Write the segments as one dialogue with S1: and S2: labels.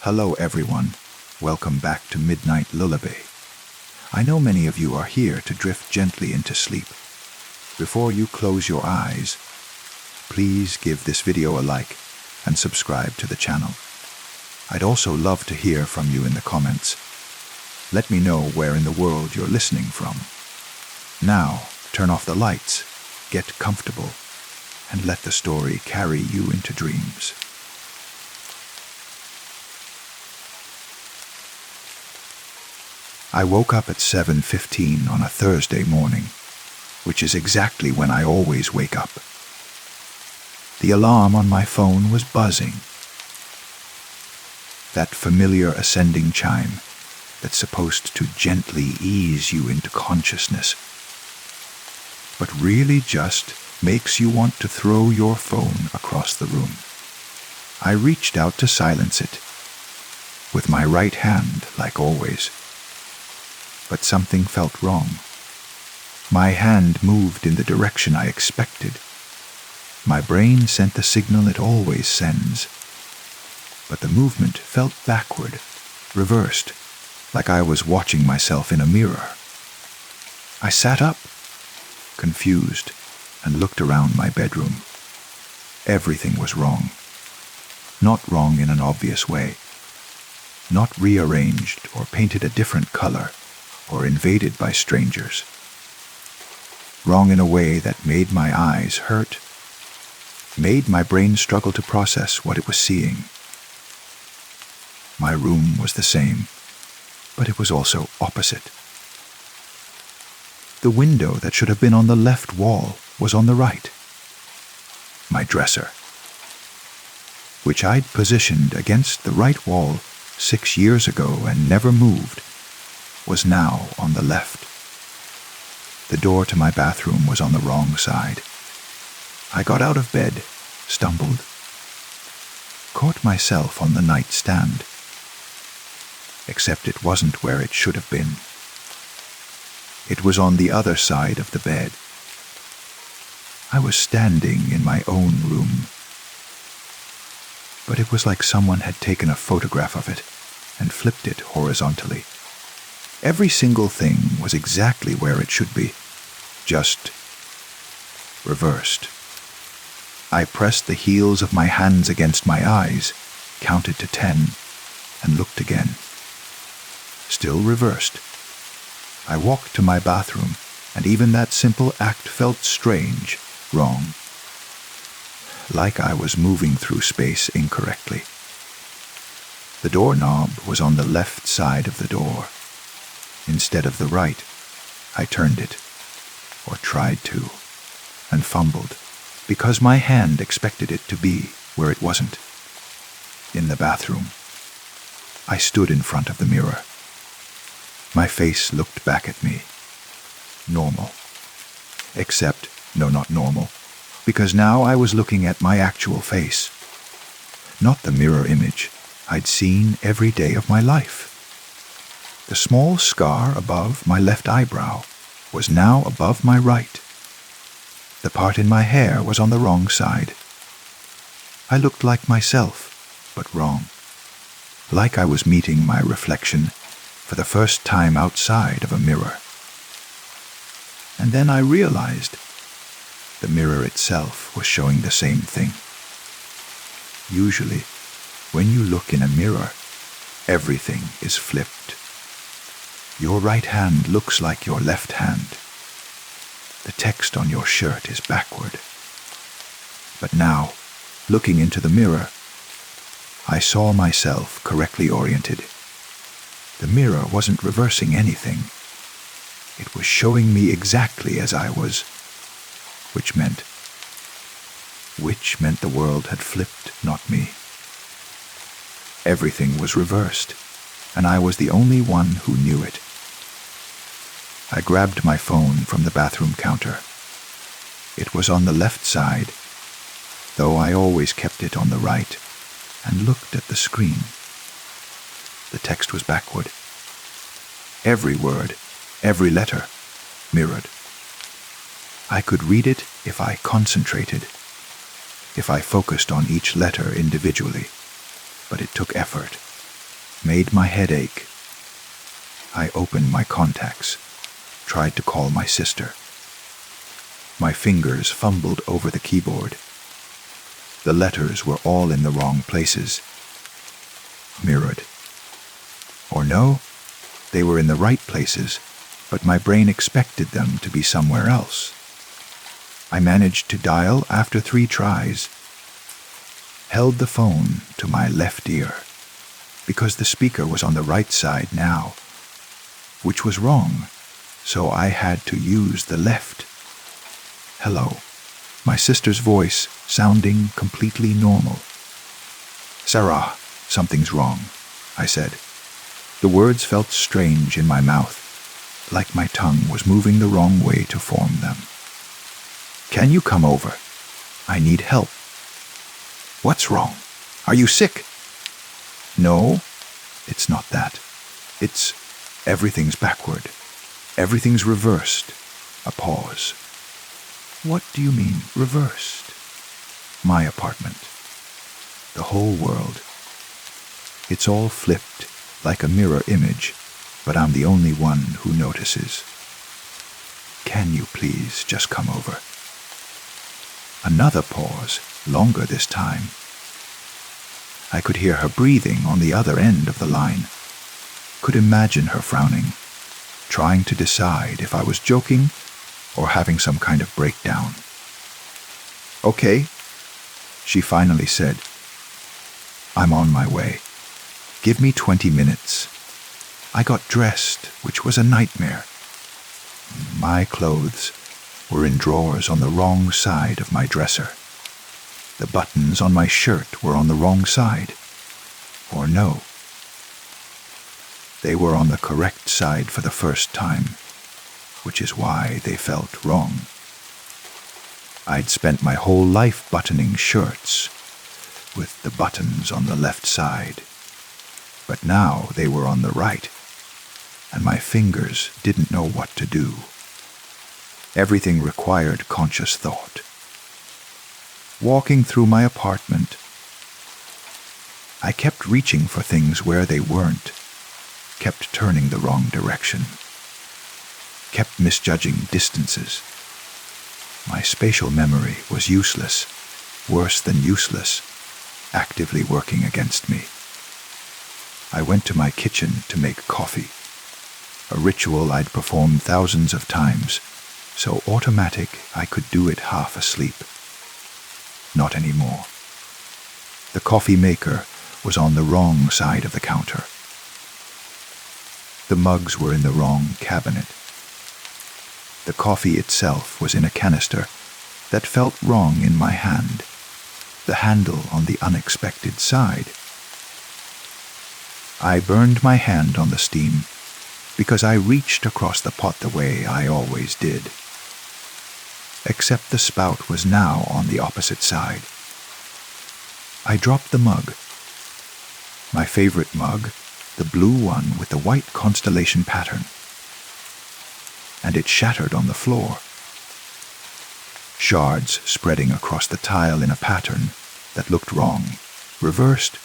S1: Hello everyone, welcome back to Midnight Lullaby. I know many of you are here to drift gently into sleep. Before you close your eyes, please give this video a like and subscribe to the channel. I'd also love to hear from you in the comments. Let me know where in the world you're listening from. Now, turn off the lights, get comfortable, and let the story carry you into dreams. I woke up at 7:15 on a Thursday morning, which is exactly when I always wake up. The alarm on my phone was buzzing. That familiar ascending chime that's supposed to gently ease you into consciousness, but really just makes you want to throw your phone across the room. I reached out to silence it, with my right hand like always. But something felt wrong. My hand moved in the direction I expected. My brain sent the signal it always sends. But the movement felt backward, reversed, like I was watching myself in a mirror. I sat up, confused, and looked around my bedroom. Everything was wrong. Not wrong in an obvious way. Not rearranged or painted a different color, or invaded by strangers. Wrong in a way that made my eyes hurt, made my brain struggle to process what it was seeing. My room was the same, but it was also opposite. The window that should have been on the left wall was on the right. My dresser, which I'd positioned against the right wall 6 years ago and never moved, was now on the left. The door to my bathroom was on the wrong side. I got out of bed, stumbled, caught myself on the nightstand, except it wasn't where it should have been. It was on the other side of the bed. I was standing in my own room, but it was like someone had taken a photograph of it and flipped it horizontally. Every single thing was exactly where it should be, just reversed. I pressed the heels of my hands against my eyes, counted to 10, and looked again. Still reversed. I walked to my bathroom, and even that simple act felt strange, wrong. Like I was moving through space incorrectly. The doorknob was on the left side of the door. Instead of the right, I turned it, or tried to, and fumbled, because my hand expected it to be where it wasn't. In the bathroom, I stood in front of the mirror. My face looked back at me. Normal. Except, no, not normal, because now I was looking at my actual face. Not the mirror image I'd seen every day of my life. The small scar above my left eyebrow was now above my right. The part in my hair was on the wrong side. I looked like myself, but wrong. Like I was meeting my reflection for the first time outside of a mirror. And then I realized the mirror itself was showing the same thing. Usually, when you look in a mirror, everything is flipped. Your right hand looks like your left hand. The text on your shirt is backward. But now, looking into the mirror, I saw myself correctly oriented. The mirror wasn't reversing anything. It was showing me exactly as I was, which meant the world had flipped, not me. Everything was reversed, and I was the only one who knew it. I grabbed my phone from the bathroom counter. It was on the left side, though I always kept it on the right, and looked at the screen. The text was backward. Every word, every letter, mirrored. I could read it if I concentrated, if I focused on each letter individually, but it took effort. made my head ache. I opened my contacts, tried to call my sister. My fingers fumbled over the keyboard. The letters were all in the wrong places. Mirrored. Or no, they were in the right places, but my brain expected them to be somewhere else. I managed to dial after 3 tries. Held the phone to my left ear, because the speaker was on the right side now, which was wrong, so I had to use the left. Hello, my sister's voice sounding completely normal. "Sarah, something's wrong," I said. The words felt strange in my mouth, like my tongue was moving the wrong way to form them. "Can you come over? I need help." "What's wrong? Are you sick?" "No, it's not that. It's everything's backward. Everything's reversed." A pause. "What do you mean, reversed?" "My apartment. The whole world. It's all flipped like a mirror image, but I'm the only one who notices. Can you please just come over?" Another pause, longer this time. I could hear her breathing on the other end of the line. Could imagine her frowning, trying to decide if I was joking or having some kind of breakdown. "Okay," she finally said. "I'm on my way. Give me 20 minutes. I got dressed, which was a nightmare. My clothes were in drawers on the wrong side of my dresser. The buttons on my shirt were on the wrong side. Or no, they were on the correct side for the first time, which is why they felt wrong. I'd spent my whole life buttoning shirts, with the buttons on the left side. But now they were on the right, and my fingers didn't know what to do. Everything required conscious thought. Walking through my apartment, I kept reaching for things where they weren't, kept turning the wrong direction, kept misjudging distances. My spatial memory was useless, worse than useless, actively working against me. I went to my kitchen to make coffee, a ritual I'd performed thousands of times, so automatic I could do it half asleep. Not anymore. The coffee maker was on the wrong side of the counter. The mugs were in the wrong cabinet. The coffee itself was in a canister that felt wrong in my hand, the handle on the unexpected side. I burned my hand on the steam because I reached across the pot the way I always did. Except the spout was now on the opposite side. I dropped the mug. My favorite mug, the blue one with the white constellation pattern. And it shattered on the floor. Shards spreading across the tile in a pattern that looked wrong, reversed,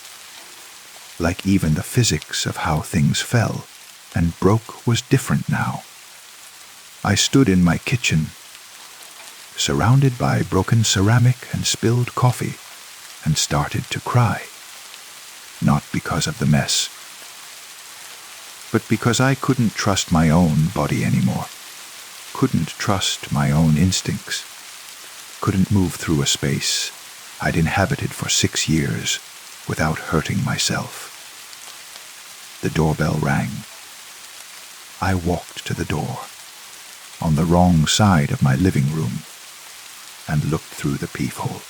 S1: like even the physics of how things fell and broke was different now. I stood in my kitchen, surrounded by broken ceramic and spilled coffee, and started to cry. Not because of the mess, but because I couldn't trust my own body anymore, couldn't trust my own instincts, couldn't move through a space I'd inhabited for 6 years without hurting myself. The doorbell rang. I walked to the door, on the wrong side of my living room, and looked through the peephole.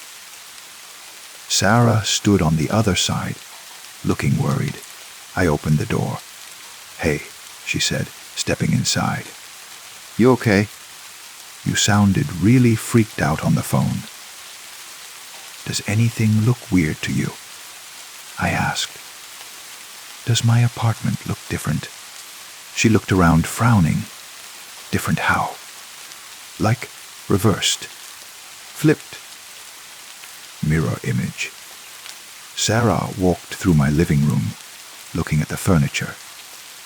S1: Sarah stood on the other side, looking worried. I opened the door. "Hey," she said, stepping inside. "You okay? You sounded really freaked out on the phone." "Does anything look weird to you?" I asked. "Does my apartment look different?" She looked around, frowning. "Different how?" "Like reversed. Flipped." Mirror image. Sarah walked through my living room, looking at the furniture,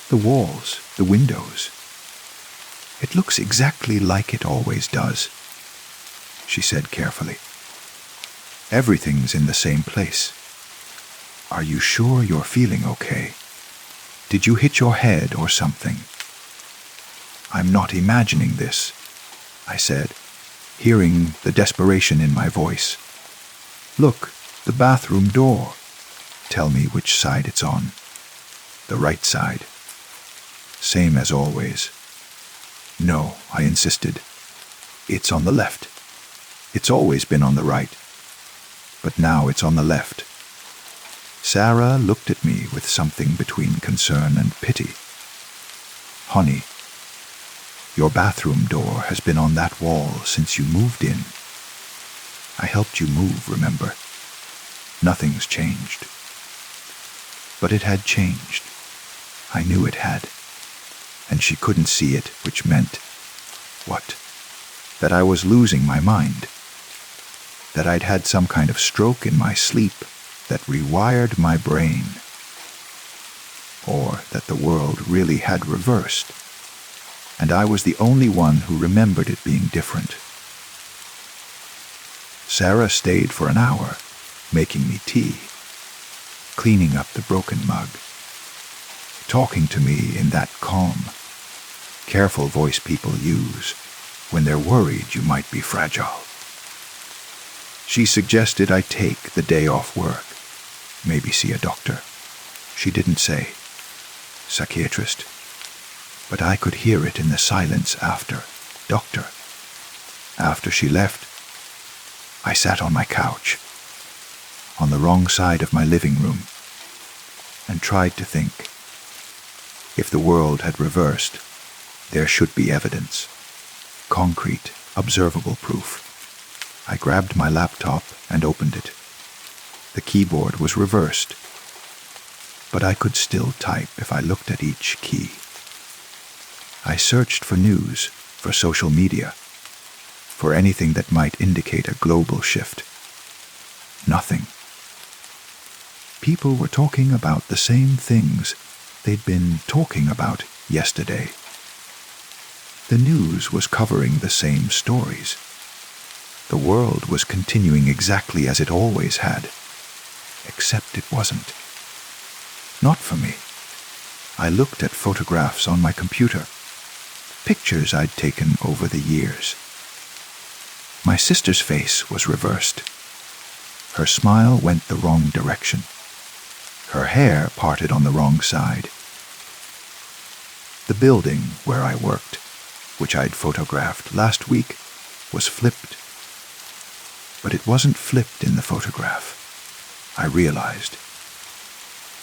S1: the walls, the windows. "It looks exactly like it always does," she said carefully. "Everything's in the same place. Are you sure you're feeling okay? Did you hit your head or something?" "I'm not imagining this," I said, hearing the desperation in my voice. "Look, the bathroom door. Tell me which side it's on." "The right side." "Same as always." "No," I insisted. "It's on the left. It's always been on the right. But now it's on the left." Sarah looked at me with something between concern and pity. "Honey, your bathroom door has been on that wall since you moved in. I helped you move, remember? Nothing's changed." But it had changed. I knew it had. And she couldn't see it, which meant, what? That I was losing my mind. That I'd had some kind of stroke in my sleep that rewired my brain. Or that the world really had reversed, and I was the only one who remembered it being different. Sarah stayed for an hour, making me tea, cleaning up the broken mug, talking to me in that calm, careful voice people use when they're worried you might be fragile. She suggested I take the day off work, maybe see a doctor. She didn't say psychiatrist, but I could hear it in the silence after doctor. After she left, I sat on my couch, on the wrong side of my living room, and tried to think. If the world had reversed, there should be evidence, concrete, observable proof. I grabbed my laptop and opened it. The keyboard was reversed, but I could still type if I looked at each key. I searched for news, for social media, for anything that might indicate a global shift. Nothing. People were talking about the same things they'd been talking about yesterday. The news was covering the same stories. The world was continuing exactly as it always had, except it wasn't. Not for me. I looked at photographs on my computer, pictures I'd taken over the years. My sister's face was reversed. Her smile went the wrong direction. Her hair parted on the wrong side. The building where I worked, which I'd photographed last week, was flipped. But it wasn't flipped in the photograph. I realized.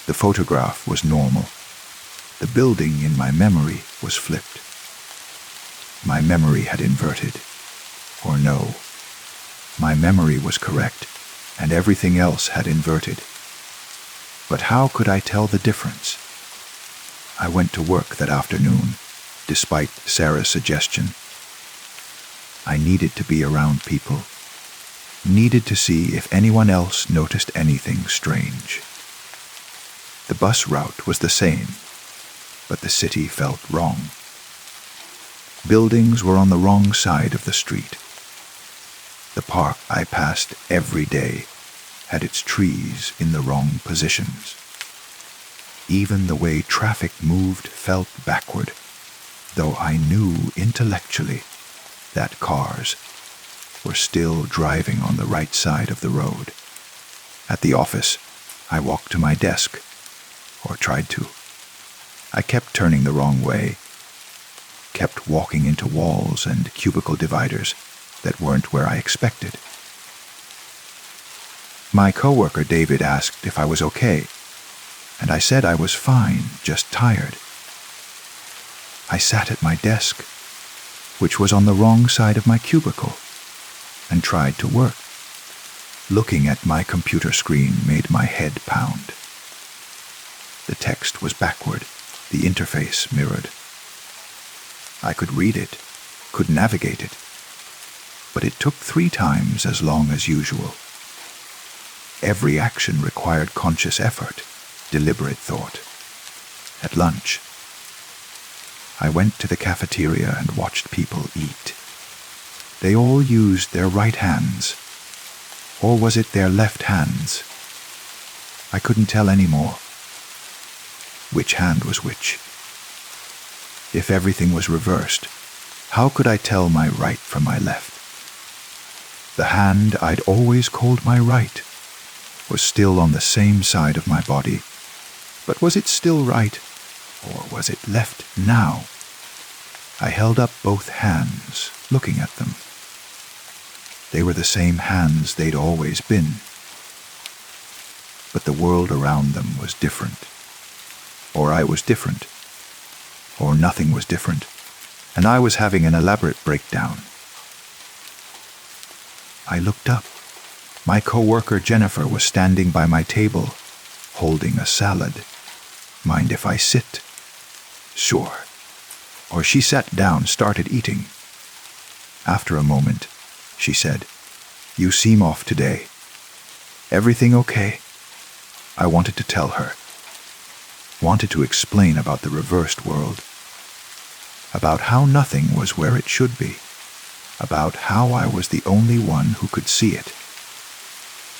S1: The photograph was normal. The building in my memory was flipped. My memory had inverted. Or no, my memory was correct, and everything else had inverted. But how could I tell the difference? I went to work that afternoon, despite Sarah's suggestion. I needed to be around people, needed to see if anyone else noticed anything strange. The bus route was the same, but the city felt wrong. Buildings were on the wrong side of the street. The park I passed every day had its trees in the wrong positions. Even the way traffic moved felt backward, though I knew intellectually that cars were still driving on the right side of the road. At the office, I walked to my desk, or tried to. I kept turning the wrong way, kept walking into walls and cubicle dividers that weren't where I expected. My coworker David asked if I was okay, and I said I was fine, just tired. I sat at my desk, which was on the wrong side of my cubicle, and tried to work. Looking at my computer screen made my head pound. The text was backward, the interface mirrored. I could read it, could navigate it, but it took 3 times as long as usual. Every action required conscious effort, deliberate thought. at lunch. I went to the cafeteria and watched people eat. They all used their right hands. Or was it their left hands? I couldn't tell anymore. Which hand was which? If everything was reversed, how could I tell my right from my left? The hand I'd always called my right was still on the same side of my body. But was it still right, or was it left now? I held up both hands, looking at them. They were the same hands they'd always been. But the world around them was different. Or I was different. Or nothing was different, and I was having an elaborate breakdown. I looked up. My co-worker Jennifer was standing by my table, holding a salad. Mind if I sit? Sure. Or she sat down, started eating. After a moment, she said, "You seem off today. Everything okay?" I wanted to tell her. Wanted to explain about the reversed world. About how nothing was where it should be. About how I was the only one who could see it.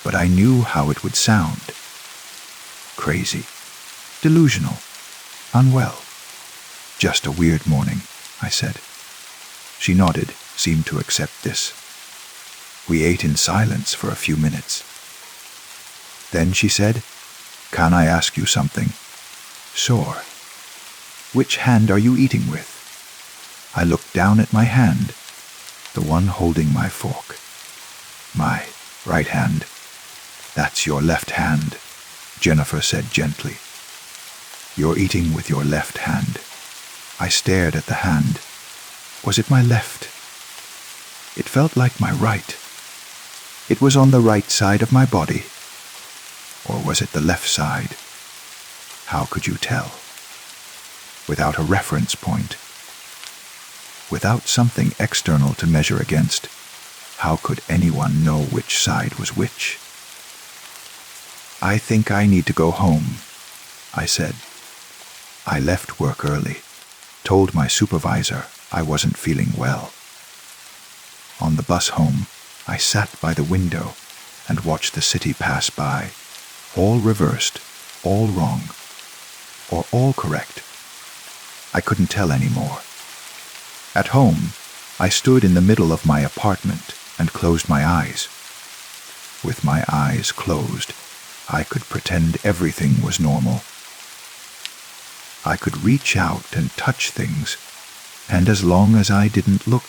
S1: But I knew how it would sound. Crazy. Delusional. Unwell. "Just a weird morning," I said. She nodded, seemed to accept this. We ate in silence for a few minutes. Then she said, "Can I ask you something?" "Sure." "Which hand are you eating with?" I looked down at my hand, the one holding my fork. "My right hand." "That's your left hand," Jennifer said gently. "You're eating with your left hand." I stared at the hand. Was it my left? It felt like my right. It was on the right side of my body. Or was it the left side? How could you tell? Without a reference point. Without something external to measure against, how could anyone know which side was which? "I think I need to go home," I said. I left work early, told my supervisor I wasn't feeling well. On the bus home, I sat by the window and watched the city pass by, all reversed, all wrong, or all correct. I couldn't tell anymore. At home, I stood in the middle of my apartment and closed my eyes. With my eyes closed, I could pretend everything was normal. I could reach out and touch things, and as long as I didn't look,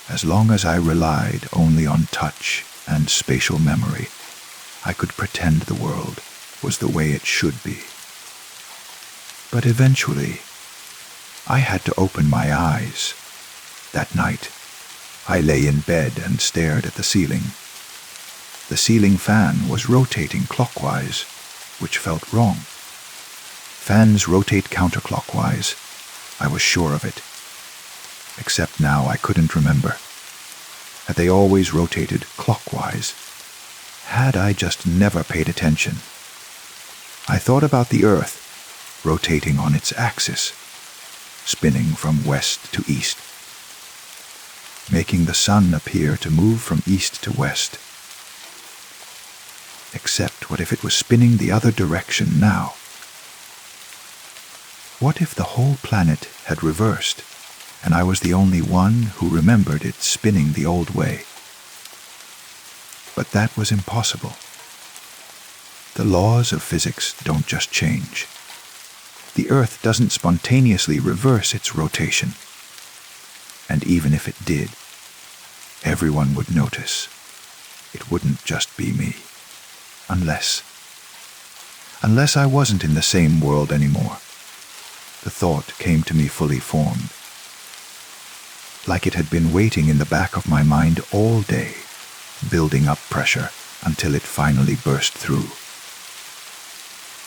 S1: as long as I relied only on touch and spatial memory, I could pretend the world was the way it should be. But eventually, I had to open my eyes. That night, I lay in bed and stared at the ceiling. The ceiling fan was rotating clockwise, which felt wrong. Fans rotate counterclockwise. I was sure of it. Except now I couldn't remember. Had they always rotated clockwise? Had I just never paid attention? I thought about the Earth, rotating on its axis, spinning from west to east, making the sun appear to move from east to west. Except what if it was spinning the other direction now? What if the whole planet had reversed, and I was the only one who remembered it spinning the old way? But that was impossible. The laws of physics don't just change. The Earth doesn't spontaneously reverse its rotation. And even if it did, everyone would notice. It wouldn't just be me. Unless I wasn't in the same world anymore. The thought came to me fully formed. Like it had been waiting in the back of my mind all day, building up pressure until it finally burst through.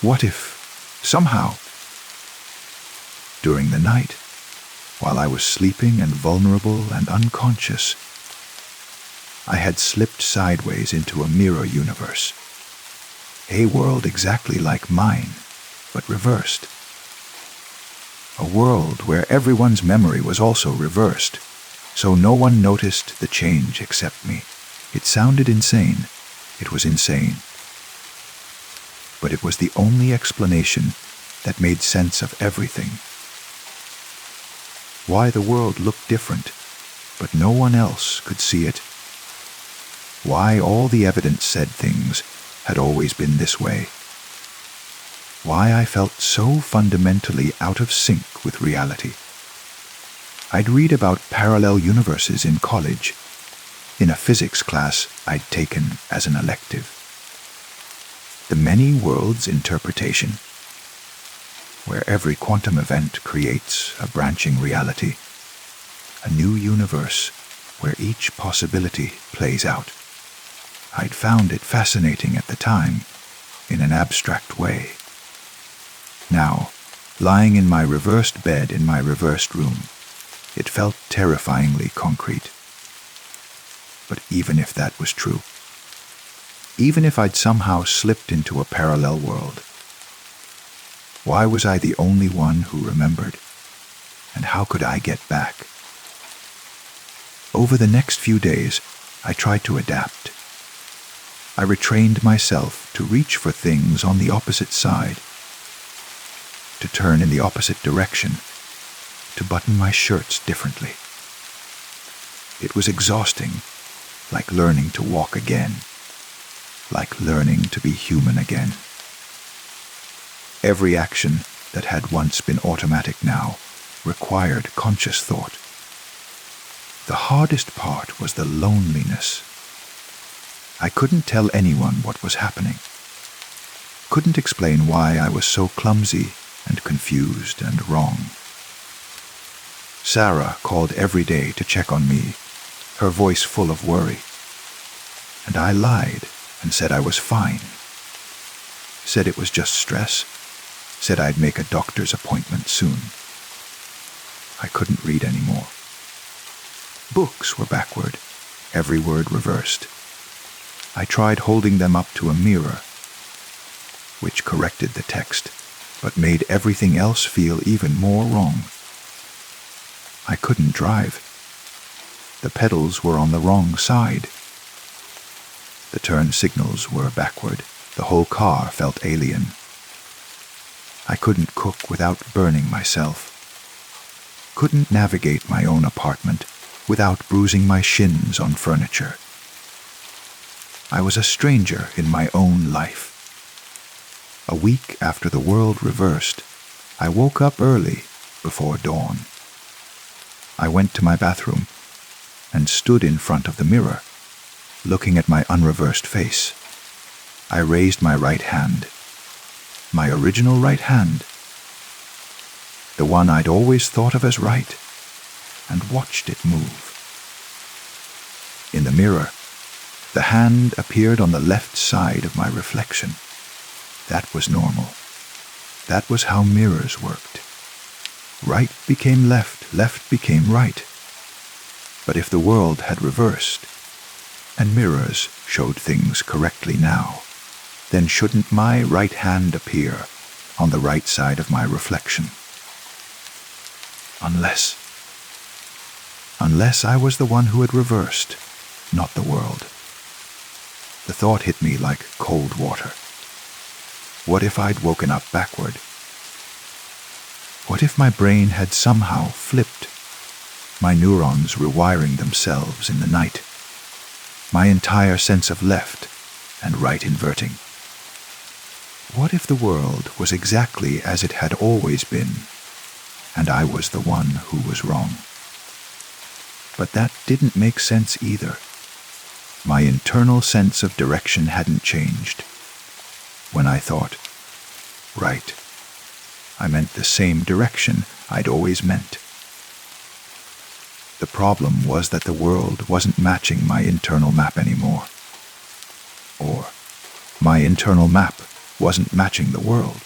S1: What if, somehow, during the night, while I was sleeping and vulnerable and unconscious, I had slipped sideways into a mirror universe, a world exactly like mine, but reversed. A world where everyone's memory was also reversed, so no one noticed the change except me. It sounded insane. It was insane. But it was the only explanation that made sense of everything. Why the world looked different, but no one else could see it. Why all the evidence said things had always been this way. Why I felt so fundamentally out of sync with reality. I'd read about parallel universes in college, in a physics class I'd taken as an elective. The many worlds interpretation, where every quantum event creates a branching reality, a new universe where each possibility plays out. I'd found it fascinating at the time, in an abstract way. Now, lying in my reversed bed in my reversed room, it felt terrifyingly concrete. But even if that was true, even if I'd somehow slipped into a parallel world, why was I the only one who remembered? And how could I get back? Over the next few days, I tried to adapt. I retrained myself to reach for things on the opposite side, to turn in the opposite direction, to button my shirts differently. It was exhausting, like learning to walk again, like learning to be human again. Every action that had once been automatic now required conscious thought. The hardest part was the loneliness. I couldn't tell anyone what was happening. Couldn't explain why I was so clumsy and confused and wrong. Sarah called every day to check on me, her voice full of worry. And I lied and said I was fine. Said it was just stress. Said I'd make a doctor's appointment soon. I couldn't read anymore. Books were backward, every word reversed. I tried holding them up to a mirror, which corrected the text, but made everything else feel even more wrong. I couldn't drive. The pedals were on the wrong side. The turn signals were backward. The whole car felt alien. I couldn't cook without burning myself. Couldn't navigate my own apartment without bruising my shins on furniture. I was a stranger in my own life. A week after the world reversed, I woke up early before dawn. I went to my bathroom and stood in front of the mirror, looking at my unreversed face. I raised my right hand, my original right hand, the one I'd always thought of as right, and watched it move. In the mirror, the hand appeared on the left side of my reflection. That was normal. That was how mirrors worked. Right became left, left became right. But if the world had reversed, and mirrors showed things correctly now, then shouldn't my right hand appear on the right side of my reflection? Unless I was the one who had reversed, not the world. The thought hit me like cold water. What if I'd woken up backward? What if my brain had somehow flipped, my neurons rewiring themselves in the night, my entire sense of left and right inverting? What if the world was exactly as it had always been, and I was the one who was wrong? But that didn't make sense either. My internal sense of direction hadn't changed. When I thought, right, I meant the same direction I'd always meant. The problem was that the world wasn't matching my internal map anymore. Or, my internal map wasn't matching the world.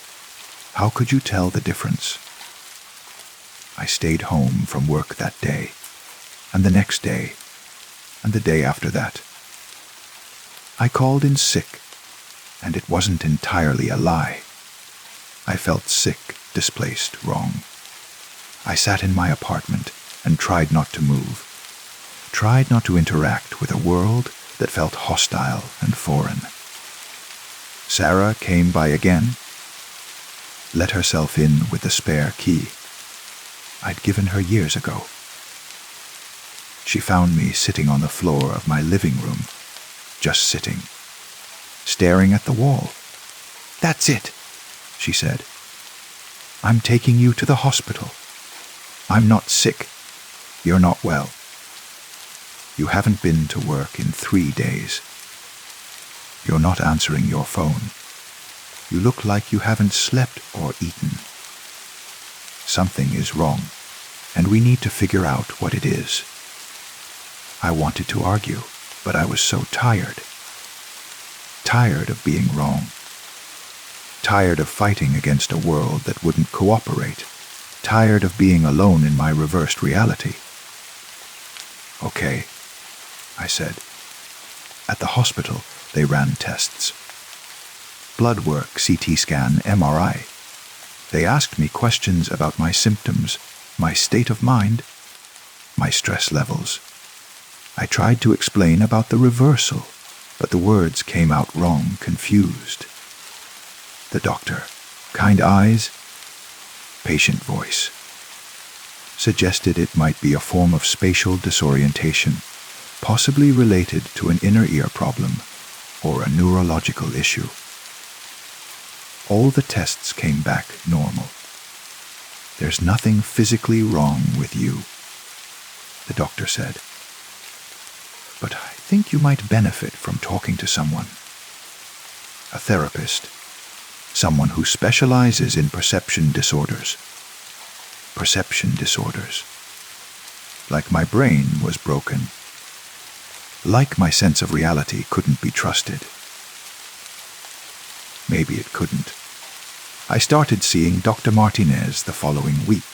S1: How could you tell the difference? I stayed home from work that day, and the next day, and the day after that. I called in sick, and it wasn't entirely a lie. I felt sick, displaced, wrong. I sat in my apartment and tried not to move, tried not to interact with a world that felt hostile and foreign. Sarah came by again, let herself in with the spare key I'd given her years ago. She found me sitting on the floor of my living room, just sitting, staring at the wall. "That's it," she said. "I'm taking you to the hospital. I'm not sick. You're not well. You haven't been to work in 3 days. You're not answering your phone. You look like you haven't slept or eaten. Something is wrong, and we need to figure out what it is." I wanted to argue, but I was so tired. Tired of being wrong. Tired of fighting against a world that wouldn't cooperate. Tired of being alone in my reversed reality. "Okay," I said. At the hospital, they ran tests. Blood work, CT scan, MRI. They asked me questions about my symptoms, my state of mind, my stress levels. I tried to explain about the reversal, but the words came out wrong, confused. The doctor, kind eyes, patient voice, suggested it might be a form of spatial disorientation, possibly related to an inner ear problem or a neurological issue. All the tests came back normal. "There's nothing physically wrong with you," the doctor said. "But I think you might benefit from talking to someone. A therapist, someone who specializes in perception disorders. Perception disorders. Like my brain was broken. Like my sense of reality couldn't be trusted. Maybe it couldn't. I started seeing Dr. Martinez the following week.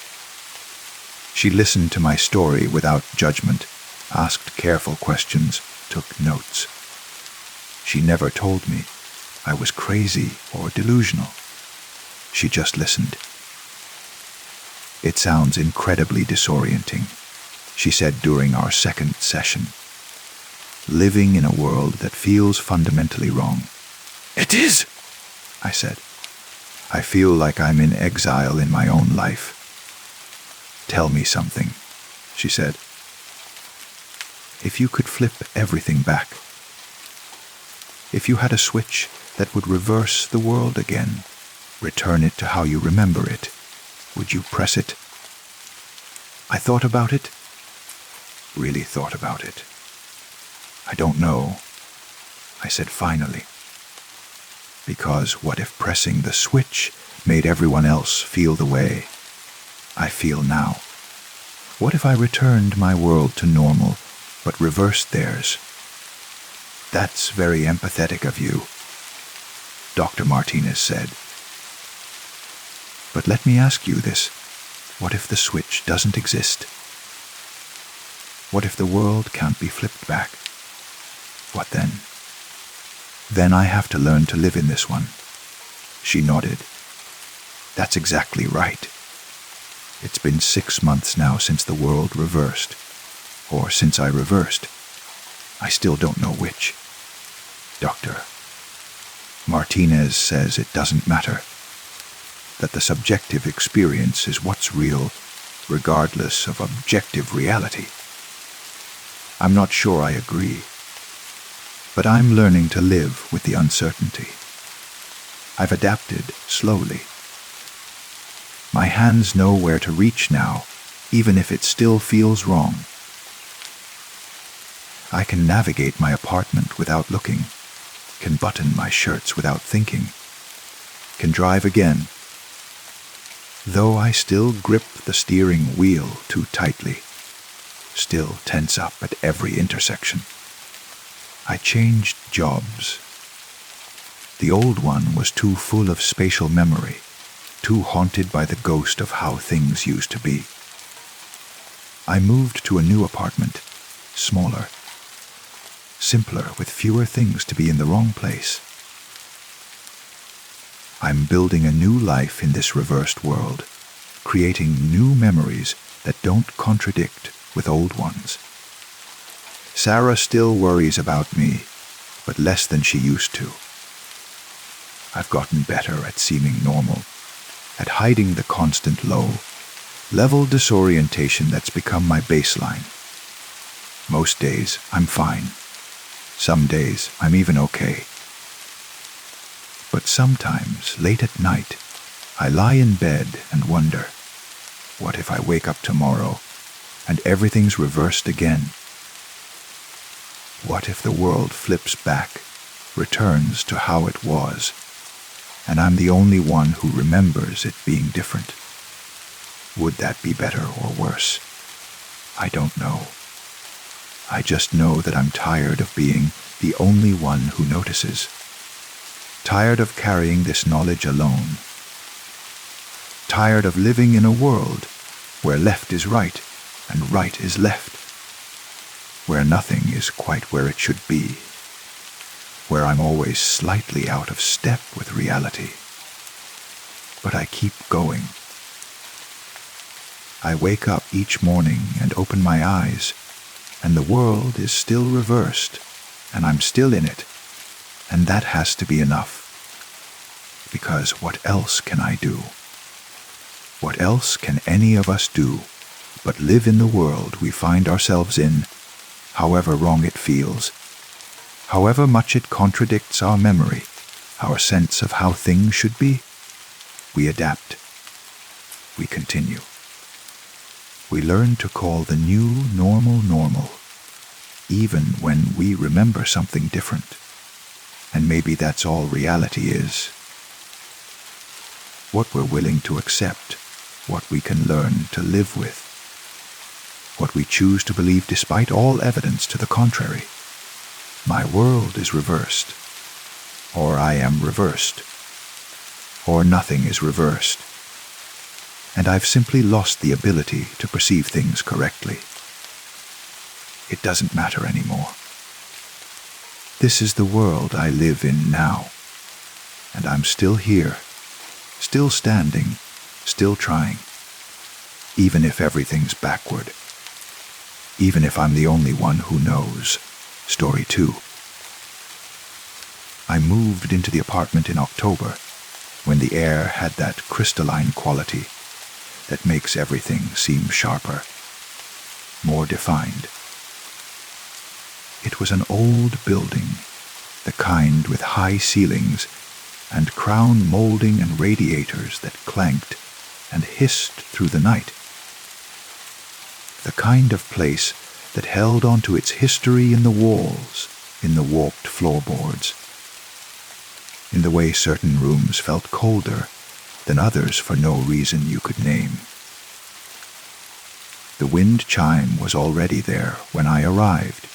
S1: She listened to my story without judgment, asked careful questions, took notes. She never told me I was crazy or delusional. She just listened. "It sounds incredibly disorienting," she said during our second session. "Living in a world that feels fundamentally wrong." "It is," I said. "I feel like I'm in exile in my own life." "Tell me something," she said. "If you could flip everything back, if you had a switch that would reverse the world again, return it to how you remember it, would you press it?" I thought about it, really thought about it. "I don't know," I said finally. Because what if pressing the switch made everyone else feel the way I feel now? What if I returned my world to normal, but reversed theirs? "That's very empathetic of you," Dr. Martinez said. "But let me ask you this. What if the switch doesn't exist? What if the world can't be flipped back? What then?" "Then I have to learn to live in this one." She nodded. "That's exactly right. It's been 6 months now since the world reversed. Or since I reversed. I still don't know which. Dr. Martinez says it doesn't matter. That the subjective experience is what's real, regardless of objective reality. I'm not sure I agree. But I'm learning to live with the uncertainty. I've adapted slowly. My hands know where to reach now, even if it still feels wrong. I can navigate my apartment without looking, can button my shirts without thinking, can drive again, though I still grip the steering wheel too tightly, still tense up at every intersection. I changed jobs. The old one was too full of spatial memory, too haunted by the ghost of how things used to be. I moved to a new apartment, smaller, simpler, with fewer things to be in the wrong place. I'm building a new life in this reversed world, creating new memories that don't contradict with old ones. Sarah still worries about me, but less than she used to. I've gotten better at seeming normal, at hiding the constant low, level disorientation that's become my baseline. Most days, I'm fine. Some days, I'm even okay. But sometimes, late at night, I lie in bed and wonder, what if I wake up tomorrow and everything's reversed again? What if the world flips back, returns to how it was, and I'm the only one who remembers it being different? Would that be better or worse? I don't know. I just know that I'm tired of being the only one who notices. Tired of carrying this knowledge alone. Tired of living in a world where left is right and right is left. Where nothing is quite where it should be. Where I'm always slightly out of step with reality. But I keep going. I wake up each morning and open my eyes, and the world is still reversed, and I'm still in it, and that has to be enough. Because what else can I do? What else can any of us do but live in the world we find ourselves in, however wrong it feels, however much it contradicts our memory, our sense of how things should be? We adapt. We continue. We learn to call the new normal, even when we remember something different. And maybe that's all reality is. What we're willing to accept, what we can learn to live with, what we choose to believe despite all evidence to the contrary. My world is reversed, or I am reversed, or nothing is reversed, and I've simply lost the ability to perceive things correctly. It doesn't matter anymore. This is the world I live in now, and I'm still here, still standing, still trying, even if everything's backward, even if I'm the only one who knows. Story 2. I moved into the apartment in October, when the air had that crystalline quality that makes everything seem sharper, more defined. It was an old building, the kind with high ceilings and crown molding and radiators that clanked and hissed through the night. The kind of place that held onto its history in the walls, in the warped floorboards, in the way certain rooms felt colder than others for no reason you could name. The wind chime was already there when I arrived.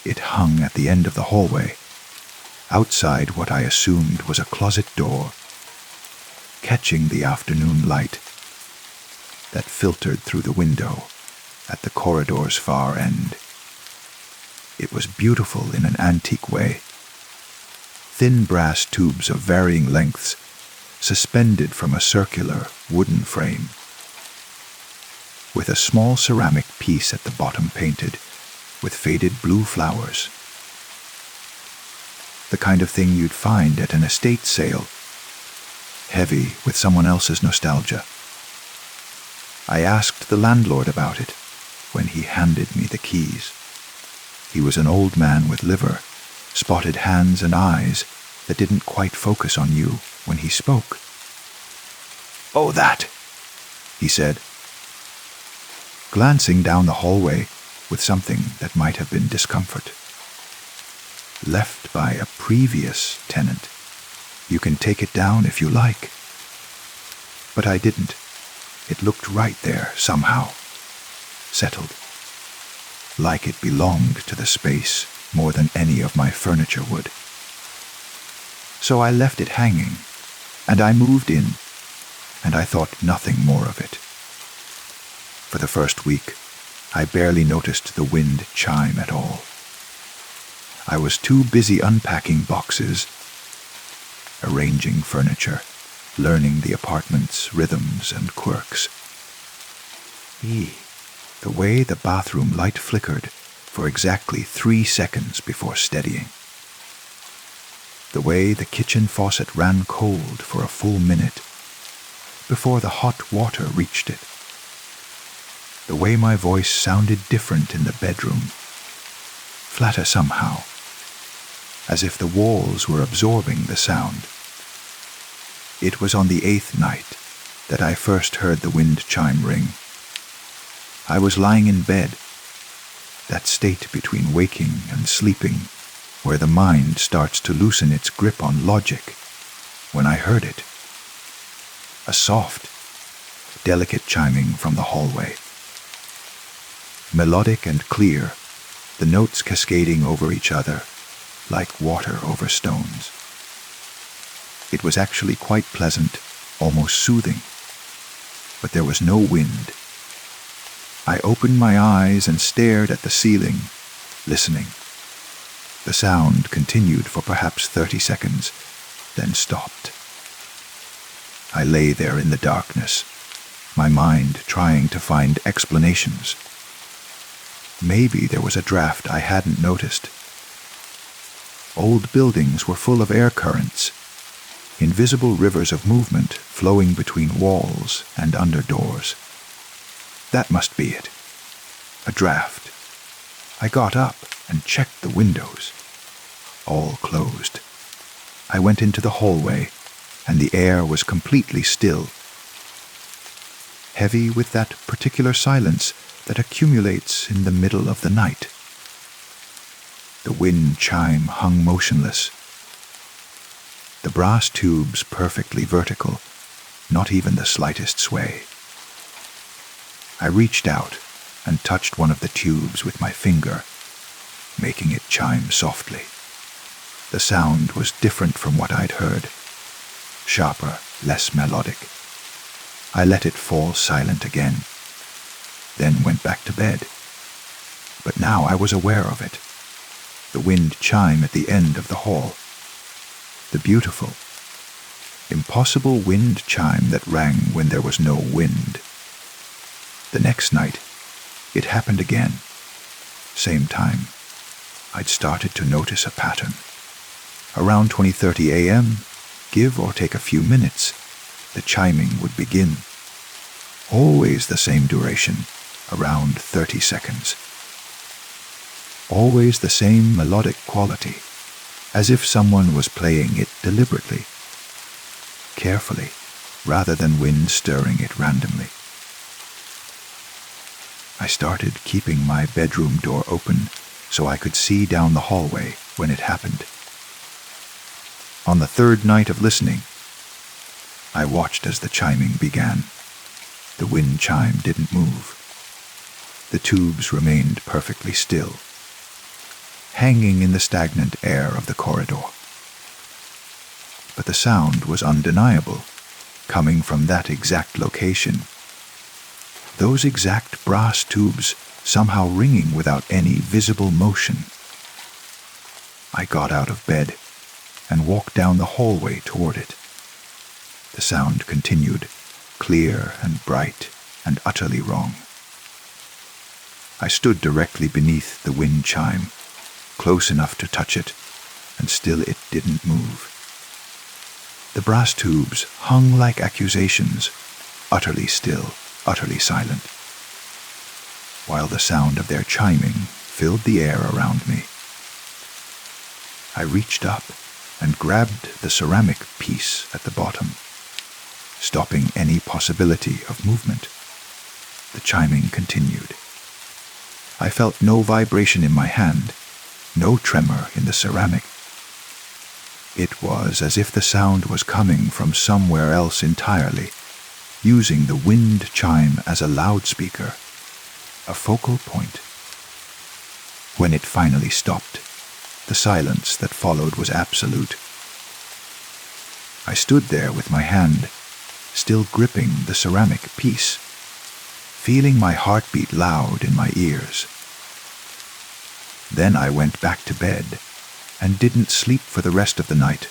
S1: It hung at the end of the hallway, outside what I assumed was a closet door, catching the afternoon light that filtered through the window at the corridor's far end. It was beautiful in an antique way. Thin brass tubes of varying lengths suspended from a circular wooden frame, with a small ceramic piece at the bottom painted with faded blue flowers. The kind of thing you'd find at an estate sale, heavy with someone else's nostalgia. I asked the landlord about it when he handed me the keys. He was an old man with liver, spotted hands and eyes that didn't quite focus on you when he spoke. "Oh, that," he said, glancing down the hallway with something that might have been discomfort. "Left by a previous tenant. You can take it down if you like." But I didn't. It looked right there somehow, settled, like it belonged to the space more than any of my furniture would. So I left it hanging, and I moved in, and I thought nothing more of it. For the first week, I barely noticed the wind chime at all. I was too busy unpacking boxes, arranging furniture, learning the apartment's rhythms and quirks. The way the bathroom light flickered for exactly 3 seconds before steadying. The way the kitchen faucet ran cold for a full minute before the hot water reached it. The way my voice sounded different in the bedroom, flatter somehow, as if the walls were absorbing the sound. It was on the 8th night that I first heard the wind chime ring. I was lying in bed, that state between waking and sleeping, where the mind starts to loosen its grip on logic, when I heard it. A soft, delicate chiming from the hallway. Melodic and clear, the notes cascading over each other like water over stones. It was actually quite pleasant, almost soothing, but there was no wind. I opened my eyes and stared at the ceiling, listening. The sound continued for perhaps 30 seconds, then stopped. I lay there in the darkness, my mind trying to find explanations. Maybe there was a draft I hadn't noticed. Old buildings were full of air currents, invisible rivers of movement flowing between walls and under doors. That must be it. A draft. I got up and checked the windows. All closed. I went into the hallway, and the air was completely still. Heavy with that particular silence that accumulates in the middle of the night. The wind chime hung motionless. The brass tubes perfectly vertical, not even the slightest sway. I reached out and touched one of the tubes with my finger, making it chime softly. The sound was different from what I'd heard. Sharper, less melodic. I let it fall silent again, then went back to bed. But now I was aware of it. The wind chime at the end of the hall. The beautiful, impossible wind chime that rang when there was no wind. The next night, it happened again. Same time. I'd started to notice a pattern. Around 20:30 a.m., give or take a few minutes, the chiming would begin. Always the same duration, around 30 seconds. Always the same melodic quality, as if someone was playing it deliberately, carefully, rather than wind stirring it randomly. I started keeping my bedroom door open so I could see down the hallway when it happened. On the 3rd night of listening, I watched as the chiming began. The wind chime didn't move. The tubes remained perfectly still, hanging in the stagnant air of the corridor. But the sound was undeniable, coming from that exact location. Those exact brass tubes somehow ringing without any visible motion. I got out of bed and walked down the hallway toward it. The sound continued, clear and bright and utterly wrong. I stood directly beneath the wind chime, close enough to touch it, and still it didn't move. The brass tubes hung like accusations, utterly still, utterly silent, while the sound of their chiming filled the air around me. I reached up and grabbed the ceramic piece at the bottom, stopping any possibility of movement. The chiming continued. I felt no vibration in my hand, no tremor in the ceramic. It was as if the sound was coming from somewhere else entirely, using the wind chime as a loudspeaker, a focal point. When it finally stopped, the silence that followed was absolute. I stood there with my hand, still gripping the ceramic piece, feeling my heartbeat loud in my ears. Then I went back to bed and didn't sleep for the rest of the night.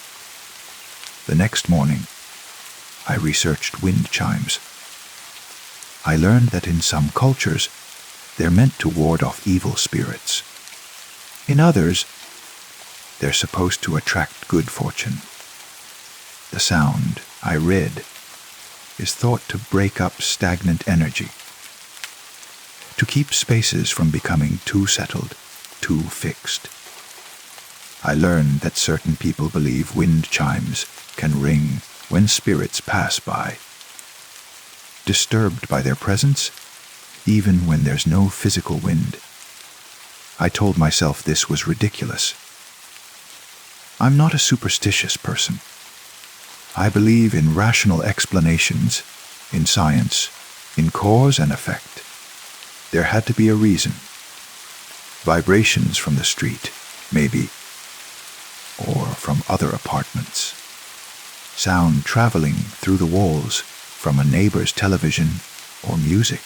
S1: The next morning, I researched wind chimes. I learned that in some cultures, they're meant to ward off evil spirits. In others, they're supposed to attract good fortune. The sound, I read, is thought to break up stagnant energy, to keep spaces from becoming too settled, too fixed. I learned that certain people believe wind chimes can ring when spirits pass by, disturbed by their presence, even when there's no physical wind. I told myself this was ridiculous. I'm not a superstitious person. I believe in rational explanations, in science, in cause and effect. There had to be a reason. Vibrations from the street, maybe, or from other apartments. Sound traveling through the walls from a neighbor's television or music.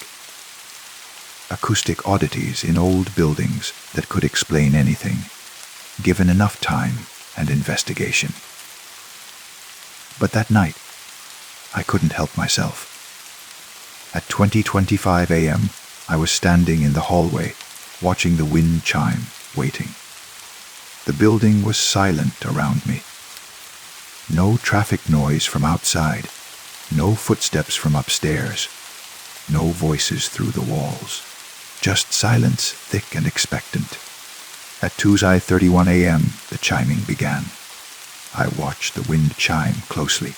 S1: Acoustic oddities in old buildings that could explain anything, given enough time and investigation. But that night, I couldn't help myself. At 20:25 a.m., I was standing in the hallway, watching the wind chime, waiting. The building was silent around me. No traffic noise from outside, no footsteps from upstairs, no voices through the walls. Just silence, thick and expectant. At 2:31 a.m., the chiming began. I watched the wind chime closely,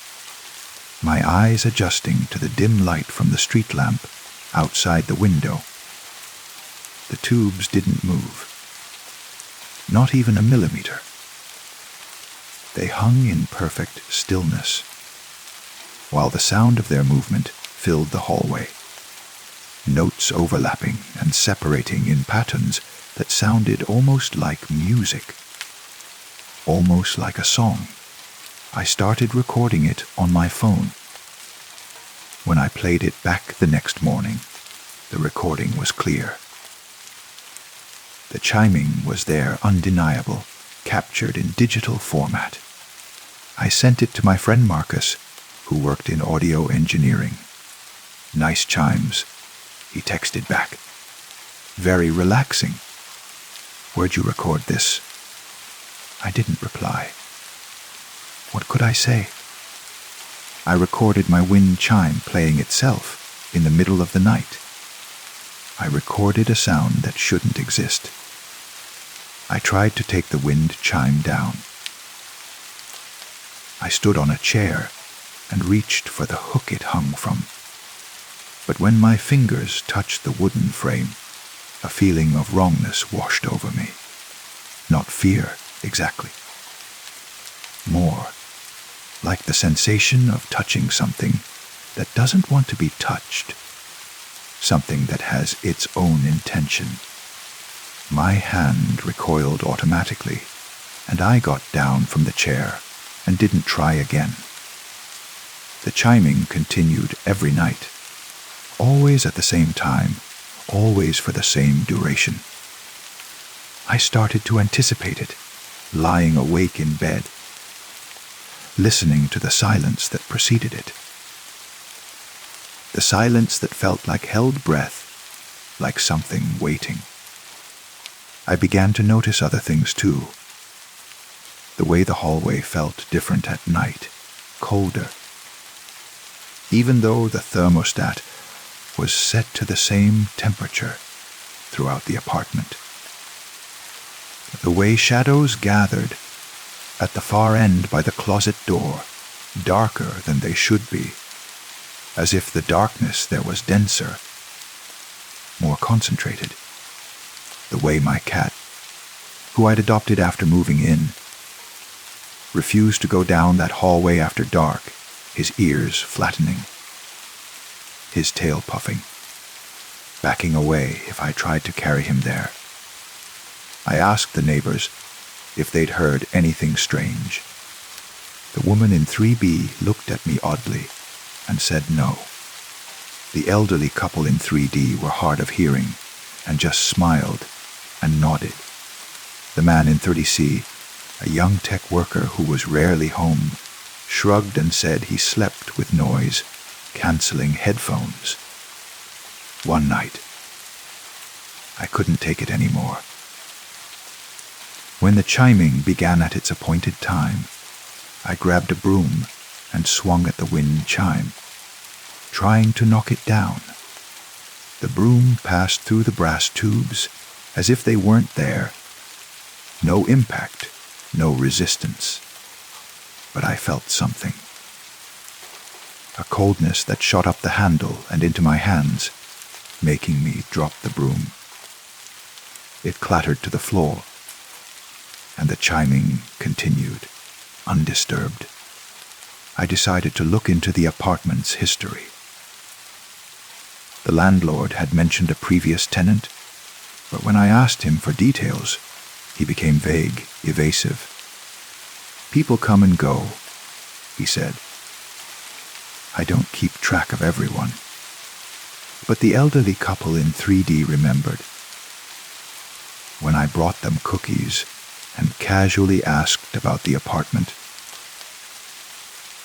S1: my eyes adjusting to the dim light from the street lamp outside the window. The tubes didn't move, not even a millimeter. They hung in perfect stillness, while the sound of their movement filled the hallway, notes overlapping and separating in patterns that sounded almost like music, almost like a song. I started recording it on my phone. When I played it back the next morning, the recording was clear. The chiming was there, undeniable, captured in digital format. I sent it to my friend Marcus, who worked in audio engineering. "Nice chimes," he texted back. "Very relaxing. Where'd you record this?" I didn't reply. What could I say? I recorded my wind chime playing itself in the middle of the night. I recorded a sound that shouldn't exist. I tried to take the wind chime down. I stood on a chair and reached for the hook it hung from. But when my fingers touched the wooden frame, a feeling of wrongness washed over me. Not fear, exactly. More, like the sensation of touching something that doesn't want to be touched, something that has its own intention. My hand recoiled automatically, and I got down from the chair and didn't try again. The chiming continued every night, always at the same time, always for the same duration. I started to anticipate it, lying awake in bed, listening to the silence that preceded it. The silence that felt like held breath, like something waiting. I began to notice other things too. The way the hallway felt different at night, colder. Even though the thermostat was set to the same temperature throughout the apartment. The way shadows gathered at the far end by the closet door, darker than they should be, as if the darkness there was denser, more concentrated. The way my cat, who I'd adopted after moving in, refused to go down that hallway after dark, his ears flattening, his tail puffing, backing away if I tried to carry him there. I asked the neighbors if they'd heard anything strange. The woman in 3B looked at me oddly and said no. The elderly couple in 3D were hard of hearing and just smiled and nodded. The man in 30C, a young tech worker who was rarely home, shrugged and said he slept with noise, canceling headphones. One night, I couldn't take it anymore. When the chiming began at its appointed time, I grabbed a broom and swung at the wind chime, trying to knock it down. The broom passed through the brass tubes as if they weren't there. No impact, no resistance. But I felt something. A coldness that shot up the handle and into my hands, making me drop the broom. It clattered to the floor, and the chiming continued, undisturbed. I decided to look into the apartment's history. The landlord had mentioned a previous tenant, but when I asked him for details, he became vague, evasive. People come and go, he said. I don't keep track of everyone. But the elderly couple in 3D remembered. When I brought them cookies and casually asked about the apartment,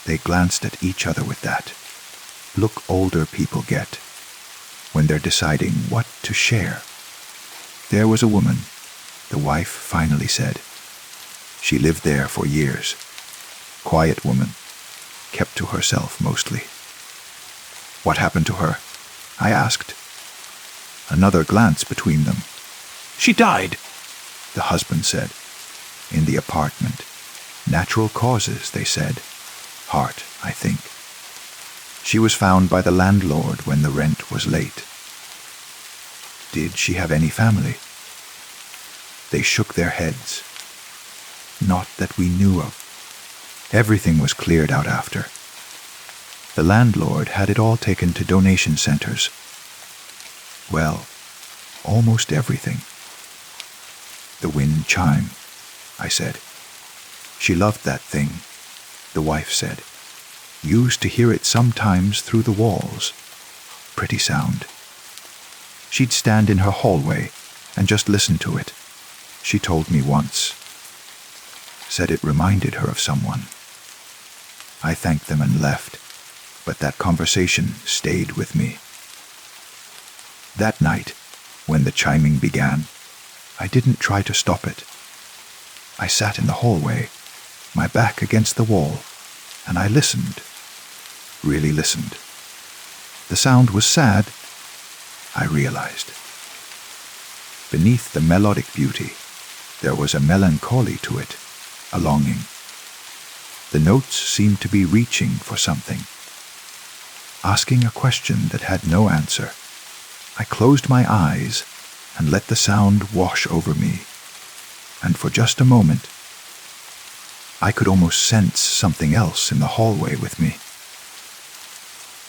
S1: they glanced at each other with that look older people get when they're deciding what to share. There was a woman, the wife finally said. She lived there for years. Quiet woman, kept to herself mostly. What happened to her? I asked. Another glance between them. She died, the husband said. In the apartment. Natural causes, they said. Heart, I think. She was found by the landlord when the rent was late. Did she have any family? They shook their heads. Not that we knew of. Everything was cleared out after. The landlord had it all taken to donation centers. Well, almost everything. The wind chime, I said. She loved that thing, the wife said. Used to hear it sometimes through the walls. Pretty sound. She'd stand in her hallway and just listen to it. She told me once. Said it reminded her of someone. I thanked them and left, but that conversation stayed with me. That night, when the chiming began, I didn't try to stop it. I sat in the hallway, my back against the wall, and I listened. Really listened. The sound was sad, I realized. Beneath the melodic beauty, there was a melancholy to it, a longing. The notes seemed to be reaching for something, asking a question that had no answer. I closed my eyes and let the sound wash over me, and for just a moment, I could almost sense something else in the hallway with me.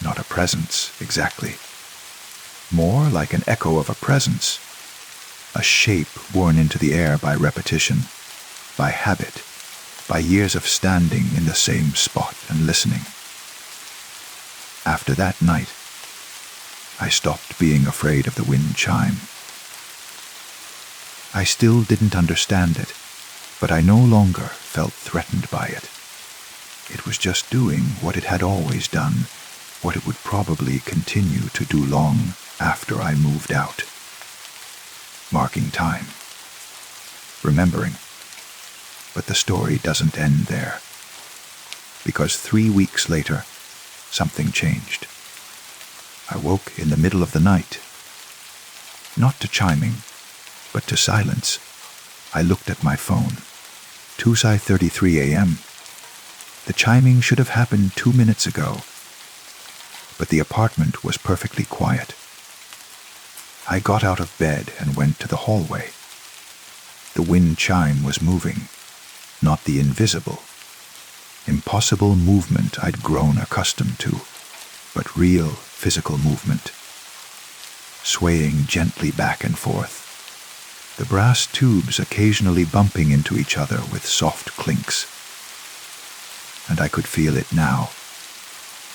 S1: Not a presence, exactly. More like an echo of a presence. A shape worn into the air by repetition, by habit, by years of standing in the same spot and listening. After that night, I stopped being afraid of the wind chime. I still didn't understand it, but I no longer felt threatened by it. It was just doing what it had always done, what it would probably continue to do long after I moved out. Marking time. Remembering. But the story doesn't end there. Because 3 weeks later, something changed. I woke in the middle of the night. Not to chiming, but to silence. I looked at my phone. 2:33 a.m. The chiming should have happened 2 minutes ago. But the apartment was perfectly quiet. I got out of bed and went to the hallway. The wind chime was moving, not the invisible, impossible movement I'd grown accustomed to, but real physical movement, swaying gently back and forth, the brass tubes occasionally bumping into each other with soft clinks. And I could feel it now,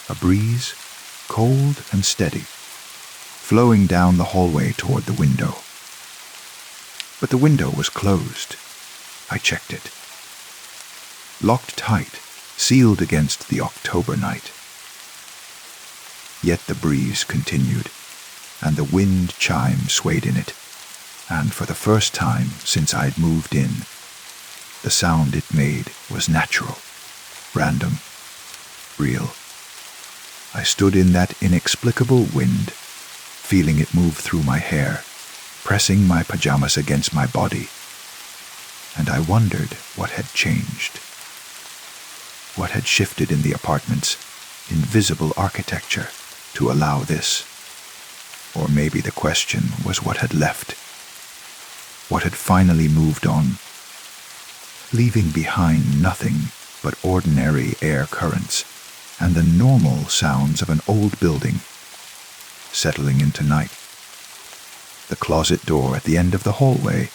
S1: a breeze, cold and steady, flowing down the hallway toward the window. But the window was closed. I checked it. Locked tight, sealed against the October night. Yet the breeze continued, and the wind chime swayed in it, and for the first time since I'd moved in, the sound it made was natural, random, real. I stood in that inexplicable wind, feeling it move through my hair, pressing my pajamas against my body, and I wondered what had changed. What had shifted in the apartment's invisible architecture to allow this? Or maybe the question was what had left, what had finally moved on, leaving behind nothing but ordinary air currents and the normal sounds of an old building, settling into night. The closet door at the end of the hallway,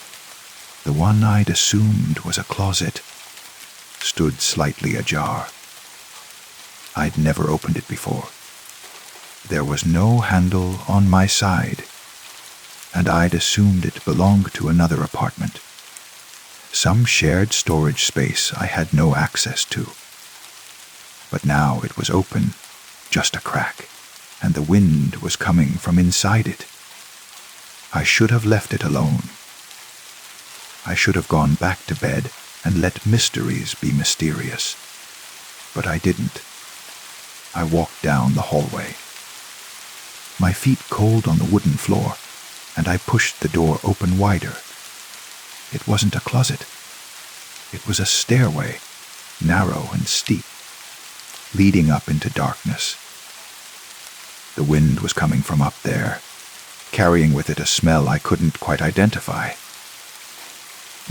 S1: the one I'd assumed was a closet, stood slightly ajar. I'd never opened it before. There was no handle on my side, and I'd assumed it belonged to another apartment, some shared storage space I had no access to. But now it was open, just a crack, and the wind was coming from inside it. I should have left it alone. I should have gone back to bed and let mysteries be mysterious. But I didn't. I walked down the hallway. My feet cold on the wooden floor, and I pushed the door open wider. It wasn't a closet. It was a stairway, narrow and steep, leading up into darkness. The wind was coming from up there, carrying with it a smell I couldn't quite identify.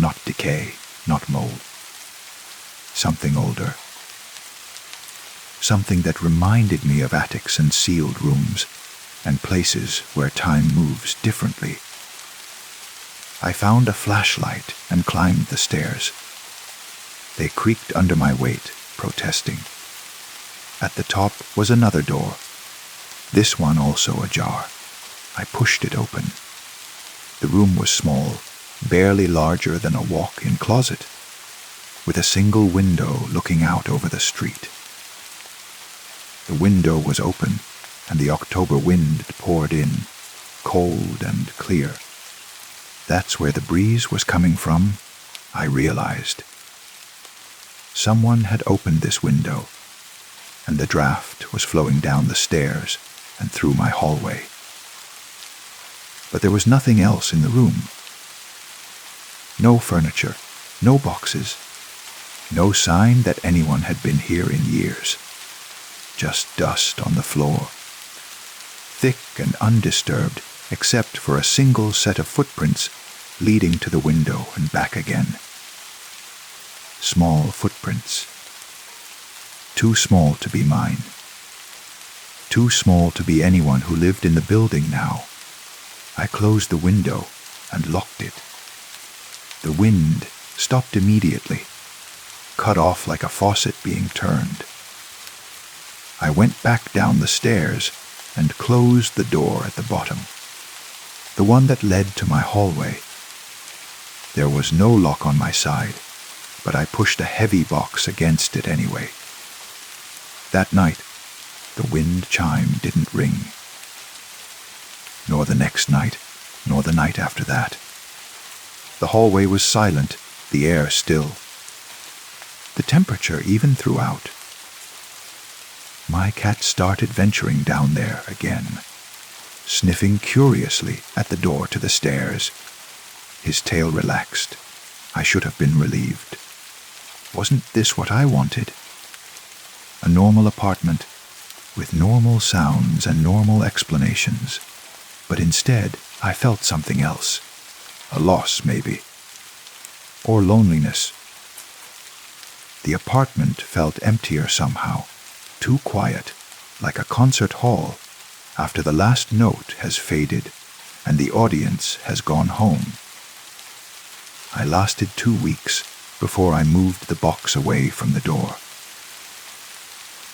S1: Not decay, not mold. Something older. Something that reminded me of attics and sealed rooms, and places where time moves differently. I found a flashlight and climbed the stairs. They creaked under my weight, protesting. At the top was another door, this one also ajar. I pushed it open. The room was small, barely larger than a walk-in closet, with a single window looking out over the street. The window was open, and the October wind poured in, cold and clear. That's where the breeze was coming from, I realized. Someone had opened this window, and the draft was flowing down the stairs and through my hallway. But there was nothing else in the room. No furniture, no boxes, no sign that anyone had been here in years. Just dust on the floor, thick and undisturbed except for a single set of footprints leading to the window and back again. Small footprints. Too small to be mine. Too small to be anyone who lived in the building now. I closed the window and locked it. The wind stopped immediately, cut off like a faucet being turned. I went back down the stairs and closed the door at the bottom, the one that led to my hallway. There was no lock on my side, but I pushed a heavy box against it anyway. That night, the wind chime didn't ring. Nor the next night, nor the night after that. The hallway was silent, the air still. The temperature even throughout. My cat started venturing down there again, sniffing curiously at the door to the stairs. His tail relaxed. I should have been relieved. Wasn't this what I wanted? A normal apartment, with normal sounds and normal explanations. But instead, I felt something else. A loss, maybe. Or loneliness. The apartment felt emptier somehow, too quiet, like a concert hall, after the last note has faded and the audience has gone home. I lasted 2 weeks before I moved the box away from the door.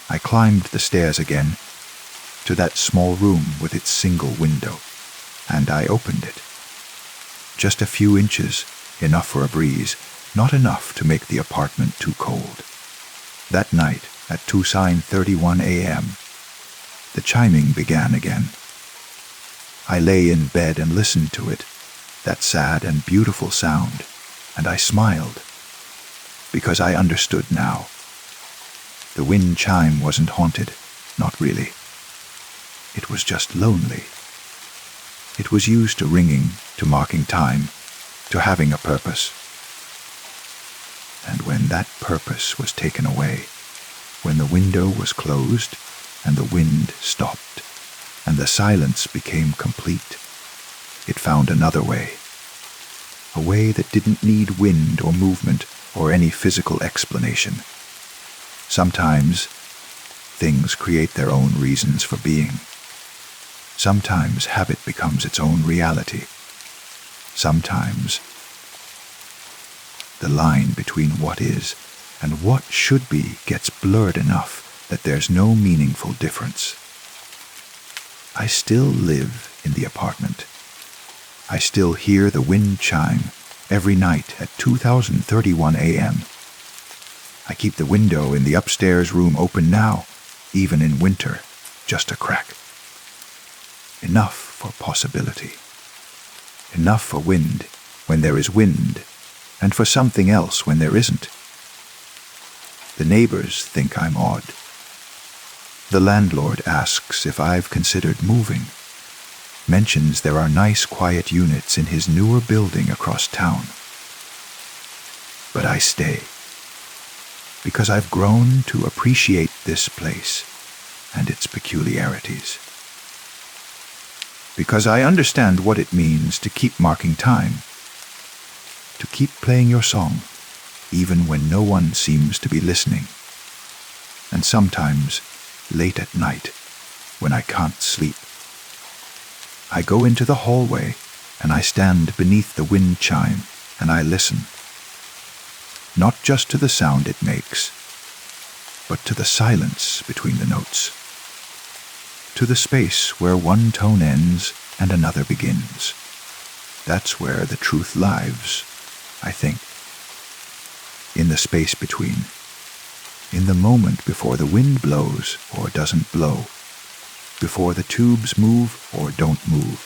S1: I climbed the stairs again to that small room with its single window, and I opened it. Just a few inches, enough for a breeze, not enough to make the apartment too cold. That night, at 2:31 a.m., the chiming began again. I lay in bed and listened to it, that sad and beautiful sound, and I smiled, because I understood now. The wind chime wasn't haunted, not really. It was just lonely. It was used to ringing, to marking time, to having a purpose. And when that purpose was taken away, when the window was closed and the wind stopped and the silence became complete, it found another way. A way that didn't need wind or movement or any physical explanation. Sometimes things create their own reasons for being. Sometimes habit becomes its own reality. Sometimes the line between what is and what should be gets blurred enough that there's no meaningful difference. I still live in the apartment. I still hear the wind chime every night at 2:31 a.m. I keep the window in the upstairs room open now, even in winter, just a crack. Enough for possibility. Enough for wind when there is wind, and for something else when there isn't. The neighbors think I'm odd. The landlord asks if I've considered moving, mentions there are nice quiet units in his newer building across town. But I stay, because I've grown to appreciate this place and its peculiarities. Because I understand what it means to keep marking time, to keep playing your song, even when no one seems to be listening, and sometimes late at night, when I can't sleep. I go into the hallway, and I stand beneath the wind chime, and I listen. Not just to the sound it makes, but to the silence between the notes. To the space where one tone ends and another begins. That's where the truth lives, I think. In the space between. In the moment before the wind blows or doesn't blow. Before the tubes move or don't move.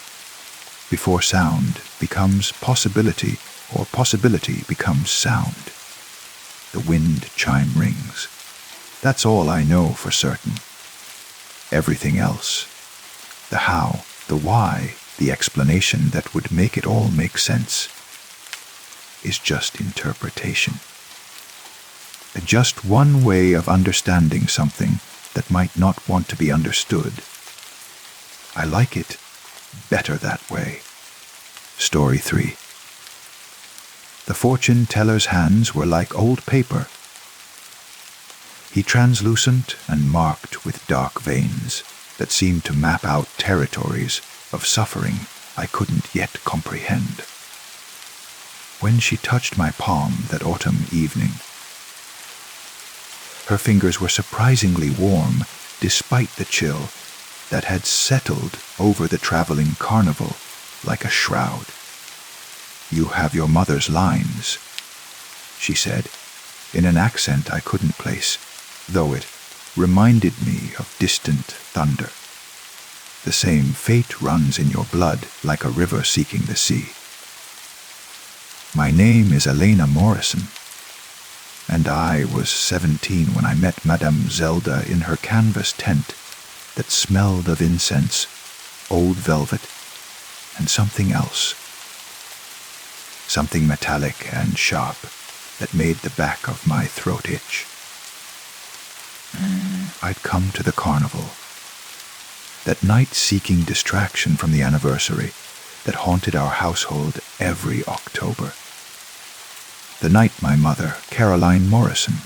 S1: Before sound becomes possibility or possibility becomes sound. The wind chime rings. That's all I know for certain. Everything else, the how, the why, the explanation that would make it all make sense, is just interpretation. Just one way of understanding something that might not want to be understood. I like it better that way. Story 3. The fortune teller's hands were like old paper. He translucent and marked with dark veins that seemed to map out territories of suffering I couldn't yet comprehend. When she touched my palm that autumn evening, her fingers were surprisingly warm despite the chill that had settled over the traveling carnival like a shroud. "You have your mother's lines," she said, in an accent I couldn't place, though it reminded me of distant thunder. "The same fate runs in your blood like a river seeking the sea. My name is Elena Morrison, and I was 17 when I met Madame Zelda in her canvas tent that smelled of incense, old velvet, and something else. Something metallic and sharp that made the back of my throat itch. I'd come to the carnival, that night seeking distraction from the anniversary that haunted our household every October. The night my mother, Caroline Morrison,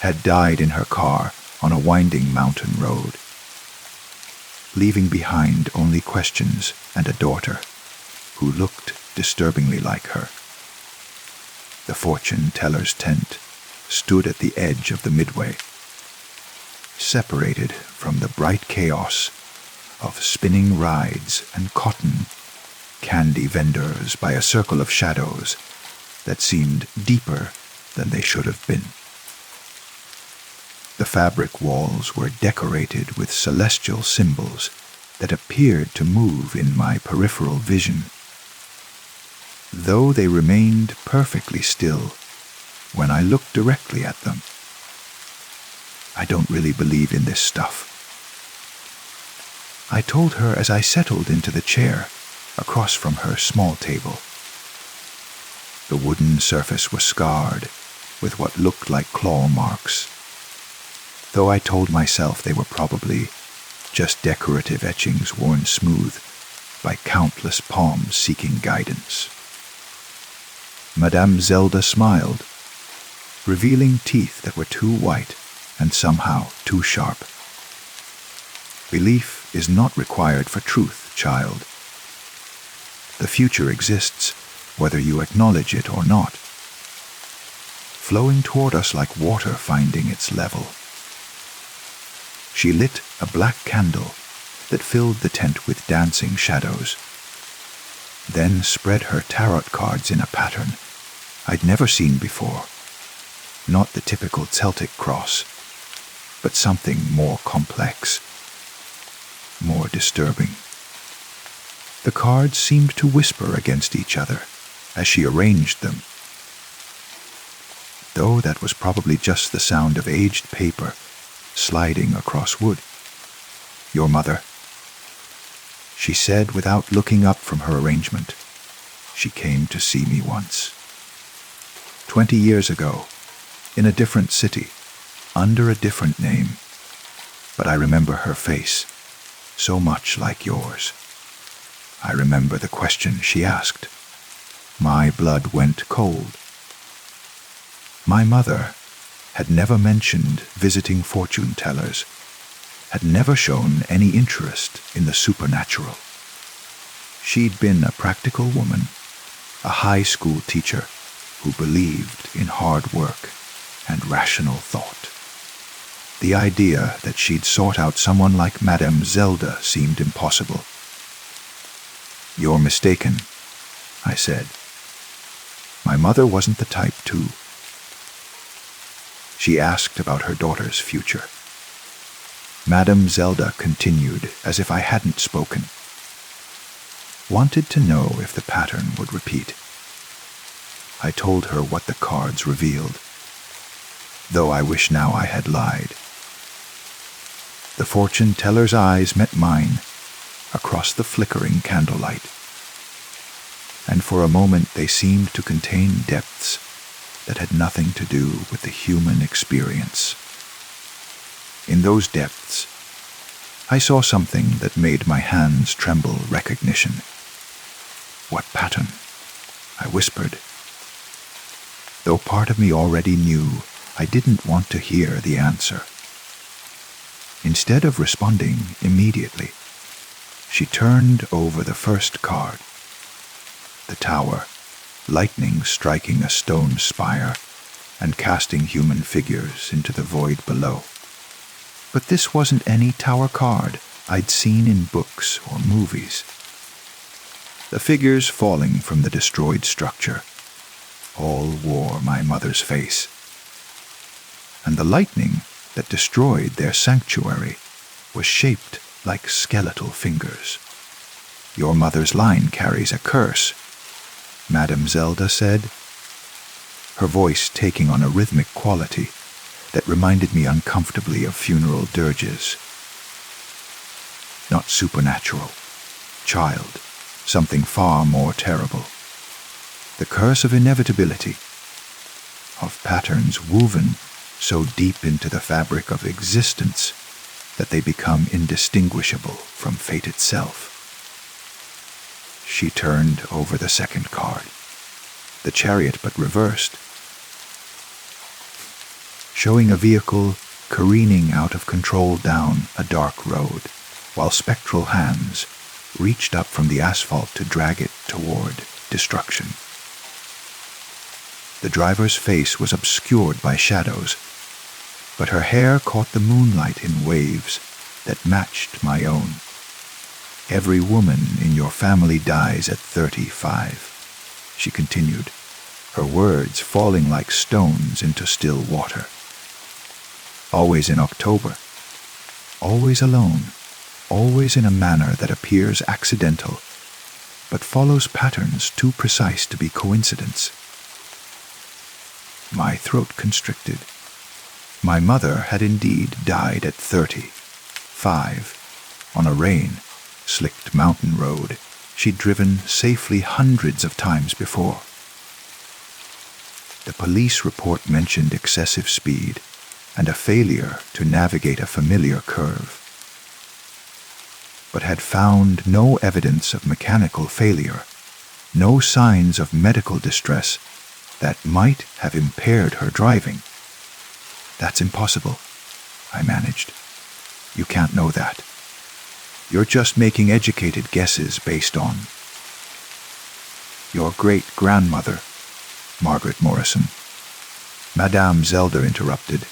S1: had died in her car on a winding mountain road, leaving behind only questions and a daughter who looked disturbingly like her. The fortune teller's tent stood at the edge of the midway, separated from the bright chaos of spinning rides and cotton candy vendors by a circle of shadows that seemed deeper than they should have been. The fabric walls were decorated with celestial symbols that appeared to move in my peripheral vision, though they remained perfectly still when I looked directly at them. I don't really believe in this stuff, I told her as I settled into the chair across from her small table. The wooden surface was scarred with what looked like claw marks, though I told myself they were probably just decorative etchings worn smooth by countless palms seeking guidance. Madame Zelda smiled, revealing teeth that were too white and somehow too sharp. Belief is not required for truth, child. The future exists whether you acknowledge it or not, flowing toward us like water finding its level. She lit a black candle that filled the tent with dancing shadows, then spread her tarot cards in a pattern I'd never seen before. Not the typical Celtic cross, but something more complex, more disturbing. The cards seemed to whisper against each other as she arranged them, though that was probably just the sound of aged paper sliding across wood. Your mother, she said without looking up from her arrangement. She came to see me once. 20 years ago, in a different city, under a different name, but I remember her face, so much like yours. I remember the question she asked. My blood went cold. My mother had never mentioned visiting fortune tellers, had never shown any interest in the supernatural. She'd been a practical woman, a high school teacher who believed in hard work and rational thought. The idea that she'd sought out someone like Madame Zelda seemed impossible. You're mistaken, I said. My mother wasn't the type to. She asked about her daughter's future. Madame Zelda continued as if I hadn't spoken. Wanted to know if the pattern would repeat. I told her what the cards revealed, though I wish now I had lied. The fortune teller's eyes met mine across the flickering candlelight, and for a moment they seemed to contain depths that had nothing to do with the human experience. In those depths, I saw something that made my hands tremble recognition. What pattern? I whispered. Though part of me already knew, I didn't want to hear the answer. Instead of responding immediately, she turned over the first card. The tower, lightning striking a stone spire and casting human figures into the void below. But this wasn't any tower card I'd seen in books or movies. The figures falling from the destroyed structure all wore my mother's face, and the lightning that destroyed their sanctuary was shaped like skeletal fingers. Your mother's line carries a curse, Madame Zelda said, her voice taking on a rhythmic quality that reminded me uncomfortably of funeral dirges. Not supernatural, child, something far more terrible. The curse of inevitability, of patterns woven so deep into the fabric of existence that they become indistinguishable from fate itself. She turned over the second card, the chariot but reversed, showing a vehicle careening out of control down a dark road, while spectral hands reached up from the asphalt to drag it toward destruction. The driver's face was obscured by shadows, but her hair caught the moonlight in waves that matched my own. Every woman in your family dies at 35, she continued, her words falling like stones into still water. always in October, always alone, always in a manner that appears accidental, but follows patterns too precise to be coincidence. My throat constricted. My mother had indeed died at 35, on a rain-slicked mountain road she'd driven safely hundreds of times before. The police report mentioned excessive speed and a failure to navigate a familiar curve, but had found no evidence of mechanical failure, no signs of medical distress that might have impaired her driving. That's impossible, I managed. You can't know that. You're just making educated guesses based on your great-grandmother, Margaret Morrison. Madame Zelda interrupted,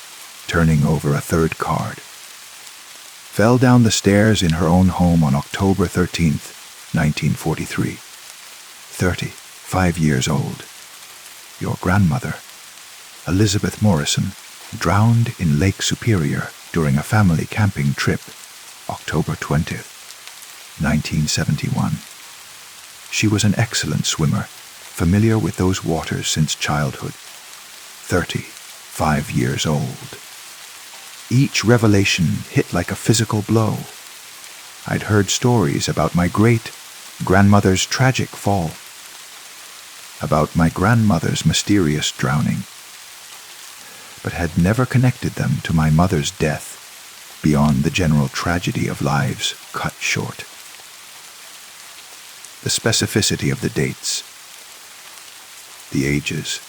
S1: turning over a third card. Fell down the stairs in her own home on October 13th, 1943. 35 years old. Your grandmother, Elizabeth Morrison, drowned in Lake Superior during a family camping trip, October 20th, 1971. She was an excellent swimmer, familiar with those waters since childhood. 35 years old. Each revelation hit like a physical blow. I'd heard stories about my great-grandmother's tragic fall, about my grandmother's mysterious drowning, but had never connected them to my mother's death beyond the general tragedy of lives cut short. The specificity of the dates, the ages,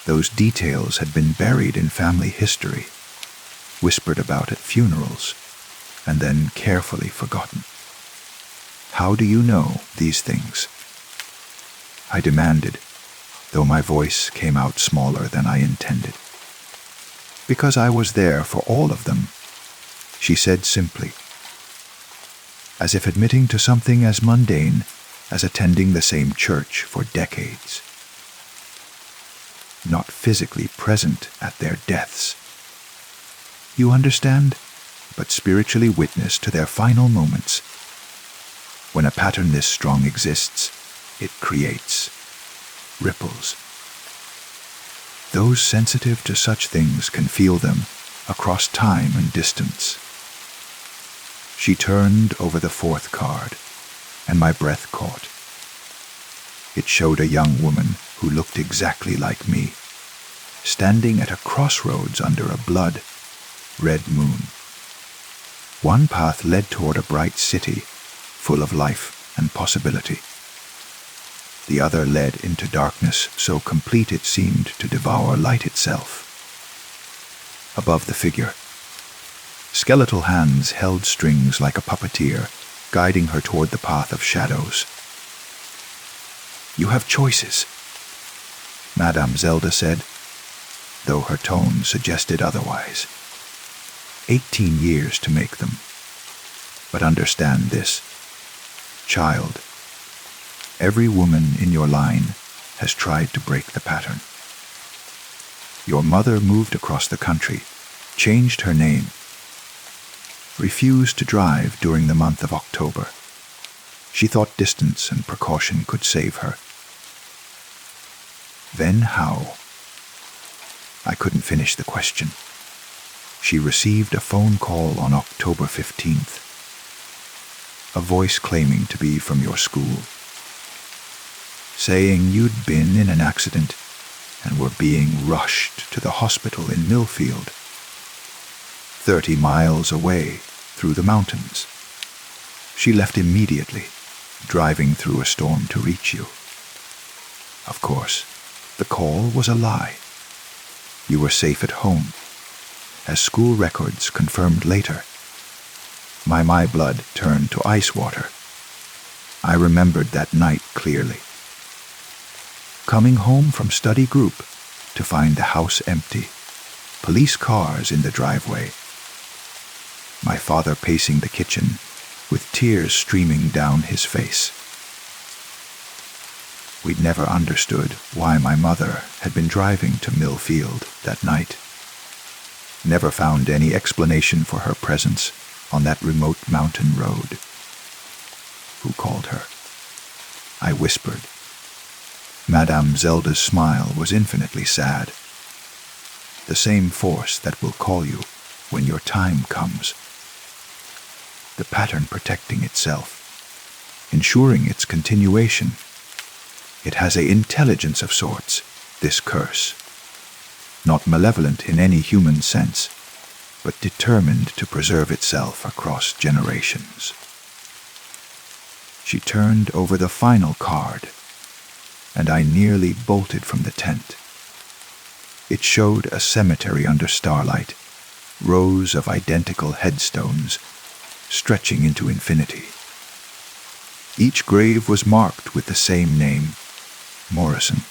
S1: those details had been buried in family history, whispered about at funerals, and then carefully forgotten. How do you know these things? I demanded, though my voice came out smaller than I intended. Because I was there for all of them, she said simply, as if admitting to something as mundane as attending the same church for decades. Not physically present at their deaths. You understand? But spiritually witness to their final moments. When a pattern this strong exists, it creates ripples. Those sensitive to such things can feel them across time and distance. She turned over the fourth card, and my breath caught. It showed a young woman who looked exactly like me, standing at a crossroads under a blood-red moon. One path led toward a bright city, full of life and possibility. The other led into darkness so complete it seemed to devour light itself. Above the figure, skeletal hands held strings like a puppeteer, guiding her toward the path of shadows. You have choices, Madame Zelda said, though her tone suggested otherwise. 18 years to make them. But understand this, child. Every woman in your line has tried to break the pattern. Your mother moved across the country, changed her name, refused to drive during the month of October. She thought distance and precaution could save her. Then how? I couldn't finish the question. She received a phone call on October 15th. A voice claiming to be from your school, saying you'd been in an accident and were being rushed to the hospital in Millfield, 30 miles away through the mountains. She left immediately, driving through a storm to reach you. Of course, the call was a lie. You were safe at home, as school records confirmed later. My blood turned to ice water. I remembered that night clearly. Coming home from study group to find the house empty, police cars in the driveway. My father pacing the kitchen with tears streaming down his face. We'd never understood why my mother had been driving to Millfield that night. never found any explanation for her presence on that remote mountain road. Who called her? I whispered. Madame Zelda's smile was infinitely sad. The same force that will call you when your time comes. The pattern protecting itself, ensuring its continuation. It has an intelligence of sorts, this curse. Not malevolent in any human sense, but determined to preserve itself across generations. She turned over the final card, and I nearly bolted from the tent. It showed a cemetery under starlight, rows of identical headstones stretching into infinity. Each grave was marked with the same name, Morrison.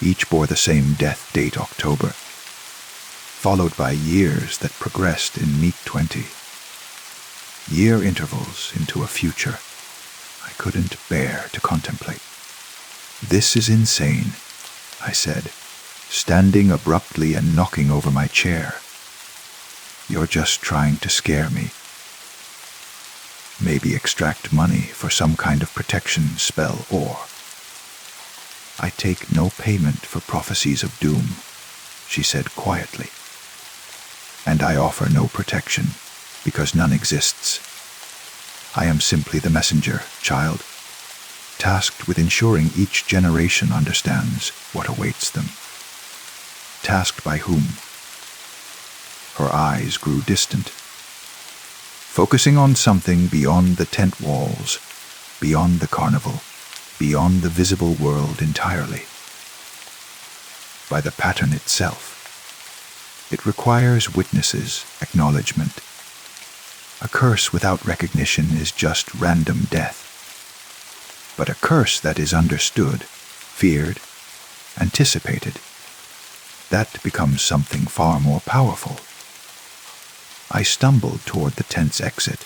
S1: Each bore the same death date, October, followed by years that progressed in neat 20. Year intervals into a future I couldn't bear to contemplate. "This is insane," I said, standing abruptly and knocking over my chair. "You're just trying to scare me. Maybe extract money for some kind of protection spell, or..." "I take no payment for prophecies of doom," she said quietly. "And I offer no protection, because none exists. I am simply the messenger, child, tasked with ensuring each generation understands what awaits them." "Tasked by whom?" Her eyes grew distant, focusing on something beyond the tent walls, beyond the carnival, beyond the visible world entirely. By the pattern itself. It requires witnesses, acknowledgement. A curse without recognition is just random death. But a curse that is understood, feared, anticipated, that becomes something far more powerful. I stumbled toward the tent's exit,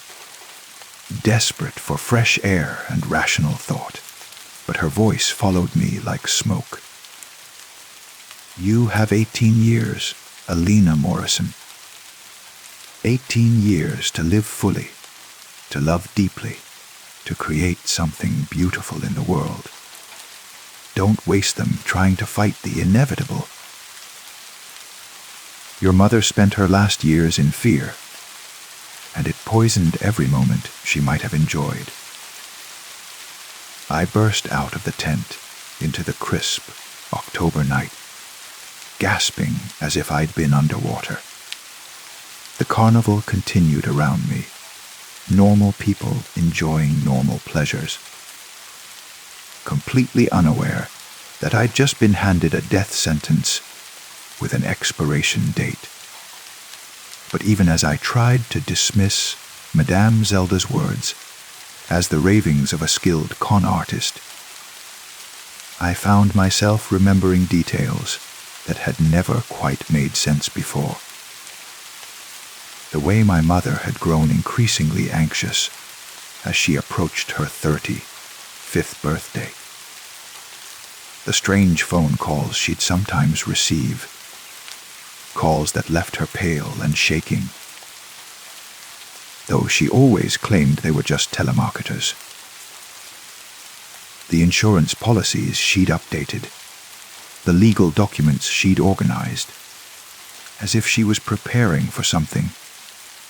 S1: desperate for fresh air and rational thought, but her voice followed me like smoke. "You have 18 years, Alina Morrison. 18 years to live fully, to love deeply, to create something beautiful in the world. Don't waste them trying to fight the inevitable. Your mother spent her last years in fear, and it poisoned every moment she might have enjoyed." I burst out of the tent into the crisp October night, gasping as if I'd been underwater. The carnival continued around me, normal people enjoying normal pleasures, completely unaware that I'd just been handed a death sentence with an expiration date. But even as I tried to dismiss Madame Zelda's words as the ravings of a skilled con artist, I found myself remembering details that had never quite made sense before. The way my mother had grown increasingly anxious as she approached her 35th birthday. The strange phone calls she'd sometimes receive, calls that left her pale and shaking, though she always claimed they were just telemarketers. The insurance policies she'd updated, the legal documents she'd organized, as if she was preparing for something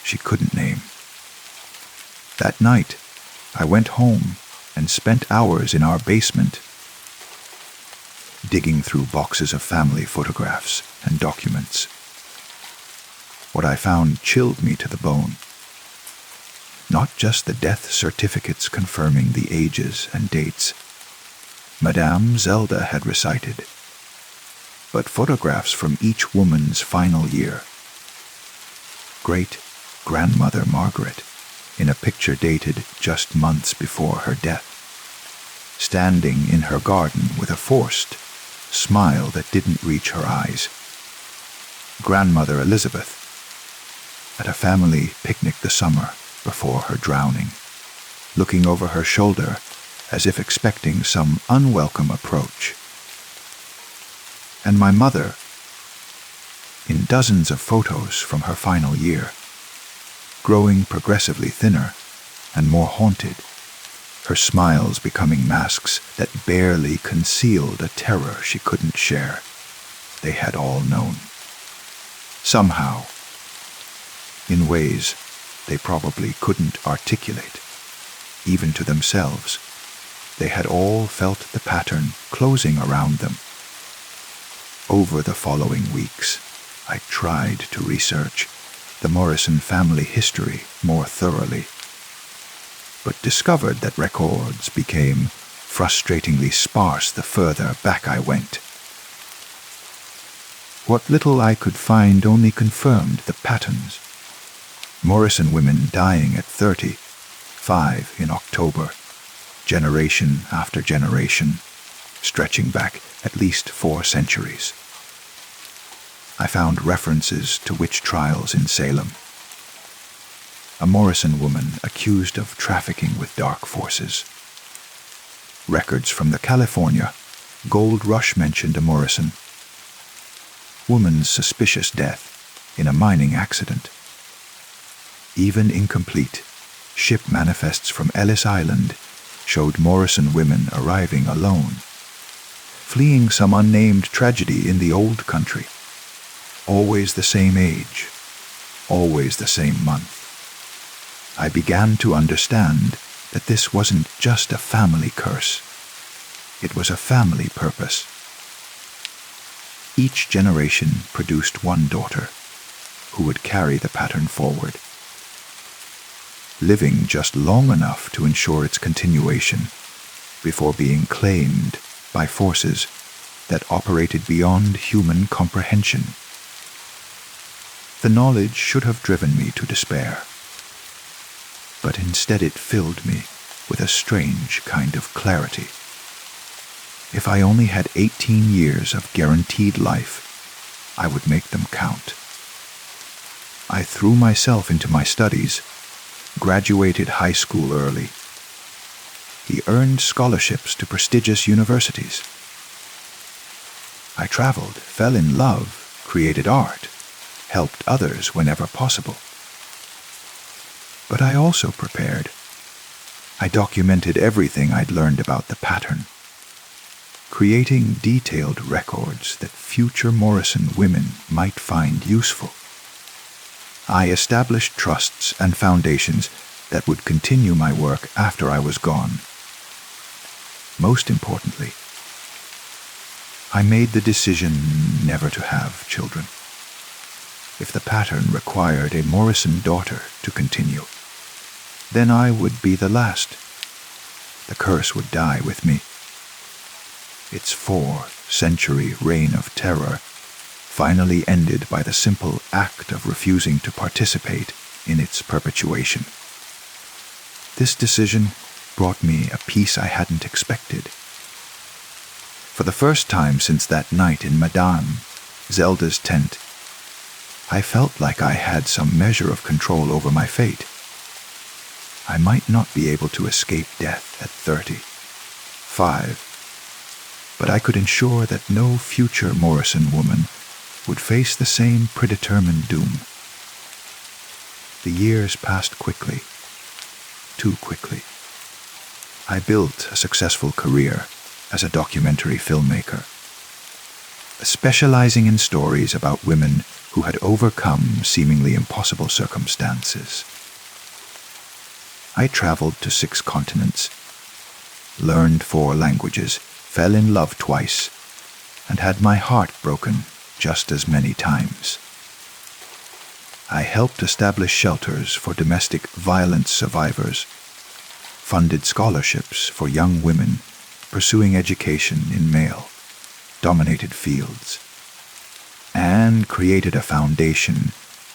S1: she couldn't name. That night, I went home and spent hours in our basement, digging through boxes of family photographs and documents. What I found chilled me to the bone. Not just the death certificates confirming the ages and dates Madame Zelda had recited, but photographs from each woman's final year. Great-grandmother Margaret, in a picture dated just months before her death, standing in her garden with a forced smile that didn't reach her eyes. Grandmother Elizabeth, at a family picnic the summer before her drowning, looking over her shoulder as if expecting some unwelcome approach. And my mother, in dozens of photos from her final year, growing progressively thinner and more haunted, her smiles becoming masks that barely concealed a terror she couldn't share. They had all known. Somehow, in ways they probably couldn't articulate, even to themselves, they had all felt the pattern closing around them. Over the following weeks, I tried to research the Morrison family history more thoroughly, but discovered that records became frustratingly sparse the further back I went. What little I could find only confirmed the patterns. Morrison women dying at 30, 5 in October, generation after generation, stretching back at least 4 centuries. I found references to witch trials in Salem. A Morrison woman accused of trafficking with dark forces. Records from the California Gold Rush mentioned a Morrison. Woman's suspicious death in a mining accident. Even incomplete ship manifests from Ellis Island showed Morrison women arriving alone, fleeing some unnamed tragedy in the old country. Always the same age, always the same month. I began to understand that this wasn't just a family curse. It was a family purpose. Each generation produced one daughter who would carry the pattern forward, living just long enough to ensure its continuation before being claimed by forces that operated beyond human comprehension. The knowledge should have driven me to despair, but instead it filled me with a strange kind of clarity. If I only had 18 years of guaranteed life, I would make them count. I threw myself into my studies, graduated high school early. He earned scholarships to prestigious universities. I traveled, fell in love, created art, helped others whenever possible. But I also prepared. I documented everything I'd learned about the pattern, creating detailed records that future Morrison women might find useful. I established trusts and foundations that would continue my work after I was gone. Most importantly, I made the decision never to have children. If the pattern required a Morrison daughter to continue, then I would be the last. The curse would die with me. Its 4-century reign of terror finally ended by the simple act of refusing to participate in its perpetuation. This decision brought me a peace I hadn't expected. For the first time since that night in Madame Zelda's tent, I felt like I had some measure of control over my fate. I might not be able to escape death at 35, but I could ensure that no future Morrison woman would face the same predetermined doom. The years passed quickly, too quickly. I built a successful career as a documentary filmmaker, specializing in stories about women who had overcome seemingly impossible circumstances. I traveled to 6 continents, learned 4 languages, fell in love twice, and had my heart broken just as many times. I helped establish shelters for domestic violence survivors, funded scholarships for young women pursuing education in male-dominated fields, and created a foundation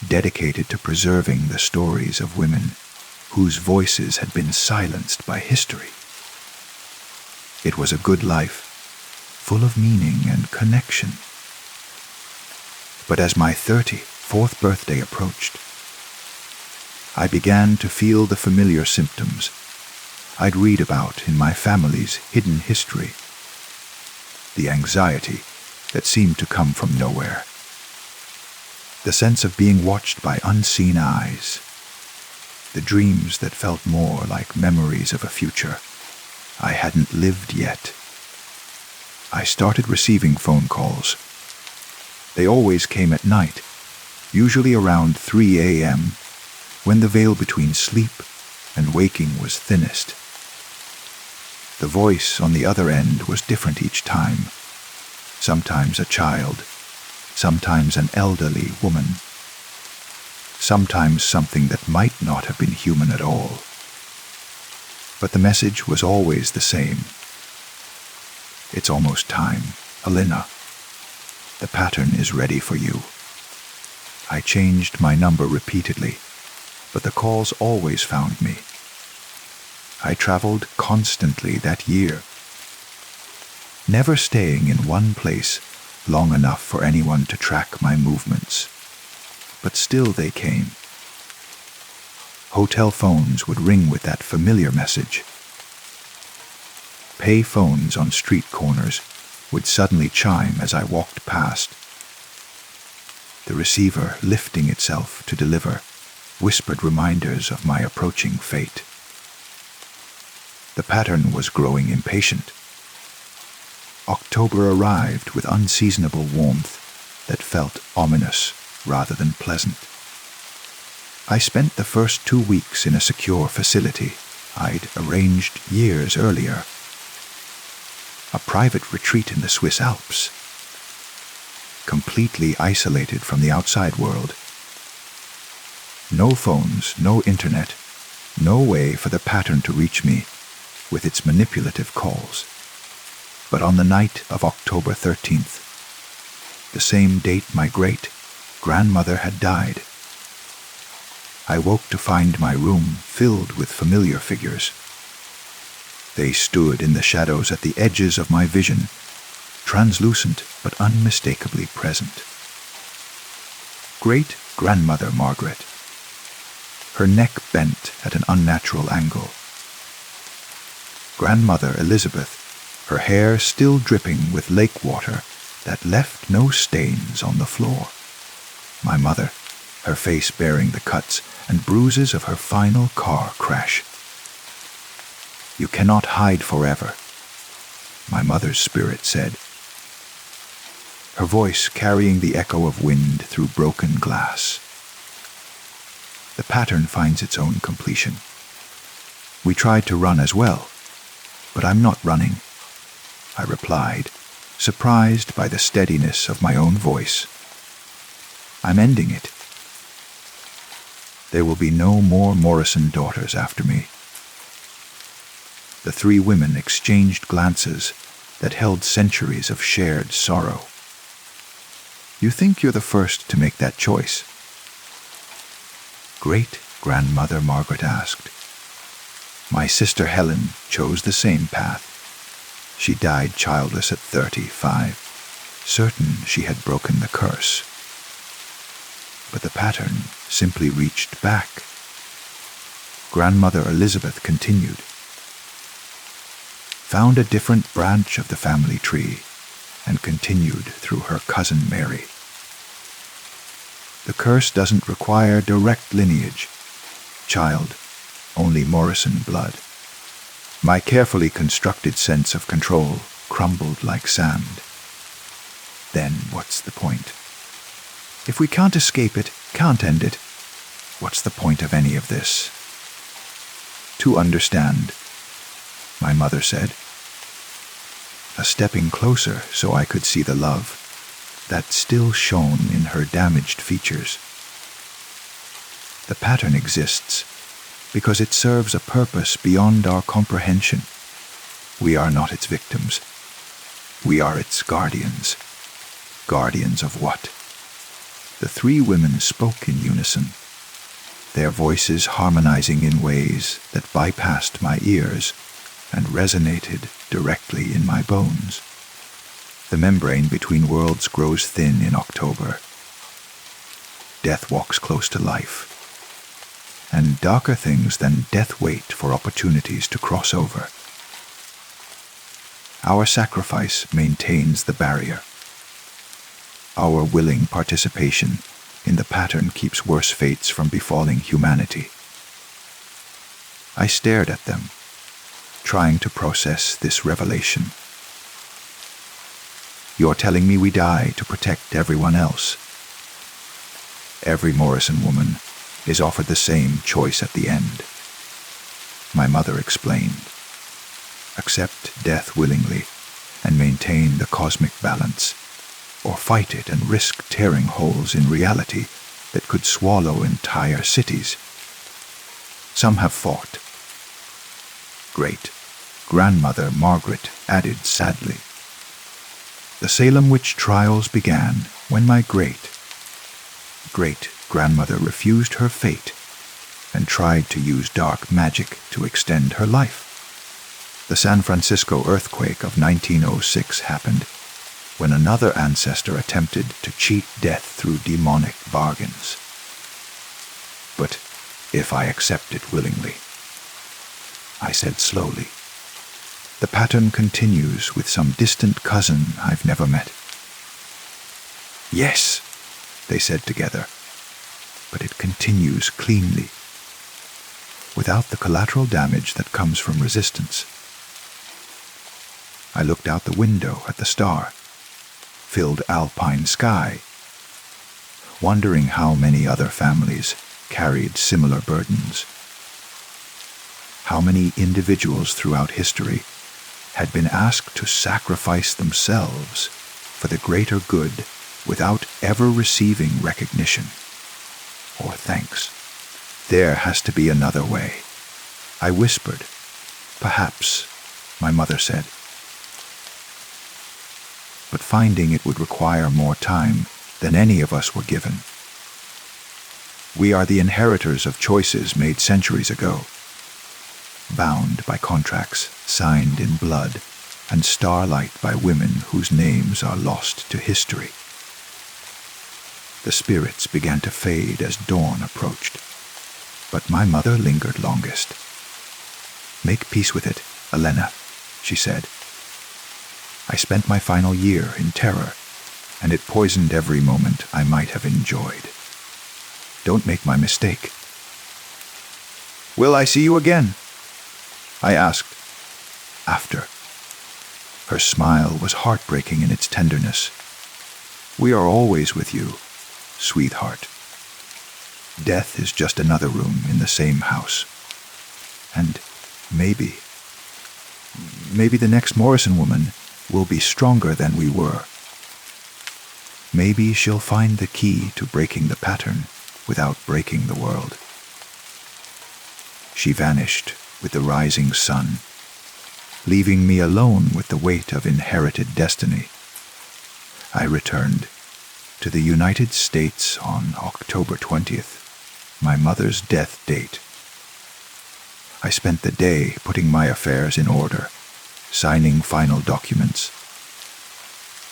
S1: dedicated to preserving the stories of women whose voices had been silenced by history. It was a good life, full of meaning and connection. But as my 34th birthday approached, I began to feel the familiar symptoms I'd read about in my family's hidden history, the anxiety that seemed to come from nowhere. The sense of being watched by unseen eyes. The dreams that felt more like memories of a future I hadn't lived yet. I started receiving phone calls. They always came at night, usually around 3 a.m., when the veil between sleep and waking was thinnest. The voice on the other end was different each time. Sometimes a child, sometimes an elderly woman, sometimes something that might not have been human at all. But the message was always the same. It's almost time, Alina. The pattern is ready for you. I changed my number repeatedly, but the calls always found me. I traveled constantly that year, never staying in one place long enough for anyone to track my movements. But still they came. Hotel phones would ring with that familiar message. Pay phones on street corners would suddenly chime as I walked past. The receiver, lifting itself to deliver, whispered reminders of my approaching fate. The pattern was growing impatient. October arrived with unseasonable warmth that felt ominous rather than pleasant. I spent the first 2 weeks in a secure facility I'd arranged years earlier. A private retreat in the Swiss Alps, completely isolated from the outside world. No phones, no internet, no way for the pattern to reach me with its manipulative calls. But on the night of October 13th, the same date my great-grandmother had died, I woke to find my room filled with familiar figures. They stood in the shadows at the edges of my vision, translucent but unmistakably present. Great-grandmother Margaret, her neck bent at an unnatural angle. Grandmother Elizabeth, her hair still dripping with lake water that left no stains on the floor. My mother, her face bearing the cuts and bruises of her final car crash. You cannot hide forever, my mother's spirit said, her voice carrying the echo of wind through broken glass. The pattern finds its own completion. We tried to run as well, but I'm not running, I replied, surprised by the steadiness of my own voice. I'm ending it. There will be no more Morrison daughters after me. The 3 women exchanged glances that held centuries of shared sorrow. You think you're the first to make that choice? Great-grandmother Margaret asked. My sister Helen chose the same path. She died childless at 35, certain she had broken the curse. But the pattern simply reached back. Grandmother Elizabeth continued. Found a different branch of the family tree and continued through her cousin Mary. The curse doesn't require direct lineage. Child, only Morrison blood. My carefully constructed sense of control crumbled like sand. Then what's the point? If we can't escape it, can't end it, what's the point of any of this? To understand, my mother said, a stepping closer so I could see the love that still shone in her damaged features. The pattern exists because it serves a purpose beyond our comprehension. We are not its victims. We are its guardians. Guardians of what? The 3 women spoke in unison, their voices harmonizing in ways that bypassed my ears and resonated directly in my bones. The membrane between worlds grows thin in October. Death walks close to life, and darker things than death wait for opportunities to cross over. Our sacrifice maintains the barrier. Our willing participation in the pattern keeps worse fates from befalling humanity. I stared at them, trying to process this revelation. You're telling me we die to protect everyone else. Every Morrison woman is offered the same choice at the end. My mother explained. Accept death willingly and maintain the cosmic balance, or fight it and risk tearing holes in reality that could swallow entire cities. Some have fought. Great-grandmother Margaret added sadly. The Salem witch trials began when my great-grandmother refused her fate and tried to use dark magic to extend her life. The San Francisco earthquake of 1906 happened when another ancestor attempted to cheat death through demonic bargains. But if I accept it willingly, I said slowly, the pattern continues with some distant cousin I've never met. Yes, they said together, but it continues cleanly, without the collateral damage that comes from resistance. I looked out the window at the star-filled alpine sky, wondering how many other families carried similar burdens. How many individuals throughout history had been asked to sacrifice themselves for the greater good without ever receiving recognition or thanks. There has to be another way, I whispered. Perhaps, my mother said. But finding it would require more time than any of us were given. We are the inheritors of choices made centuries ago, bound by contracts signed in blood and starlight by women whose names are lost to history. The spirits began to fade as dawn approached, but my mother lingered longest. Make peace with it, Elena, she said. I spent my final year in terror, and it poisoned every moment I might have enjoyed. Don't make my mistake. Will I see you again? I asked. After. Her smile was heartbreaking in its tenderness. We are always with you, sweetheart. Death is just another room in the same house. And maybe the next Morrison woman will be stronger than we were. Maybe she'll find the key to breaking the pattern without breaking the world. She vanished with the rising sun, leaving me alone with the weight of inherited destiny. I returned to the United States on October 20th, my mother's death date. I spent the day putting my affairs in order, signing final documents,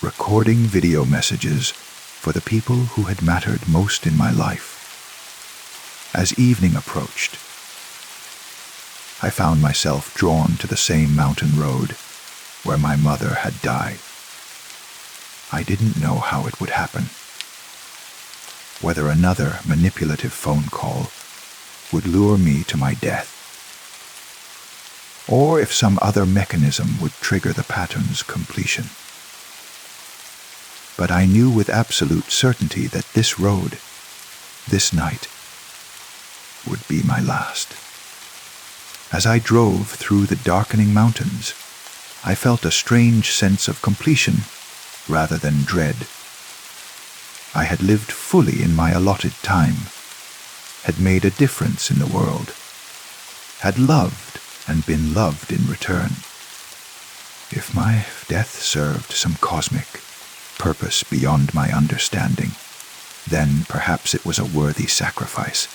S1: recording video messages for the people who had mattered most in my life. As evening approached, I found myself drawn to the same mountain road where my mother had died. I didn't know how it would happen, whether another manipulative phone call would lure me to my death, or if some other mechanism would trigger the pattern's completion. But I knew with absolute certainty that this road, this night, would be my last. As I drove through the darkening mountains, I felt a strange sense of completion rather than dread. I had lived fully in my allotted time, had made a difference in the world, had loved and been loved in return. If my death served some cosmic purpose beyond my understanding, then perhaps it was a worthy sacrifice.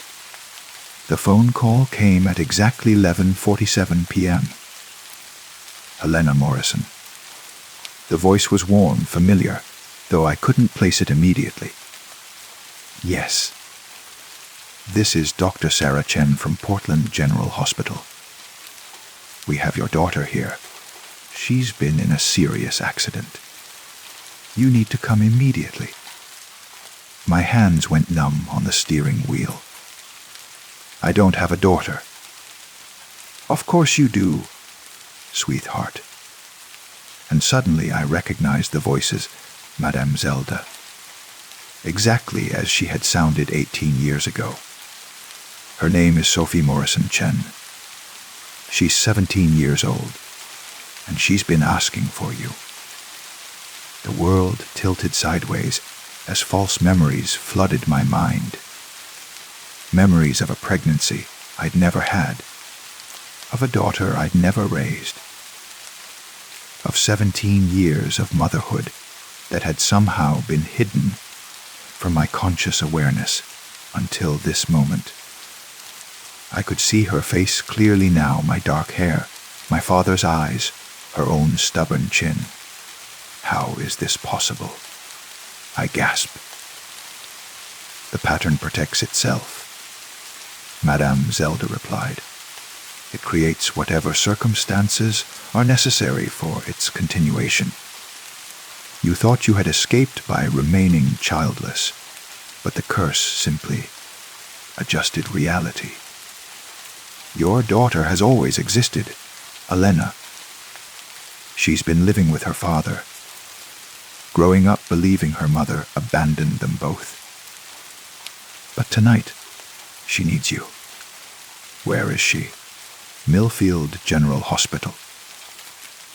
S1: The phone call came at exactly 11:47 p.m. Helena Morrison. The voice was warm, familiar, though I couldn't place it immediately. Yes. This is Dr. Sarah Chen from Portland General Hospital. We have your daughter here. She's been in a serious accident. You need to come immediately. My hands went numb on the steering wheel. I don't have a daughter. Of course you do, sweetheart. And suddenly I recognized the voices, Madame Zelda, exactly as she had sounded 18 years ago. Her name is Sophie Morrison Chen. She's 17 years old, and she's been asking for you. The world tilted sideways as false memories flooded my mind. Memories of a pregnancy I'd never had, of a daughter I'd never raised, of 17 years of motherhood that had somehow been hidden from my conscious awareness until this moment. I could see her face clearly now, my dark hair, my father's eyes, her own stubborn chin. How is this possible? I gasped. The pattern protects itself, Madame Zelda replied. It creates whatever circumstances are necessary for its continuation. You thought you had escaped by remaining childless, but the curse simply adjusted reality. Your daughter has always existed, Elena. She's been living with her father, growing up believing her mother abandoned them both. But tonight, she needs you. Where is she? Millfield General Hospital.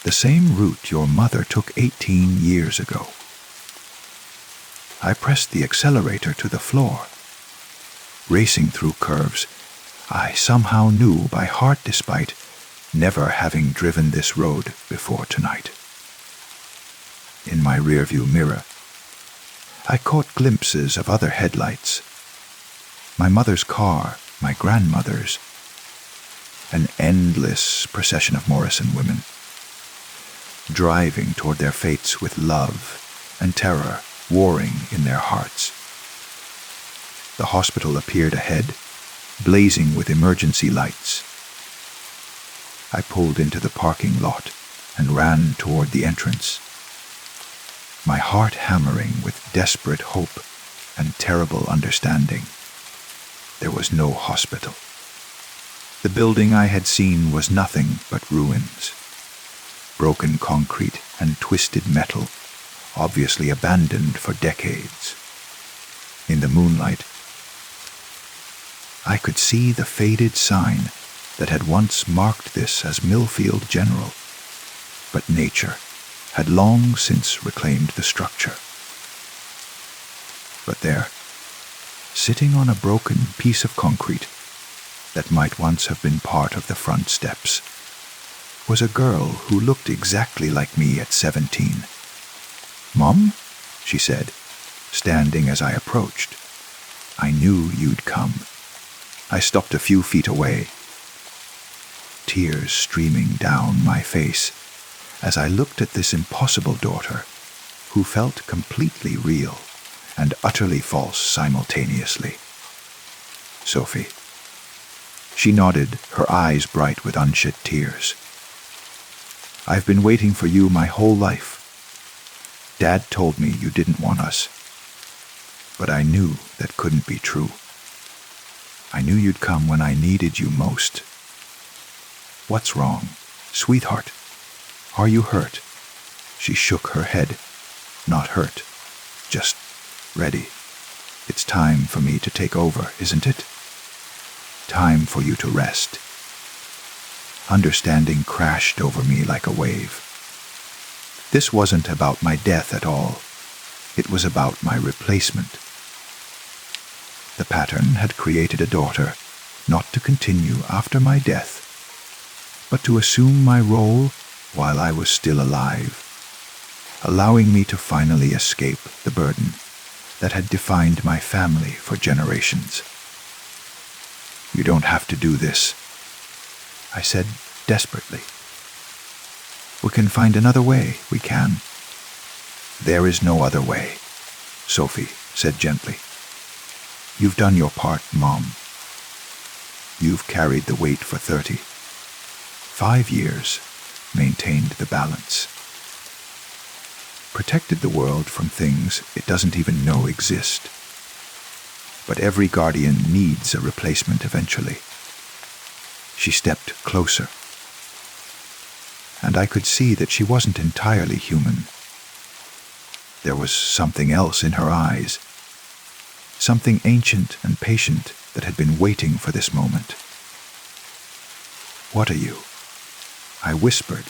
S1: The same route your mother took 18 years ago. I pressed the accelerator to the floor. Racing through curves, I somehow knew by heart despite never having driven this road before tonight. In my rearview mirror, I caught glimpses of other headlights. My mother's car, my grandmother's, an endless procession of Morrison women, driving toward their fates with love and terror warring in their hearts. The hospital appeared ahead, blazing with emergency lights. I pulled into the parking lot and ran toward the entrance, my heart hammering with desperate hope and terrible understanding. There was no hospital. The building I had seen was nothing but ruins. Broken concrete and twisted metal, obviously abandoned for decades. In the moonlight, I could see the faded sign that had once marked this as Millfield General, but nature had long since reclaimed the structure. But there, sitting on a broken piece of concrete that might once have been part of the front steps, was a girl who looked exactly like me at 17. "Mom?" she said, standing as I approached. "I knew you'd come." I stopped a few feet away, tears streaming down my face as I looked at this impossible daughter who felt completely real and utterly false simultaneously. "Sophie." She nodded, her eyes bright with unshed tears. "I've been waiting for you my whole life. Dad told me you didn't want us, but I knew that couldn't be true. I knew you'd come when I needed you most. What's wrong, sweetheart? Are you hurt?" She shook her head. "Not hurt, just ready. It's time for me to take over, isn't it? Time for you to rest." Understanding crashed over me like a wave. This wasn't about my death at all. It was about my replacement. The pattern had created a daughter, not to continue after my death, but to assume my role while I was still alive, allowing me to finally escape the burden that had defined my family for generations. "You don't have to do this," I said desperately. "We can find another way, we can." "There is no other way," Sophie said gently. "You've done your part, Mom. You've carried the weight for 30. 5 years, maintained the balance. Protected the world from things it doesn't even know exist. but every guardian needs a replacement eventually. She stepped closer, and I could see that she wasn't entirely human. There was something else in her eyes, something ancient and patient that had been waiting for this moment. "What are you?" I whispered.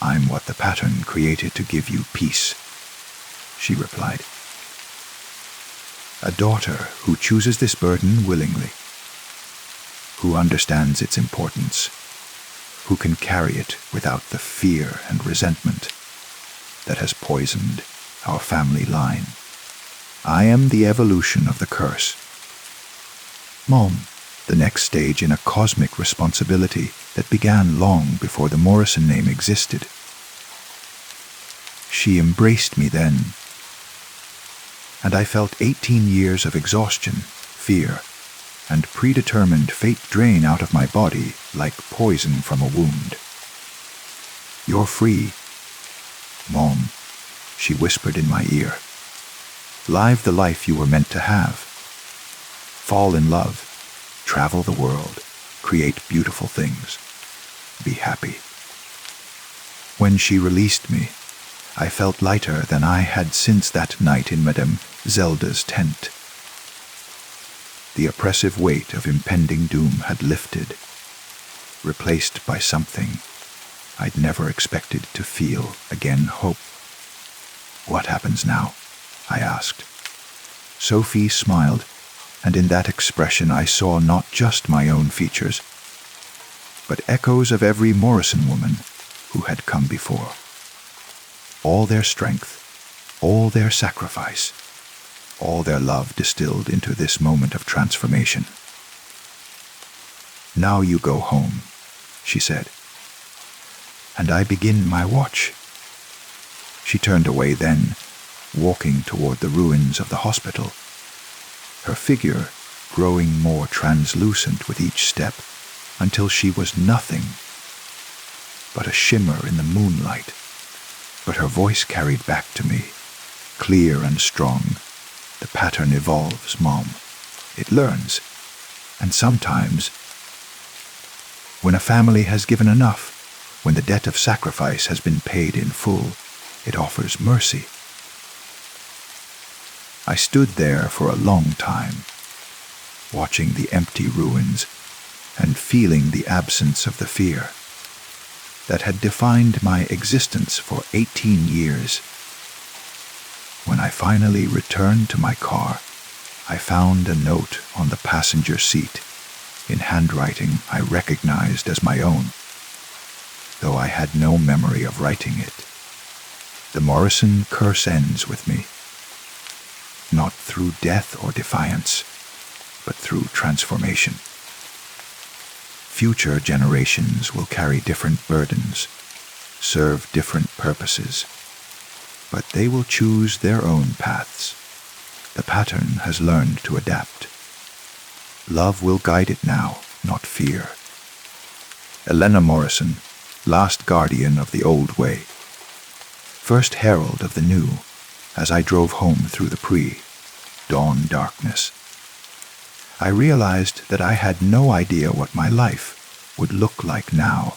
S1: "I'm what the pattern created to give you peace," she replied. "A daughter who chooses this burden willingly, who understands its importance, who can carry it without the fear and resentment that has poisoned our family line. I am the evolution of the curse. Mom, the next stage in a cosmic responsibility that began long before the Morrison name existed." She embraced me then, and I felt 18 years of exhaustion, fear, and predetermined fate drain out of my body like poison from a wound. "You're free, Mom," she whispered in my ear. "Live the life you were meant to have. Fall in love, travel the world, create beautiful things. Be happy." When she released me, I felt lighter than I had since that night in Madame Zelda's tent. The oppressive weight of impending doom had lifted, replaced by something I'd never expected to feel again: hope. "What happens now?" I asked. Sophie smiled, and in that expression I saw not just my own features, but echoes of every Morrison woman who had come before. All their strength, all their sacrifice, all their love distilled into this moment of transformation. "Now you go home," she said, "and I begin my watch." She turned away then, walking toward the ruins of the hospital, her figure growing more translucent with each step until she was nothing but a shimmer in the moonlight. But her voice carried back to me, clear and strong. "The pattern evolves, Mom. It learns. And sometimes, when a family has given enough, when the debt of sacrifice has been paid in full, it offers mercy." I stood there for a long time, watching the empty ruins and feeling the absence of the fear that had defined my existence for 18 years. When I finally returned to my car, I found a note on the passenger seat in handwriting I recognized as my own, though I had no memory of writing it. "The Morrison curse ends with me, not through death or defiance, but through transformation. Future generations will carry different burdens, serve different purposes, but they will choose their own paths. The pattern has learned to adapt. Love will guide it now, not fear." Elena Morrison, last guardian of the old way, first herald of the new, as I drove home through the pre-dawn darkness. I realized that I had no idea what my life would look like now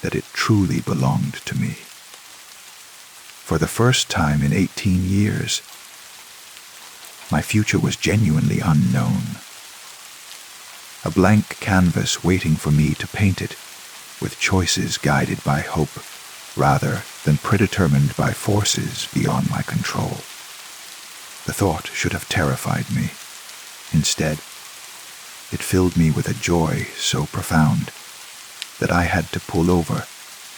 S1: that it truly belonged to me. For the first time in 18 years, my future was genuinely unknown. A blank canvas waiting for me to paint it, with choices guided by hope rather than predetermined by forces beyond my control. The thought should have terrified me. Instead, it filled me with a joy so profound that I had to pull over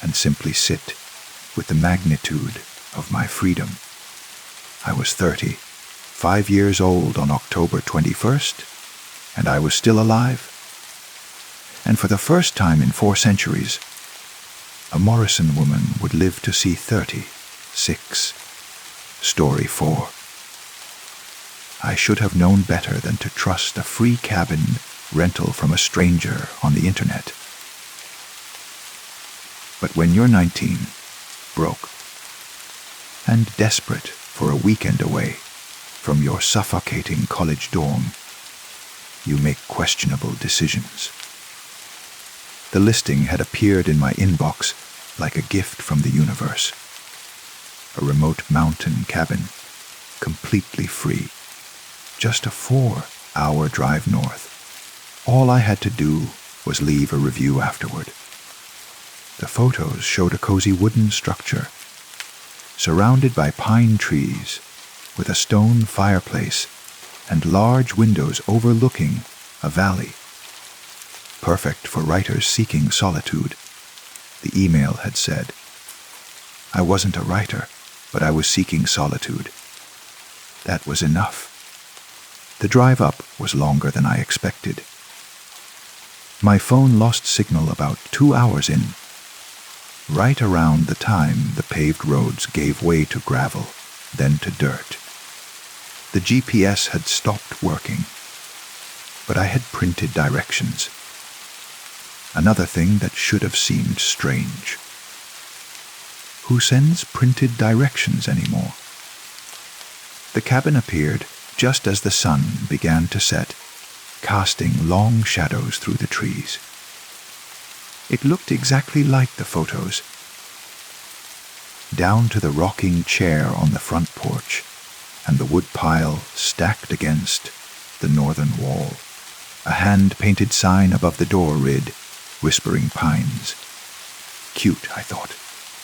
S1: and simply sit with the magnitude of my freedom. I was 30, 5 years old on October 21st, and I was still alive. And for the first time in 4 centuries, a Morrison woman would live to see 36. Story 4. I should have known better than to trust a free cabin rental from a stranger on the internet. But when you're 19, broke, and desperate for a weekend away from your suffocating college dorm, you make questionable decisions. The listing had appeared in my inbox like a gift from the universe. A remote mountain cabin, completely free. Just a 4-hour drive north. All I had to do was leave a review afterward. The photos showed a cozy wooden structure, surrounded by pine trees, with a stone fireplace and large windows overlooking a valley. Perfect for writers seeking solitude, the email had said. I wasn't a writer, but I was seeking solitude. That was enough. The drive up was longer than I expected. My phone lost signal about 2 hours in, right around the time the paved roads gave way to gravel, then to dirt. The GPS had stopped working, but I had printed directions. Another thing that should have seemed strange. Who sends printed directions anymore? The cabin appeared just as the sun began to set, casting long shadows through the trees. It looked exactly like the photos. Down to the rocking chair on the front porch and the wood pile stacked against the northern wall. A hand-painted sign above the door read, Whispering Pines. Cute, I thought.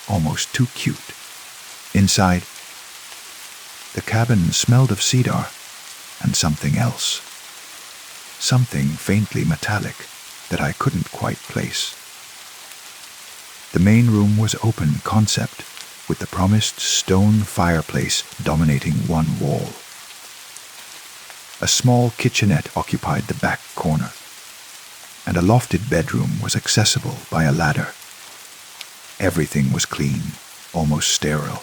S1: Almost too cute. Inside, the cabin smelled of cedar and something else. Something faintly metallic that I couldn't quite place. The main room was open concept, with the promised stone fireplace dominating one wall. A small kitchenette occupied the back corner, and a lofted bedroom was accessible by a ladder. Everything was clean, almost sterile.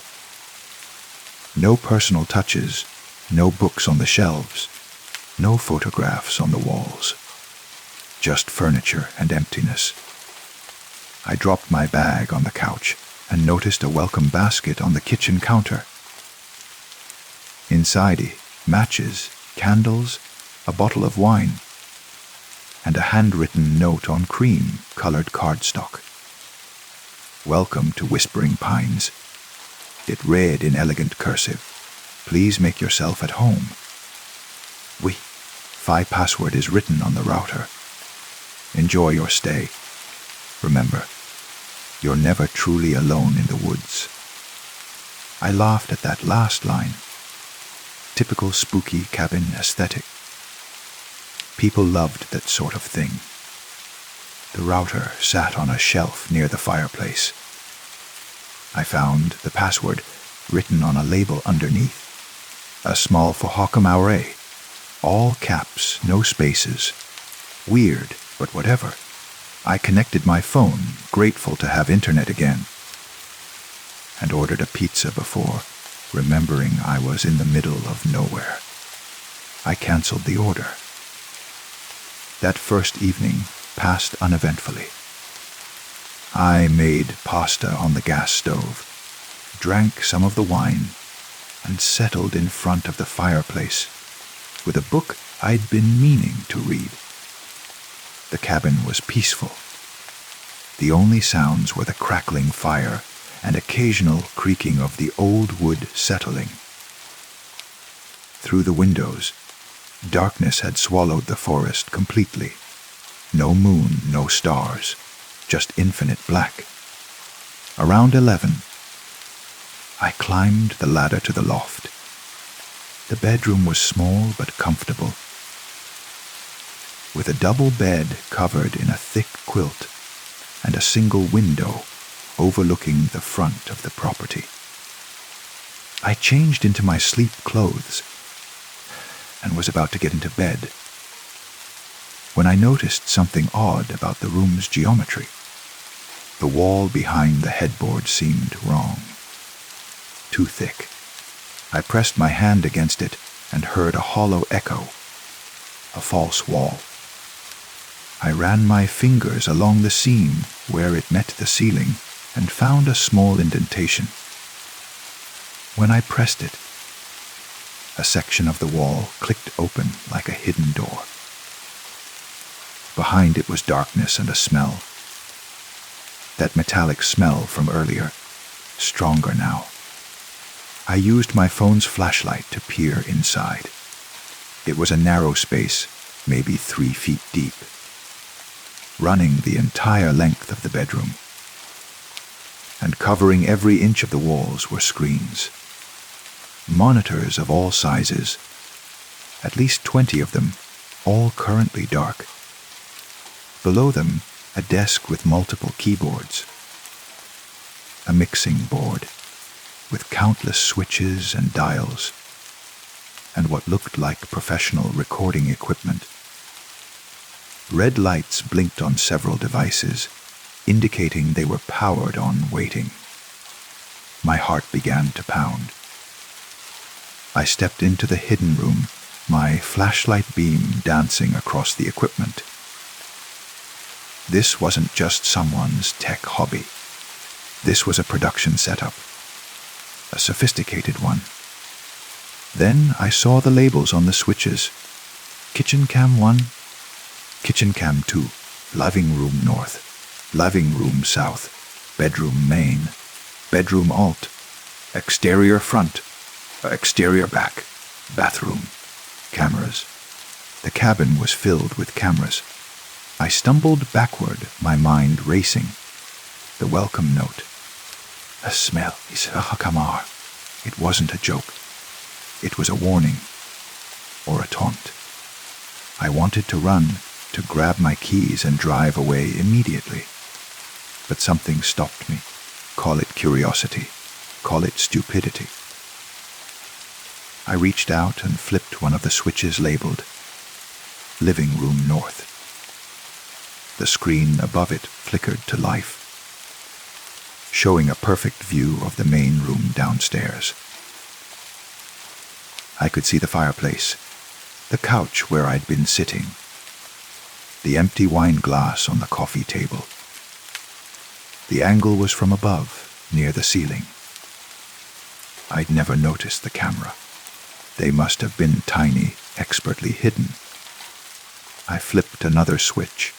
S1: No personal touches, no books on the shelves, no photographs on the walls. Just furniture and emptiness. I dropped my bag on the couch and noticed a welcome basket on the kitchen counter. Inside, matches, candles, a bottle of wine, and a handwritten note on cream-colored cardstock. Welcome to Whispering Pines. It read in elegant cursive, Please make yourself at home. Wi-Fi password is written on the router. Enjoy your stay. Remember, you're never truly alone in the woods. I laughed at that last line. Typical spooky cabin aesthetic. People loved that sort of thing. The router sat on a shelf near the fireplace. I found the password written on a label underneath. A small Fohawk Maure. All caps, no spaces. Weird, but whatever. I connected my phone, grateful to have internet again, and ordered a pizza before, remembering I was in the middle of nowhere. I canceled the order. That first evening passed uneventfully. I made pasta on the gas stove, drank some of the wine, and settled in front of the fireplace with a book I'd been meaning to read. The cabin was peaceful. The only sounds were the crackling fire and occasional creaking of the old wood settling. Through the windows, darkness had swallowed the forest completely. No moon, no stars, just infinite black. Around 11, I climbed the ladder to the loft. The bedroom was small but comfortable, with a double bed covered in a thick quilt and a single window overlooking the front of the property. I changed into my sleep clothes and was about to get into bed when I noticed something odd about the room's geometry. The wall behind the headboard seemed wrong. Too thick. I pressed my hand against it and heard a hollow echo. A false wall. I ran my fingers along the seam where it met the ceiling and found a small indentation. When I pressed it, A section of the wall clicked open like a hidden door. Behind it was darkness and a smell. That metallic smell from earlier, stronger now. I used my phone's flashlight to peer inside. It was a narrow space, maybe 3 feet deep, running the entire length of the bedroom. And covering every inch of the walls were screens. Monitors of all sizes, at least 20 of them, all currently dark. Below them, a desk with multiple keyboards. A mixing board with countless switches and dials, and what looked like professional recording equipment. Red lights blinked on several devices, indicating they were powered on waiting. My heart began to pound. I stepped into the hidden room, my flashlight beam dancing across the equipment. This wasn't just someone's tech hobby. This was a production setup, a sophisticated one. Then I saw the labels on the switches. Kitchen Cam 1, Kitchen Cam 2, Living Room North, Living Room South, Bedroom Main, Bedroom Alt, Exterior Front, Exterior Back, Bathroom, cameras. The cabin was filled with cameras. I stumbled backward, my mind racing. The welcome note. A smell. Kamar. It wasn't a joke. It was a warning. Or a taunt. I wanted to run, to grab my keys and drive away immediately. But something stopped me. Call it curiosity. Call it stupidity. I reached out and flipped one of the switches labeled Living Room North. The screen above it flickered to life, showing a perfect view of the main room downstairs. I could see the fireplace, the couch where I'd been sitting, the empty wine glass on the coffee table. The angle was from above, near the ceiling. I'd never noticed the camera. They must have been tiny, expertly hidden. I flipped another switch.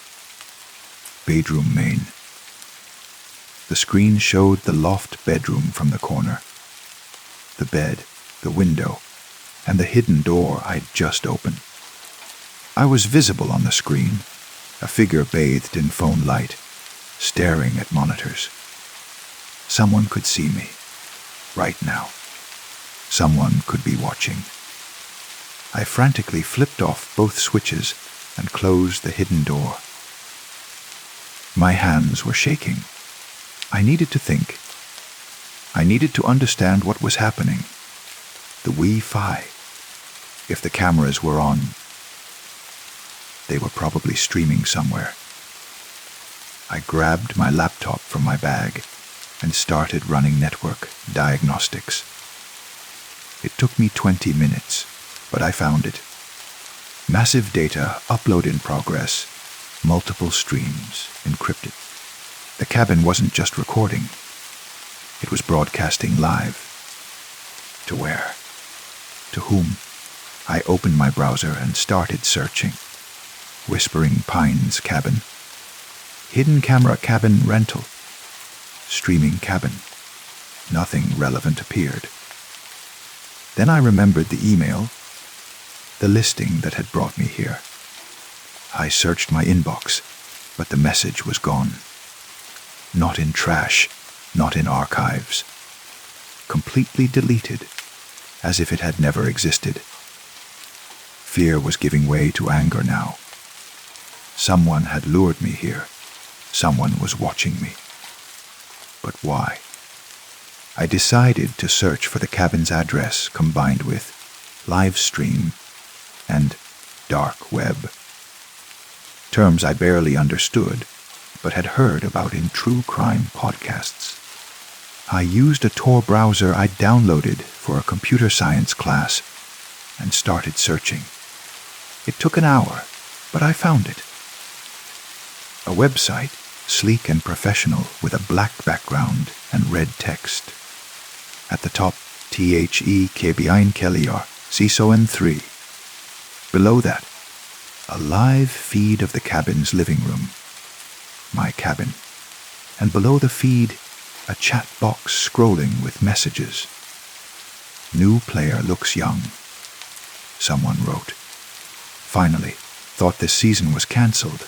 S1: Bedroom main. The screen showed the loft bedroom from the corner. The bed, the window, and the hidden door I'd just opened. I was visible on the screen, a figure bathed in phone light, staring at monitors. Someone could see me, right now. Someone could be watching. I frantically flipped off both switches and closed the hidden door. My hands were shaking. I needed to think. I needed to understand what was happening. The Wi-Fi. If the cameras were on, they were probably streaming somewhere. I grabbed my laptop from my bag and started running network diagnostics. It took me 20 minutes, but I found it. Massive data, upload in progress, multiple streams, encrypted. The cabin wasn't just recording. It was broadcasting live. To where? To whom? I opened my browser and started searching. Whispering Pines cabin. Hidden camera cabin rental. Streaming cabin. Nothing relevant appeared. Then I remembered the email, the listing that had brought me here. I searched my inbox, but the message was gone. Not in trash, not in archives. Completely deleted, as if it had never existed. Fear was giving way to anger now. Someone had lured me here. Someone was watching me. But why? I decided to search for the cabin's address combined with live stream and dark web. Terms I barely understood, but had heard about in true crime podcasts. I used a Tor browser I'd downloaded for a computer science class and started searching. It took an hour, but I found it. A website, sleek and professional with a black background and red text. At the top, THE Kebiain Keliar, CSON 3. Below that, a live feed of the cabin's living room. My cabin. And below the feed, a chat box scrolling with messages. New player looks young. Someone wrote. Finally, thought this season was cancelled.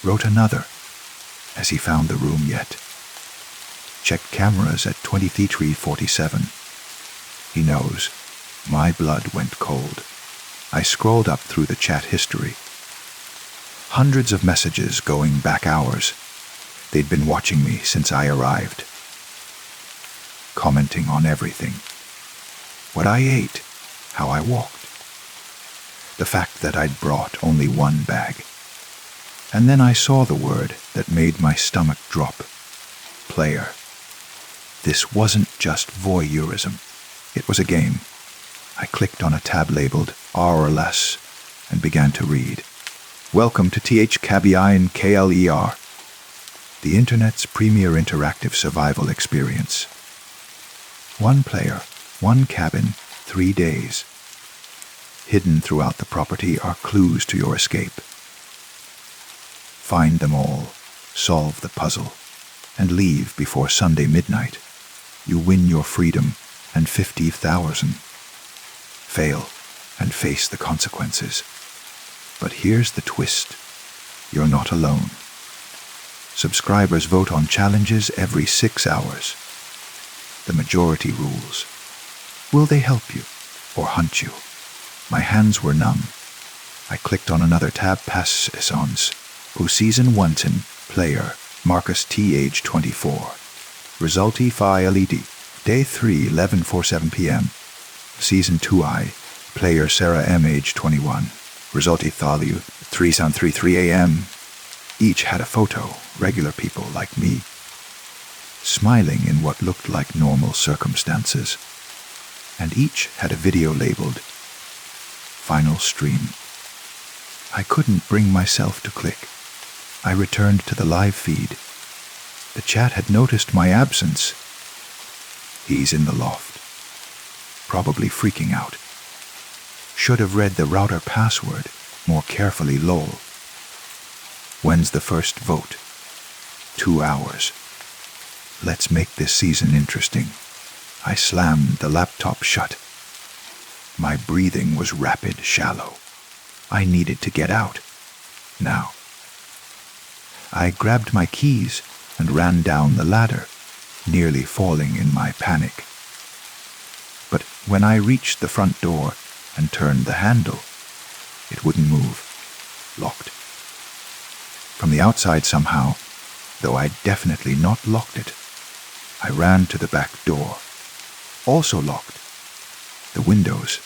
S1: Wrote another. Has he found the room yet? Checked cameras at 23:47. He knows. My blood went cold. I scrolled up through the chat history. Hundreds of messages going back hours. They'd been watching me since I arrived. Commenting on everything. What I ate, how I walked. The fact that I'd brought only one bag. And then I saw the word that made my stomach drop. Player. This wasn't just voyeurism. It was a game. I clicked on a tab labeled R or less and began to read. Welcome to THKBI KLER, the Internet's premier interactive survival experience. One player, one cabin, 3 days. Hidden throughout the property are clues to your escape. Find them all, solve the puzzle, and leave before Sunday midnight. You win your freedom and 50,000. Fail and face the consequences. But here's the twist. You're not alone. Subscribers vote on challenges every 6 hours. The majority rules. Will they help you or hunt you? My hands were numb. I clicked on another tab past Essence, who season 1 player, Marcus T age 24. Resulty file LED, day 3, 11:47 p.m. Season 2I, player Sarah M age 21. Resulty Thalu, 3:33 a.m. Each had a photo, regular people like me, smiling in what looked like normal circumstances. And each had a video labeled Final Stream. I couldn't bring myself to click. I returned to the live feed. The chat had noticed my absence. He's in the loft. Probably freaking out. Should have read the router password more carefully, lol. When's the first vote? 2 hours. Let's make this season interesting. I slammed the laptop shut. My breathing was rapid, shallow. I needed to get out. Now. I grabbed my keys and ran down the ladder, nearly falling in my panic. But when I reached the front door and turned the handle, it wouldn't move. Locked. From the outside somehow, though I'd definitely not locked it, I ran to the back door. Also locked. The windows,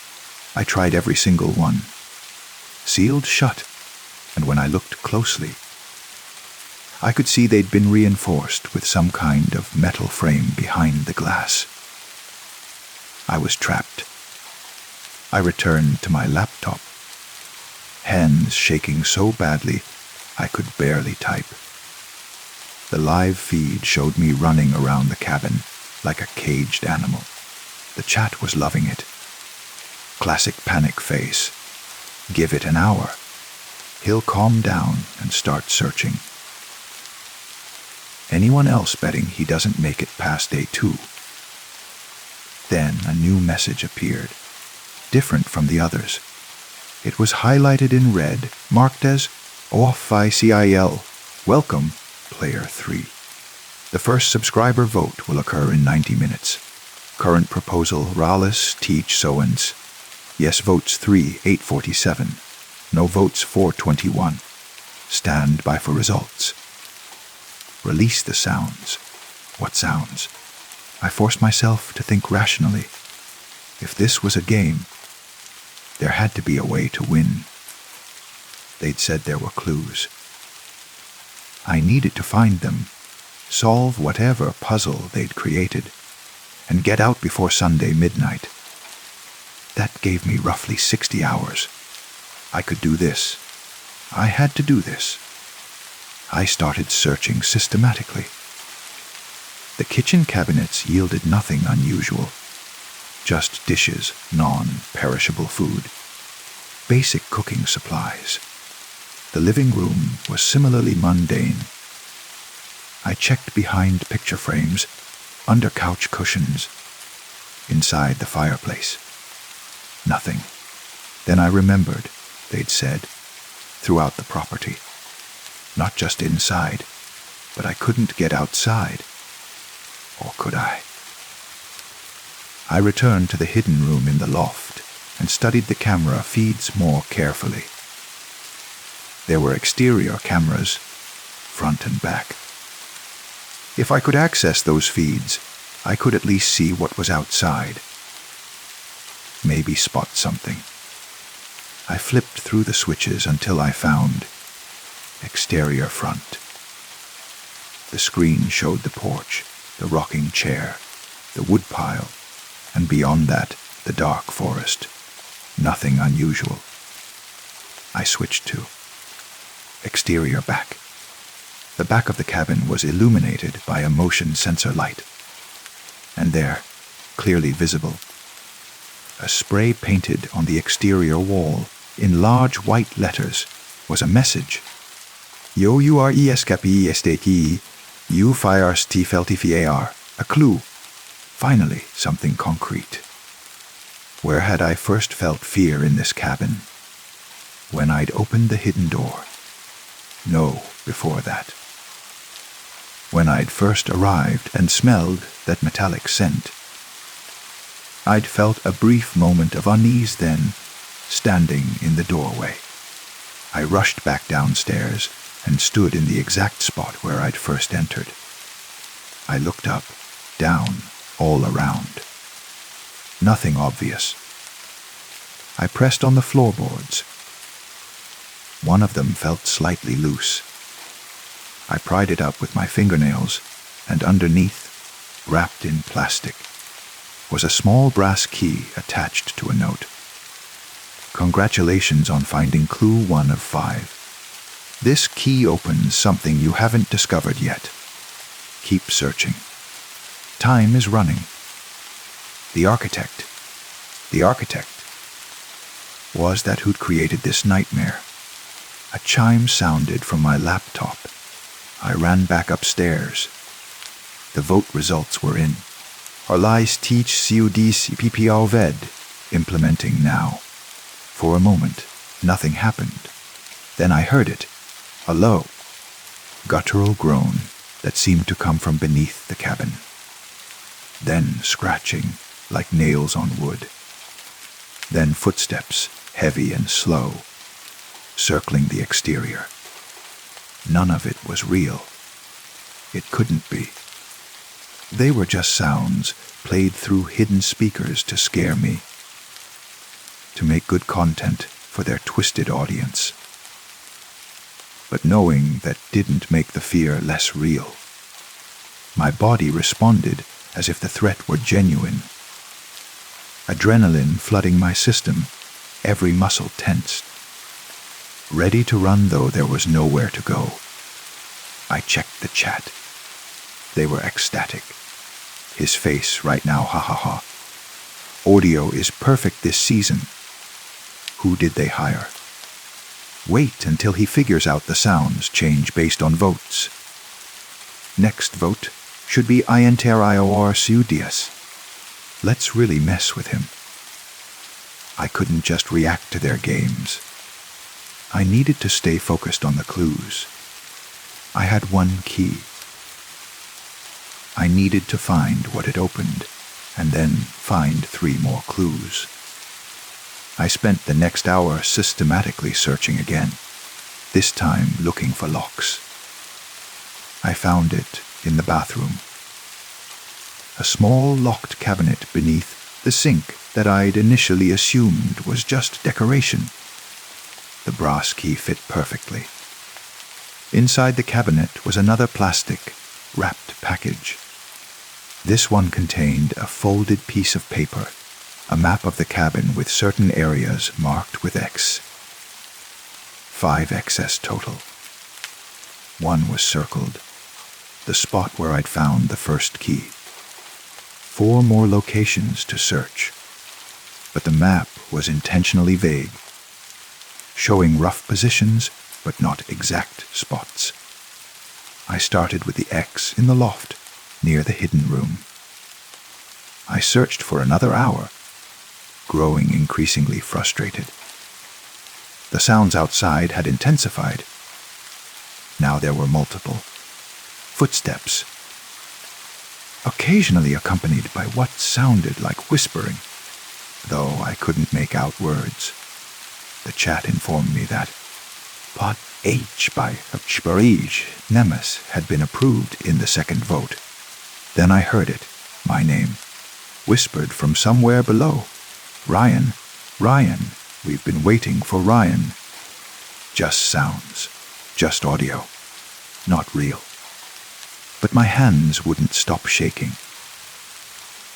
S1: I tried every single one. Sealed shut, and when I looked closely, I could see they'd been reinforced with some kind of metal frame behind the glass. I was trapped. I returned to my laptop, hands shaking so badly I could barely type. The live feed showed me running around the cabin like a caged animal. The chat was loving it. Classic panic face. Give it an hour. He'll calm down and start searching. Anyone else betting he doesn't make it past day 2. Then a new message appeared, different from the others. It was highlighted in red, marked as OFFICIL, welcome, player 3. The first subscriber vote will occur in 90 minutes. Current proposal, Rallis Teach Soens. Yes votes 3, 8:47. No votes 4:21. Stand by for results. Release the sounds. What sounds? I forced myself to think rationally. If this was a game, there had to be a way to win. They'd said there were clues. I needed to find them, solve whatever puzzle they'd created, and get out before Sunday midnight. That gave me roughly 60 hours. I could do this. I had to do this. I started searching systematically. The kitchen cabinets yielded nothing unusual. just dishes, non-perishable food, basic cooking supplies. The living room was similarly mundane. I checked behind picture frames, under couch cushions, inside the fireplace. Nothing. Then I remembered, they'd said, throughout the property. Not just inside, but I couldn't get outside. Or could I? I returned to the hidden room in the loft and studied the camera feeds more carefully. There were exterior cameras, front and back. If I could access those feeds, I could at least see what was outside. Maybe spot something. I flipped through the switches until I found exterior front. The screen showed the porch, the rocking chair, the woodpile, and beyond that, the dark forest. Nothing unusual. I switched to exterior back. The back of the cabin was illuminated by a motion sensor light. And there, clearly visible, a spray painted on the exterior wall in large white letters was a message. Yo urescapi esteki, you fires tifeltifiar, a clue. Finally, something concrete. Where had I first felt fear in this cabin? When I'd opened the hidden door. No, before that. When I'd first arrived and smelled that metallic scent. I'd felt a brief moment of unease then, standing in the doorway. I rushed back downstairs and stood in the exact spot where I'd first entered. I looked up, down, all around. Nothing obvious. I pressed on the floorboards. One of them felt slightly loose. I pried it up with my fingernails, and underneath, wrapped in plastic, was a small brass key attached to a note. Congratulations on finding clue 1 of 5. This key opens something you haven't discovered yet. Keep searching. Time is running. The architect. Was that who'd created this nightmare? A chime sounded from my laptop. I ran back upstairs. The vote results were in. Arlais teach CUDs PPR ved, implementing now. For a moment, nothing happened. Then I heard it, a low, guttural groan that seemed to come from beneath the cabin. Then scratching, like nails on wood. Then footsteps, heavy and slow, circling the exterior. None of it was real. It couldn't be. They were just sounds played through hidden speakers to scare me, to make good content for their twisted audience. But knowing that didn't make the fear less real. My body responded as if the threat were genuine. Adrenaline flooding my system, every muscle tensed. Ready to run though there was nowhere to go. I checked the chat. They were ecstatic. His face right now, ha ha ha. Audio is perfect this season. Who did they hire? Wait until he figures out the sounds change based on votes. Next vote should be INTERIOR SUDIAS. Let's really mess with him. I couldn't just react to their games. I needed to stay focused on the clues. I had one key. I needed to find what it opened, and then find 3 more clues. I spent the next hour systematically searching again, this time looking for locks. I found it in the bathroom. A small locked cabinet beneath the sink that I'd initially assumed was just decoration. The brass key fit perfectly. Inside the cabinet was another plastic, wrapped package. This one contained a folded piece of paper, a map of the cabin with certain areas marked with X. 5 XS total. One was circled, the spot where I'd found the first key. 4 more locations to search, but the map was intentionally vague, showing rough positions but not exact spots. I started with the X in the loft near the hidden room. I searched for another hour, growing increasingly frustrated. The sounds outside had intensified. Now there were multiple footsteps, occasionally accompanied by what sounded like whispering, though I couldn't make out words. The chat informed me that Pot H by Chbarij Nemes had been approved in the second vote. Then I heard it, my name, whispered from somewhere below. Ryan, Ryan, we've been waiting for Ryan. Just sounds, just audio, not real. But my hands wouldn't stop shaking.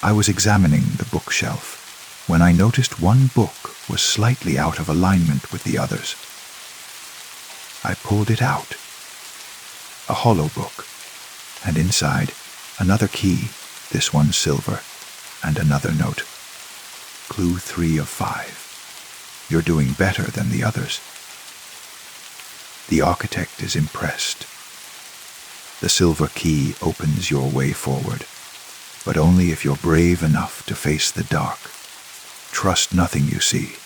S1: I was examining the bookshelf when I noticed one book was slightly out of alignment with the others. I pulled it out. A hollow book, and inside, another key, this one silver, and another note. Clue 3 of 5. You're doing better than the others. The architect is impressed. The silver key opens your way forward, but only if you're brave enough to face the dark. Trust nothing you see.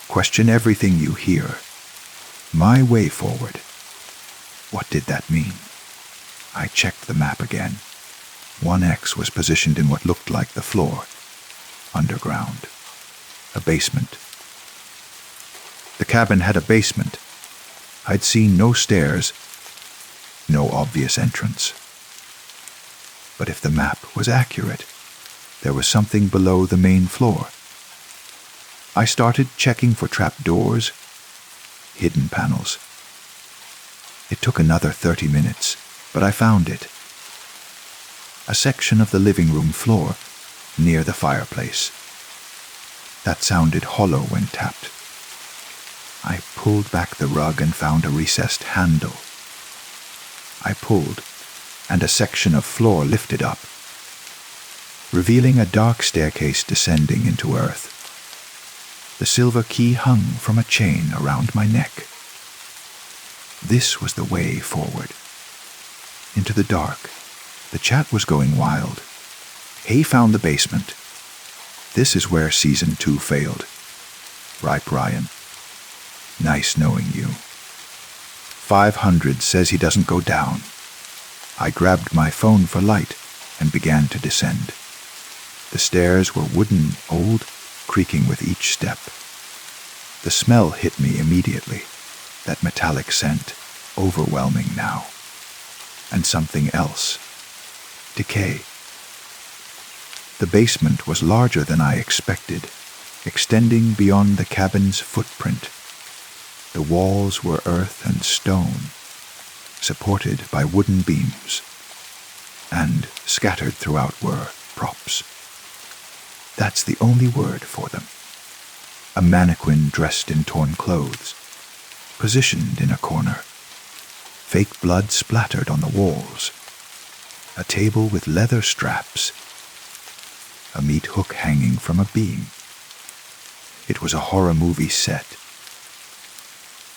S1: Question everything you hear. My way forward. What did that mean? I checked the map again. 1X was positioned in what looked like the floor. Underground. A basement. The cabin had a basement. I'd seen no stairs, no obvious entrance. But if the map was accurate, there was something below the main floor. I started checking for trapdoors, hidden panels. It took another 30 minutes, but I found it. A section of the living room floor, near the fireplace. That sounded hollow when tapped. I pulled back the rug and found a recessed handle. I pulled, and a section of floor lifted up, revealing a dark staircase descending into earth. The silver key hung from a chain around my neck. This was the way forward. Into the dark. The chat was going wild. Hay found the basement. This is where Season 2 failed. Ripe Ryan. Nice knowing you. 500 says he doesn't go down. I grabbed my phone for light and began to descend. The stairs were wooden, old, creaking with each step. The smell hit me immediately, that metallic scent, overwhelming now. And something else. Decay. The basement was larger than I expected, extending beyond the cabin's footprint. The walls were earth and stone, supported by wooden beams, and scattered throughout were props. That's the only word for them. A mannequin dressed in torn clothes, positioned in a corner. Fake blood splattered on the walls. A table with leather straps. A meat hook hanging from a beam. It was a horror movie set,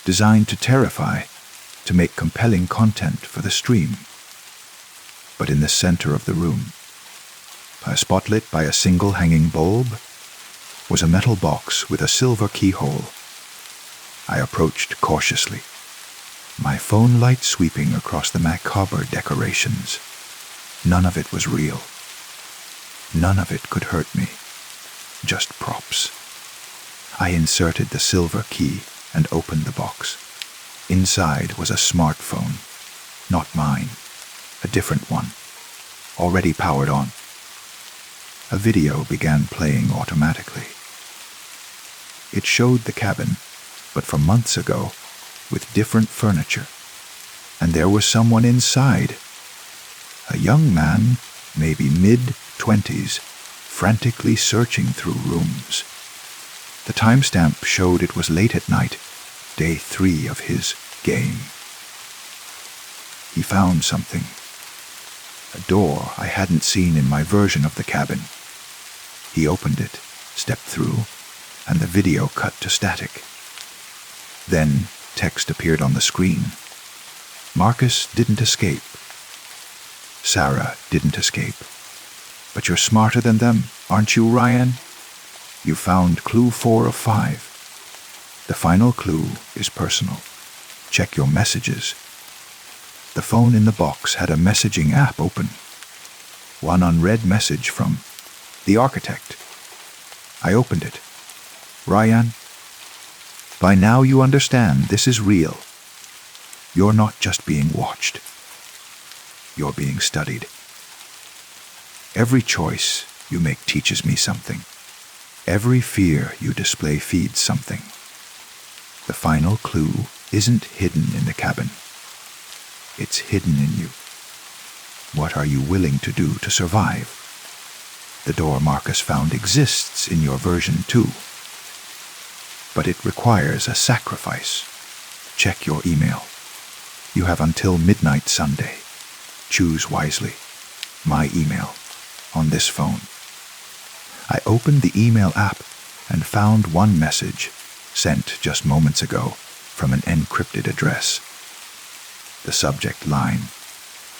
S1: designed to terrify, to make compelling content for the stream. But in the center of the room, a spotlit by a single hanging bulb, was a metal box with a silver keyhole. I approached cautiously, my phone light sweeping across the macabre decorations. None of it was real. None of it could hurt me. Just props. I inserted the silver key and opened the box. Inside was a smartphone. Not mine. A different one. Already powered on. A video began playing automatically. It showed the cabin, but from months ago, with different furniture. And there was someone inside. A young man, maybe mid-20s, frantically searching through rooms. The timestamp showed it was late at night, day 3 of his game. He found something. a door I hadn't seen in my version of the cabin. He opened it, stepped through, and the video cut to static. Then text appeared on the screen. Marcus didn't escape. Sarah didn't escape. But you're smarter than them, aren't you, Ryan? You found clue 4 of 5. The final clue is personal. Check your messages. The phone in the box had a messaging app open. One unread message from the architect. I opened it. Ryan, by now you understand this is real. You're not just being watched. You're being studied. Every choice you make teaches me something. Every fear you display feeds something. The final clue isn't hidden in the cabin. It's hidden in you. What are you willing to do to survive? The door Marcus found exists in your version too. But it requires a sacrifice. Check your email. You have until midnight Sunday. Choose wisely. My email. On this phone. I opened the email app and found one message, sent just moments ago, from an encrypted address. The subject line.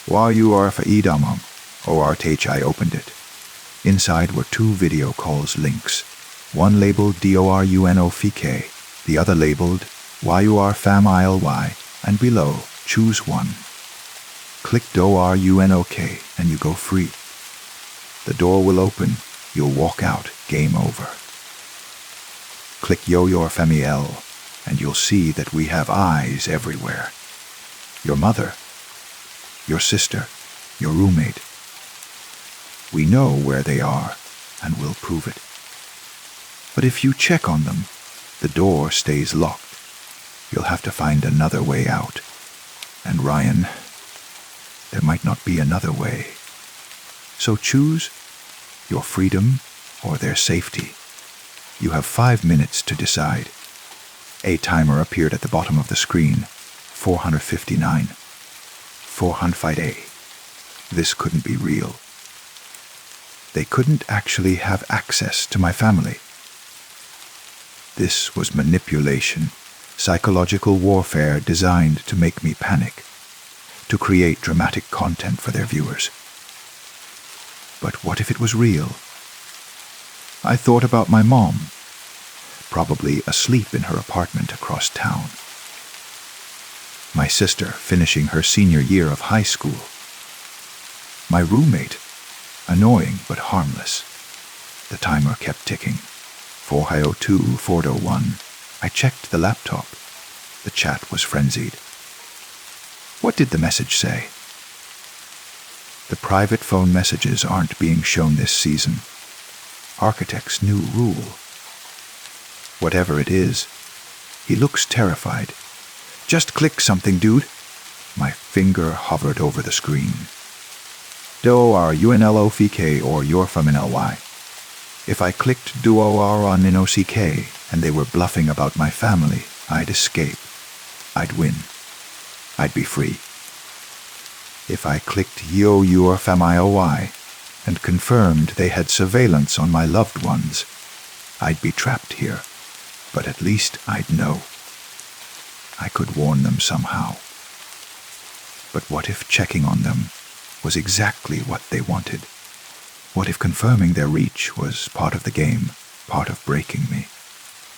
S1: While you are for idamam, I opened it. Inside were 2 video calls links, one labeled DORUNOFK, the other labeled YURFAMILY, and below, choose one. Click DORUNOK and you go free. The door will open, you'll walk out, game over. Click YOYORFEMIL and you'll see that we have eyes everywhere. Your mother, your sister, your roommate. We know where they are, and we'll prove it. But if you check on them, the door stays locked. You'll have to find another way out. And Ryan, there might not be another way. So choose your freedom or their safety. You have 5 minutes to decide. A timer appeared at the bottom of the screen. 459. 400A. This couldn't be real. They couldn't actually have access to my family. This was manipulation, psychological warfare designed to make me panic, to create dramatic content for their viewers. But what if it was real? I thought about my mom, probably asleep in her apartment across town. My sister finishing her senior year of high school. My roommate, annoying but harmless. The timer kept ticking. 402, 401. I checked the laptop. The chat was frenzied. What did the message say? The private phone messages aren't being shown this season. Architect's new rule. Whatever it is, he looks terrified. Just click something, dude. My finger hovered over the screen. DORUNLOFK or YORFAMINLY. If I clicked DORUNNOCK and they were bluffing about my family, I'd escape. I'd win. I'd be free. If I clicked YORFAMILY and confirmed they had surveillance on my loved ones, I'd be trapped here, but at least I'd know. I could warn them somehow. But what if checking on them was exactly what they wanted? What if confirming their reach was part of the game, part of breaking me?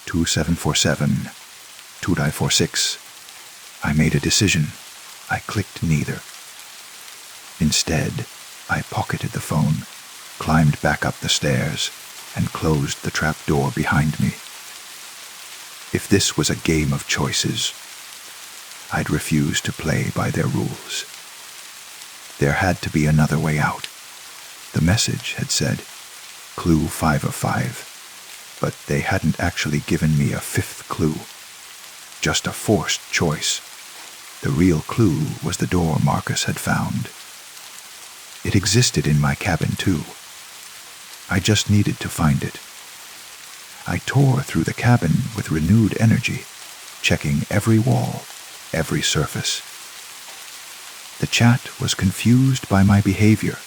S1: 2747, 2946. I made a decision. I clicked neither. Instead, I pocketed the phone, climbed back up the stairs, and closed the trap door behind me. If this was a game of choices, I'd refuse to play by their rules. There had to be another way out. The message had said, clue 5 of 5, but they hadn't actually given me a 5th clue. Just a forced choice. The real clue was the door Marcus had found. It existed in my cabin too. I just needed to find it. I tore through the cabin with renewed energy, checking every wall, every surface. The chat was confused by my behavior.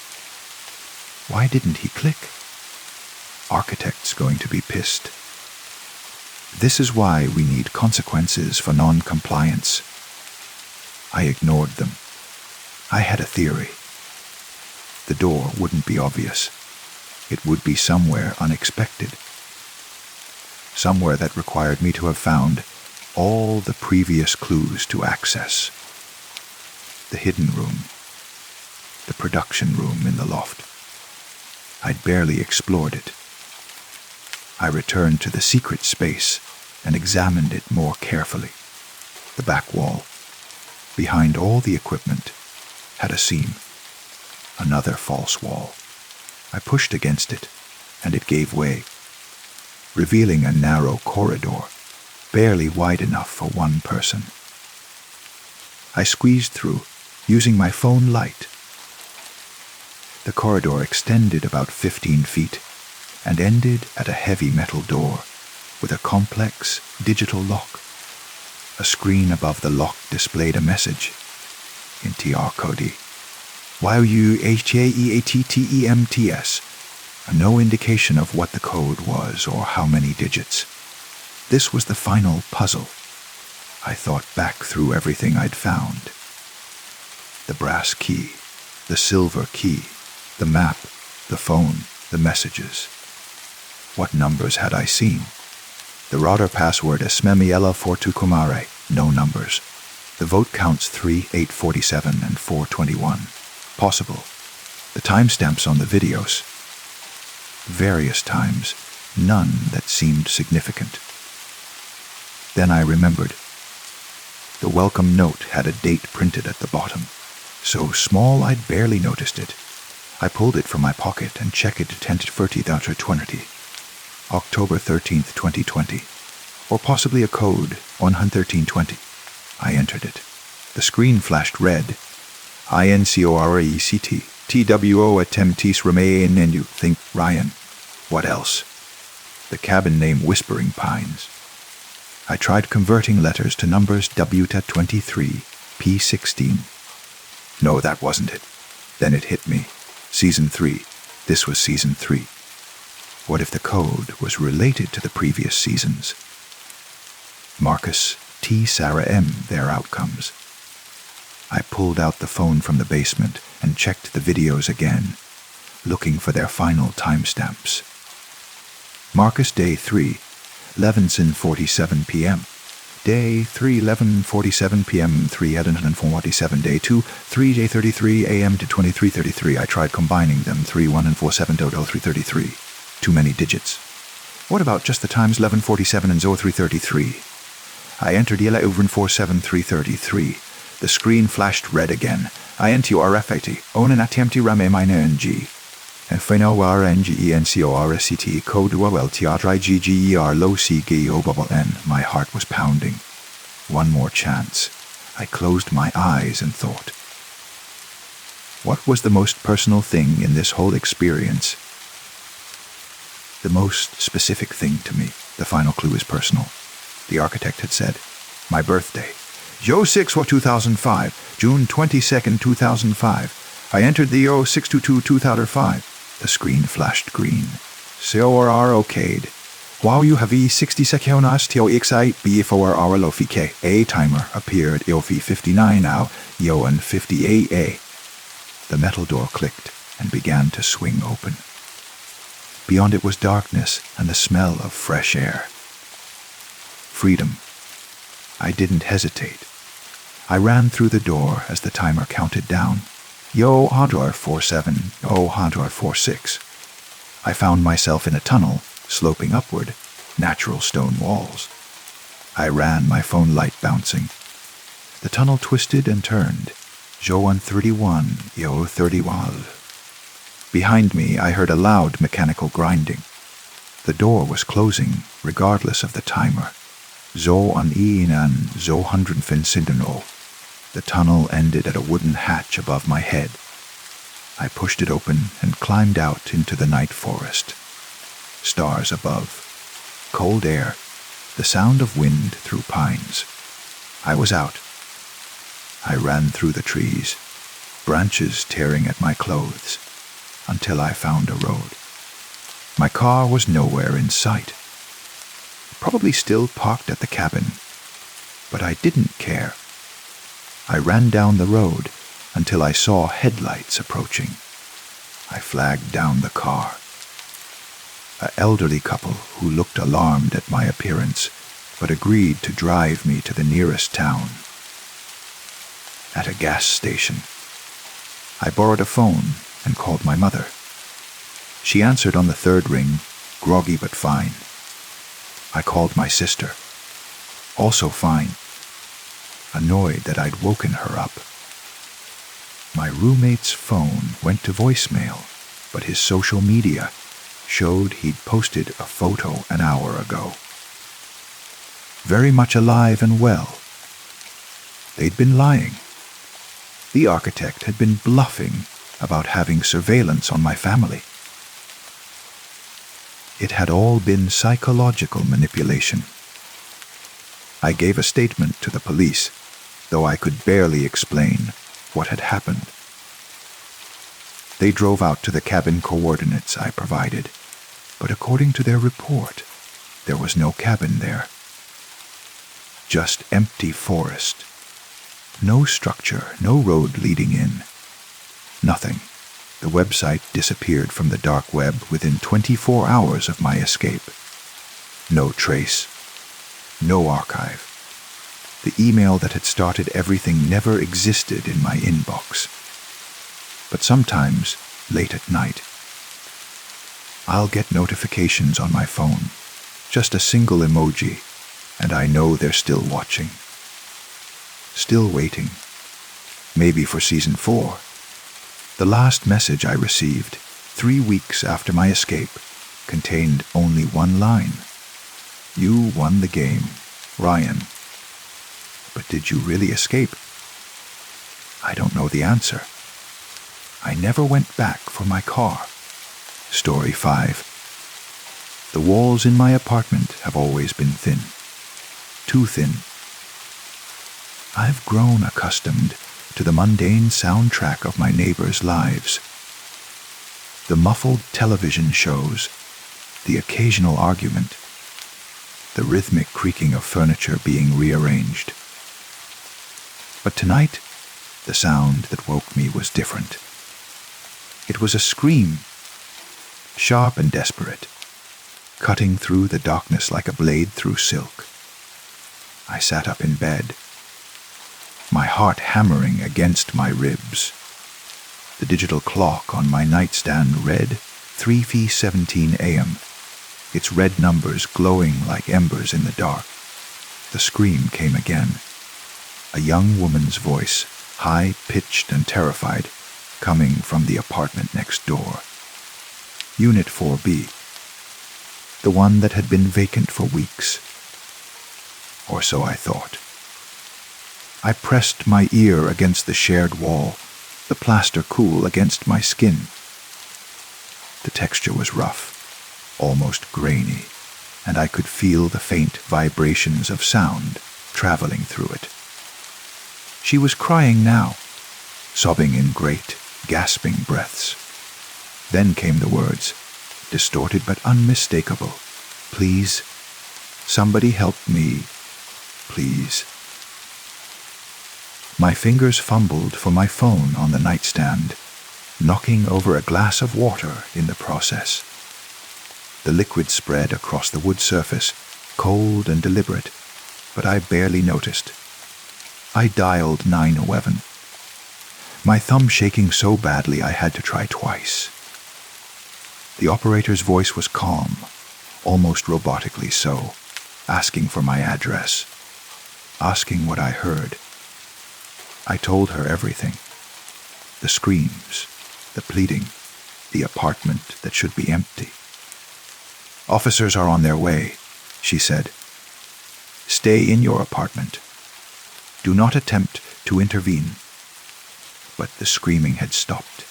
S1: Why didn't he click? Architect's going to be pissed. This is why we need consequences for non-compliance. I ignored them. I had a theory. The door wouldn't be obvious. It would be somewhere unexpected. Somewhere that required me to have found all the previous clues to access. The hidden room. The production room in the loft. I'd barely explored it. I returned to the secret space and examined it more carefully. The back wall, behind all the equipment, had a seam. Another false wall. I pushed against it, and it gave way, revealing a narrow corridor, barely wide enough for one person. I squeezed through, using my phone light. The corridor extended about 15 feet and ended at a heavy metal door with a complex digital lock. A screen above the lock displayed a message in TR Cody. YUHAEATTEMTS. No indication of what the code was or how many digits. This was the final puzzle. I thought back through everything I'd found. The brass key, the silver key, the map, the phone, the messages. What numbers had I seen? The router password is Smemiela Fortukumare, no numbers. The vote counts 3, 847, and 421. Possible. The timestamps on the videos. Various times, none that seemed significant. Then I remembered. The welcome note had a date printed at the bottom, so small I'd barely noticed it. I pulled it from my pocket and checked it 10:30 October 13th, 2020, or possibly a code 11320. I entered it. The screen flashed red. INCORECT, TWO attemptis remain, and you think Ryan. What else? The cabin name Whispering Pines. I tried converting letters to numbers WTA23, P16. No, that wasn't it. Then it hit me. Season 3. This was Season 3. What if the code was related to the previous seasons? Marcus, T. Sarah M. Their outcomes. I pulled out the phone from the basement and checked the videos again, looking for their final timestamps. Marcus Day 3, Levinson 47 p.m. Day 3, 11:47 p.m. 347. Day 2, 3:33 a.m. to 23:33. I tried combining them, 3:1 and 47:03:33. Too many digits. What about just the times 11:47 and 03:33? I entered 11:47:333. The screen flashed red again. INTORFAT, onen attempti rame minor G. And final RNGENCORSCT code WLTRIGGER low CGO bubble N. My heart was pounding. One more chance. I closed my eyes and thought. What was the most personal thing in this whole experience? The most specific thing to me. The final clue is personal. The architect had said, my birthday. Yo 6 2005, June 22nd, 2005. I entered the 0622-2005. The screen flashed green. CORR okayed. While you have E60 seconds till XI B4R lofike. A timer appeared ILFI 59 now, yo and 58A. The metal door clicked and began to swing open. Beyond it was darkness and the smell of fresh air. Freedom. I didn't hesitate. I ran through the door as the timer counted down. Yo Hadrar 47, O Hadrar 46. I found myself in a tunnel, sloping upward, natural stone walls. I ran, my phone light bouncing. The tunnel twisted and turned. Jo 131, Yo 31. Behind me, I heard a loud mechanical grinding. The door was closing, regardless of the timer. Zo an Ian, Zo 150. The tunnel ended at a wooden hatch above my head. I pushed it open and climbed out into the night forest. Stars above. Cold air. The sound of wind through pines. I was out. I ran through the trees, branches tearing at my clothes, until I found a road. My car was nowhere in sight. Probably still parked at the cabin, but I didn't care. I ran down the road until I saw headlights approaching. I flagged down the car. An elderly couple who looked alarmed at my appearance, but agreed to drive me to the nearest town. At a gas station, I borrowed a phone and called my mother. She answered on the third ring, groggy but fine. I called my sister, also fine, annoyed that I'd woken her up. My roommate's phone went to voicemail, but his social media showed he'd posted a photo an hour ago. Very much alive and well. They'd been lying. The architect had been bluffing about having surveillance on my family. It had all been psychological manipulation. I gave a statement to the police, though I could barely explain what had happened. They drove out to the cabin coordinates I provided, but according to their report, there was no cabin there. Just empty forest. No structure, no road leading in. Nothing. The website disappeared from the dark web within 24 hours of my escape. No trace. No archive. The email that had started everything never existed in my inbox. But sometimes, late at night, I'll get notifications on my phone. Just a single emoji, and I know they're still watching. Still waiting. Maybe for season 4. The last message I received, 3 weeks after my escape, contained only one line. You won the game, Ryan. But did you really escape? I don't know the answer. I never went back for my car. Story 5. The walls in my apartment have always been thin. Too thin. I've grown accustomed to the mundane soundtrack of my neighbors' lives. The muffled television shows, the occasional argument, the rhythmic creaking of furniture being rearranged. But tonight, the sound that woke me was different. It was a scream, sharp and desperate, cutting through the darkness like a blade through silk. I sat up in bed, my heart hammering against my ribs. The digital clock on my nightstand read 3:17 a.m., its red numbers glowing like embers in the dark. The scream came again, a young woman's voice, high-pitched and terrified, coming from the apartment next door. Unit 4B, the one that had been vacant for weeks. Or so I thought. I pressed my ear against the shared wall, the plaster cool against my skin. The texture was rough, almost grainy, and I could feel the faint vibrations of sound traveling through it. She was crying now, sobbing in great, gasping breaths. Then came the words, distorted but unmistakable. Please, somebody help me, please. My fingers fumbled for my phone on the nightstand, knocking over a glass of water in the process. The liquid spread across the wood surface, cold and deliberate, but I barely noticed. I dialed 911. My thumb shaking so badly I had to try twice. The operator's voice was calm, almost robotically so, asking for my address, asking what I heard. I told her everything. The screams, the pleading, the apartment that should be empty. Officers are on their way, she said. Stay in your apartment. Do not attempt to intervene. But the screaming had stopped.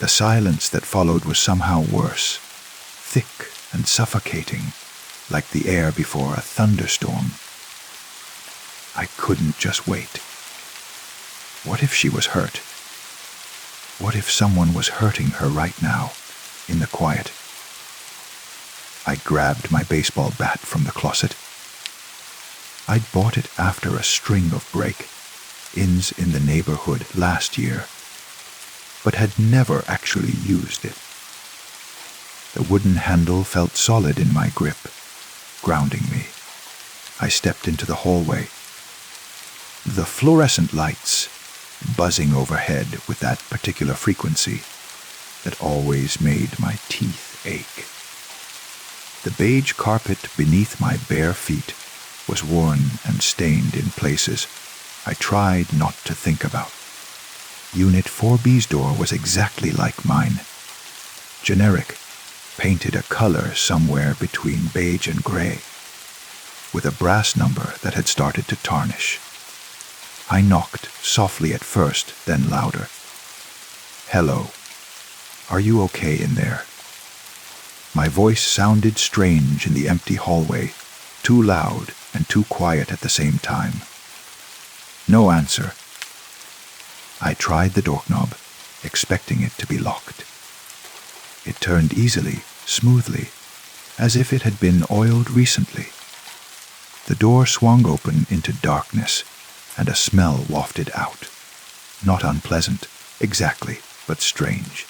S1: The silence that followed was somehow worse, thick and suffocating, like the air before a thunderstorm. I couldn't just wait. What if she was hurt? What if someone was hurting her right now, in the quiet? I grabbed my baseball bat from the closet. I'd bought it after a string of break-ins in the neighborhood last year, but had never actually used it. The wooden handle felt solid in my grip, grounding me. I stepped into the hallway. The fluorescent lights, buzzing overhead with that particular frequency that always made my teeth ache. The beige carpet beneath my bare feet was worn and stained in places I tried not to think about. Unit 4B's door was exactly like mine. Generic, painted a color somewhere between beige and gray, with a brass number that had started to tarnish. I knocked softly at first, then louder. "Hello. Are you okay in there?" My voice sounded strange in the empty hallway, too loud and too quiet at the same time. No answer. I tried the doorknob, expecting it to be locked. It turned easily, smoothly, as if it had been oiled recently. The door swung open into darkness, and a smell wafted out. Not unpleasant, exactly, but strange.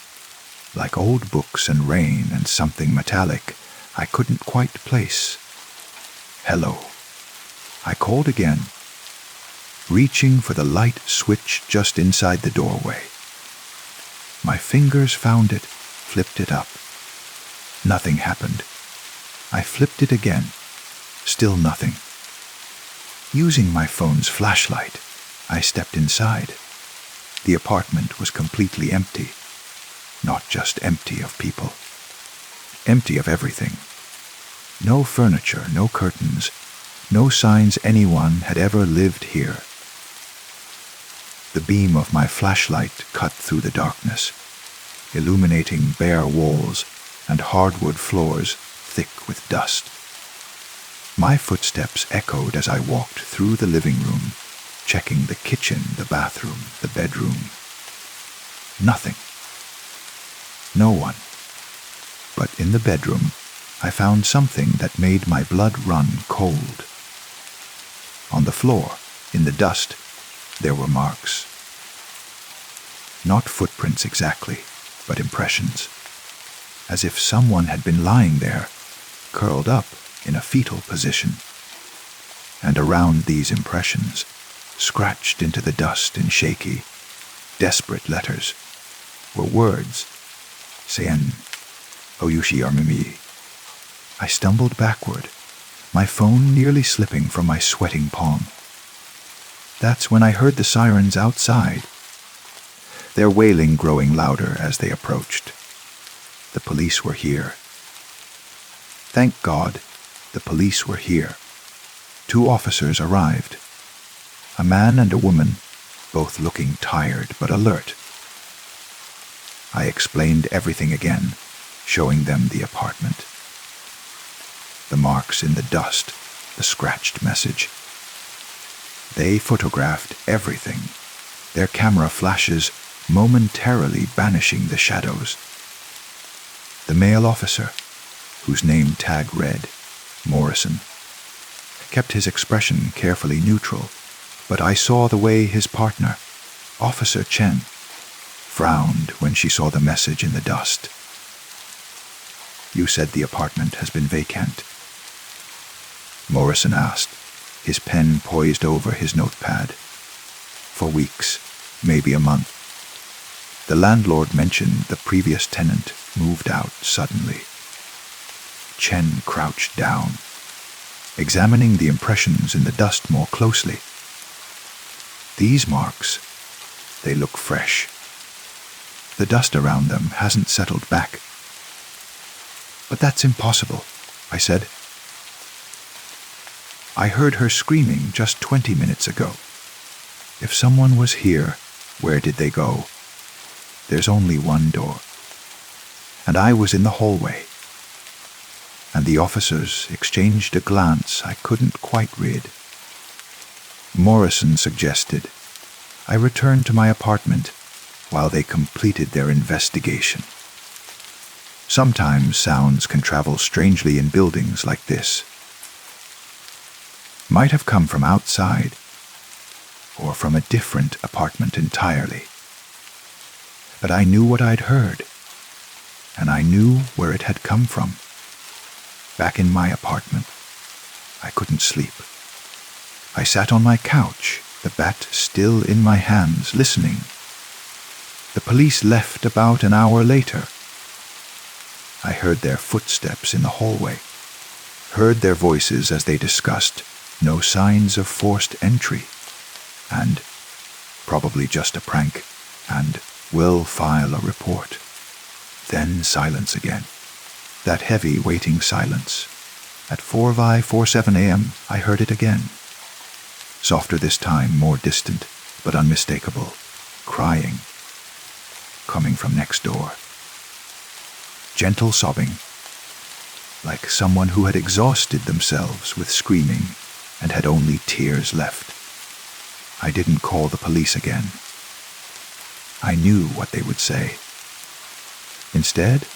S1: Like old books and rain and something metallic I couldn't quite place. "Hello." I called again, reaching for the light switch just inside the doorway. My fingers found it, flipped it up. Nothing happened. I flipped it again. Still nothing. Using my phone's flashlight, I stepped inside. The apartment was completely empty. Not just empty of people. Empty of everything. No furniture, no curtains, no signs anyone had ever lived here. The beam of my flashlight cut through the darkness, illuminating bare walls and hardwood floors thick with dust. My footsteps echoed as I walked through the living room, checking the kitchen, the bathroom, the bedroom. Nothing. No one. But in the bedroom, I found something that made my blood run cold. On the floor, in the dust, there were marks. Not footprints exactly, but impressions. As if someone had been lying there, curled up in a fetal position. And around these impressions, scratched into the dust in shaky, desperate letters, were words. Seien, Oyushi Armimi. I stumbled backward, my phone nearly slipping from my sweating palm. That's when I heard the sirens outside, their wailing growing louder as they approached. The police were here. Thank God, the police were here. 2 officers arrived. A man and a woman, both looking tired but alert. I explained everything again, showing them the apartment. The marks in the dust, the scratched message. They photographed everything, their camera flashes momentarily banishing the shadows. The male officer, whose name tag read Morrison, kept his expression carefully neutral, but I saw the way his partner, Officer Chen, frowned when she saw the message in the dust. "You said the apartment has been vacant?" Morrison asked, his pen poised over his notepad. "For weeks, maybe a month. The landlord mentioned the previous tenant moved out suddenly." Chen crouched down, examining the impressions in the dust more closely. "These marks, they look fresh. The dust around them hasn't settled back." "But that's impossible," I said. "I heard her screaming just 20 minutes ago. If someone was here, where did they go? There's only one door. And I was in the hallway." And the officers exchanged a glance I couldn't quite read. Morrison suggested I return to my apartment while they completed their investigation. Sometimes sounds can travel strangely in buildings like this. Might have come from outside, or from a different apartment entirely. But I knew what I'd heard, and I knew where it had come from. Back in my apartment, I couldn't sleep. I sat on my couch, the bat still in my hands, listening. The police left about an hour later. I heard their footsteps in the hallway, heard their voices as they discussed no signs of forced entry, and probably just a prank, and will file a report. Then silence again, that heavy waiting silence. At 4:47 a.m. I heard it again. Softer this time, more distant, but unmistakable, crying, coming from next door. Gentle sobbing, like someone who had exhausted themselves with screaming and had only tears left. I didn't call the police again. I knew what they would say. Instead,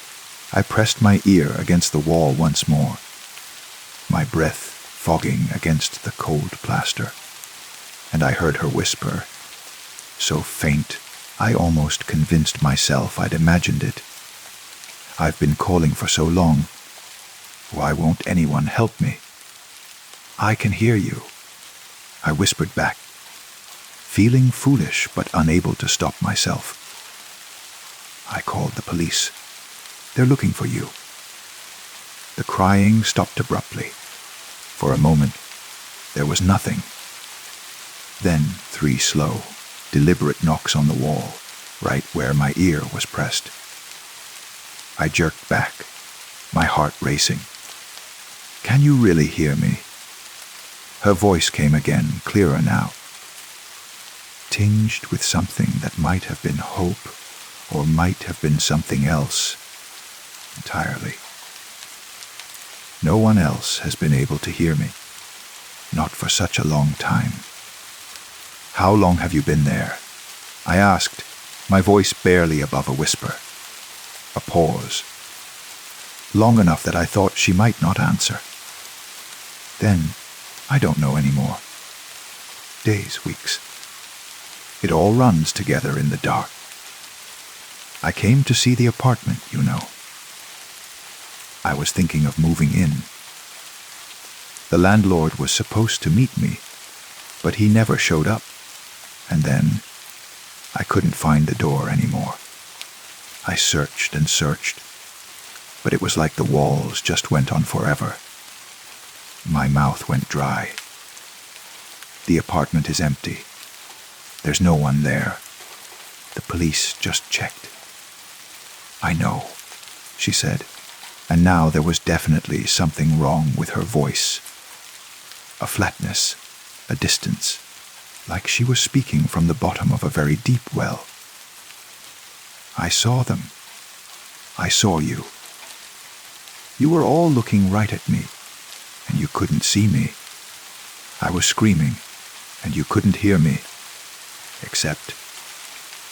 S1: I pressed my ear against the wall once more, my breath fogging against the cold plaster, and I heard her whisper, so faint I almost convinced myself I'd imagined it. I've been calling for so long. Why won't anyone help me? I can hear you, I whispered back, feeling foolish but unable to stop myself. I called the police. They're looking for you. The crying stopped abruptly. For a moment, there was nothing. Then 3 slow, deliberate knocks on the wall, right where my ear was pressed. I jerked back, my heart racing. Can you really hear me? Her voice came again, clearer now, tinged with something that might have been hope, or might have been something else entirely. No one else has been able to hear me, not for such a long time. How long have you been there? I asked, my voice barely above a whisper. A pause. Long enough that I thought she might not answer. Then, I don't know anymore. Days, weeks. It all runs together in the dark. I came to see the apartment, you know. I was thinking of moving in. The landlord was supposed to meet me, but he never showed up. And then, I couldn't find the door anymore. I searched and searched, but it was like the walls just went on forever. My mouth went dry. The apartment is empty. There's no one there. The police just checked. I know, she said, and now there was definitely something wrong with her voice. A flatness, a distance, like she was speaking from the bottom of a very deep well. I saw them. I saw you. You were all looking right at me, and you couldn't see me. I was screaming, and you couldn't hear me. Except,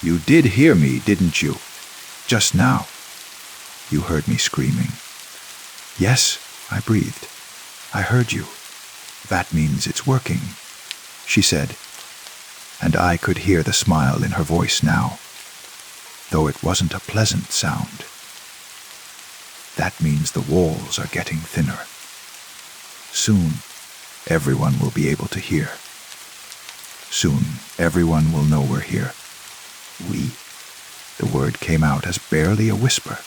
S1: you did hear me, didn't you? Just now. You heard me screaming. Yes, I breathed. I heard you. That means it's working, she said, and I could hear the smile in her voice now, though it wasn't a pleasant sound. That means the walls are getting thinner. Soon, everyone will be able to hear. Soon, everyone will know we're here. We. The word came out as barely a whisper.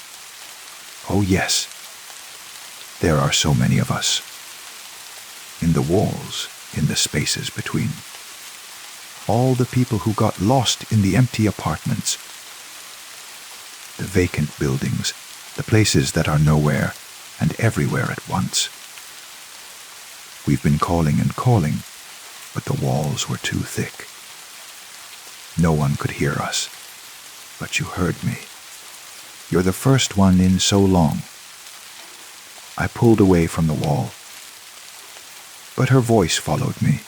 S1: Oh yes. There are so many of us. In the walls, in the spaces between. All the people who got lost in the empty apartments. The vacant buildings, the places that are nowhere and everywhere at once. We've been calling and calling, but the walls were too thick. No one could hear us, but you heard me. You're the first one in so long. I pulled away from the wall, but her voice followed me,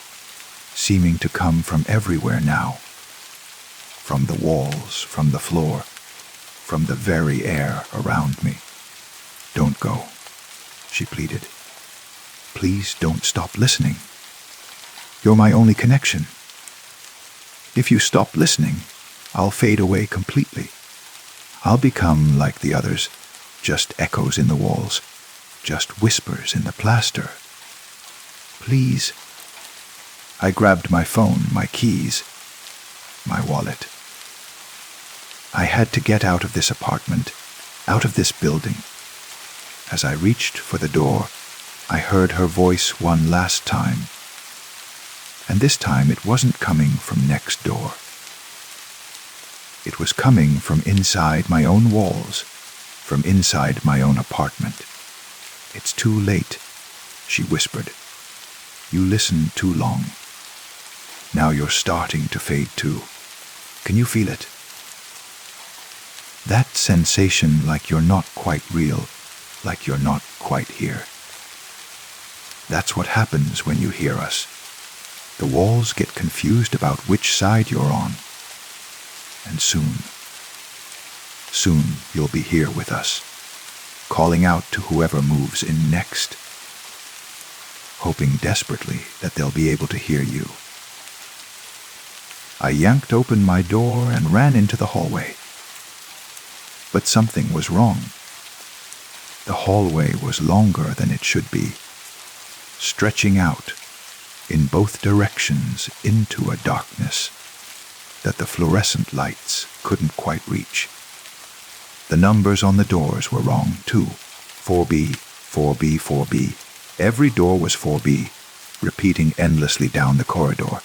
S1: seeming to come from everywhere now. from the walls, from the floor, from the very air around me. "Don't go," she pleaded. "Please don't stop listening. You're my only connection. If you stop listening, I'll fade away completely. I'll become like the others, just echoes in the walls, just whispers in the plaster. Please." I grabbed my phone, my keys, my wallet. I had to get out of this apartment, out of this building. As I reached for the door, I heard her voice one last time. And this time it wasn't coming from next door. It was coming from inside my own walls, from inside my own apartment. "It's too late," she whispered. "You listened too long. Now you're starting to fade too. Can you feel it? That sensation like you're not quite real, like you're not quite here. That's what happens when you hear us. The walls get confused about which side you're on. And soon you'll be here with us, calling out to whoever moves in next, hoping desperately that they'll be able to hear you." I yanked open my door and ran into the hallway. But something was wrong. The hallway was longer than it should be, stretching out in both directions into a darkness that the fluorescent lights couldn't quite reach. The numbers on the doors were wrong, too. 4B, 4B, 4B. Every door was 4B, repeating endlessly down the corridor.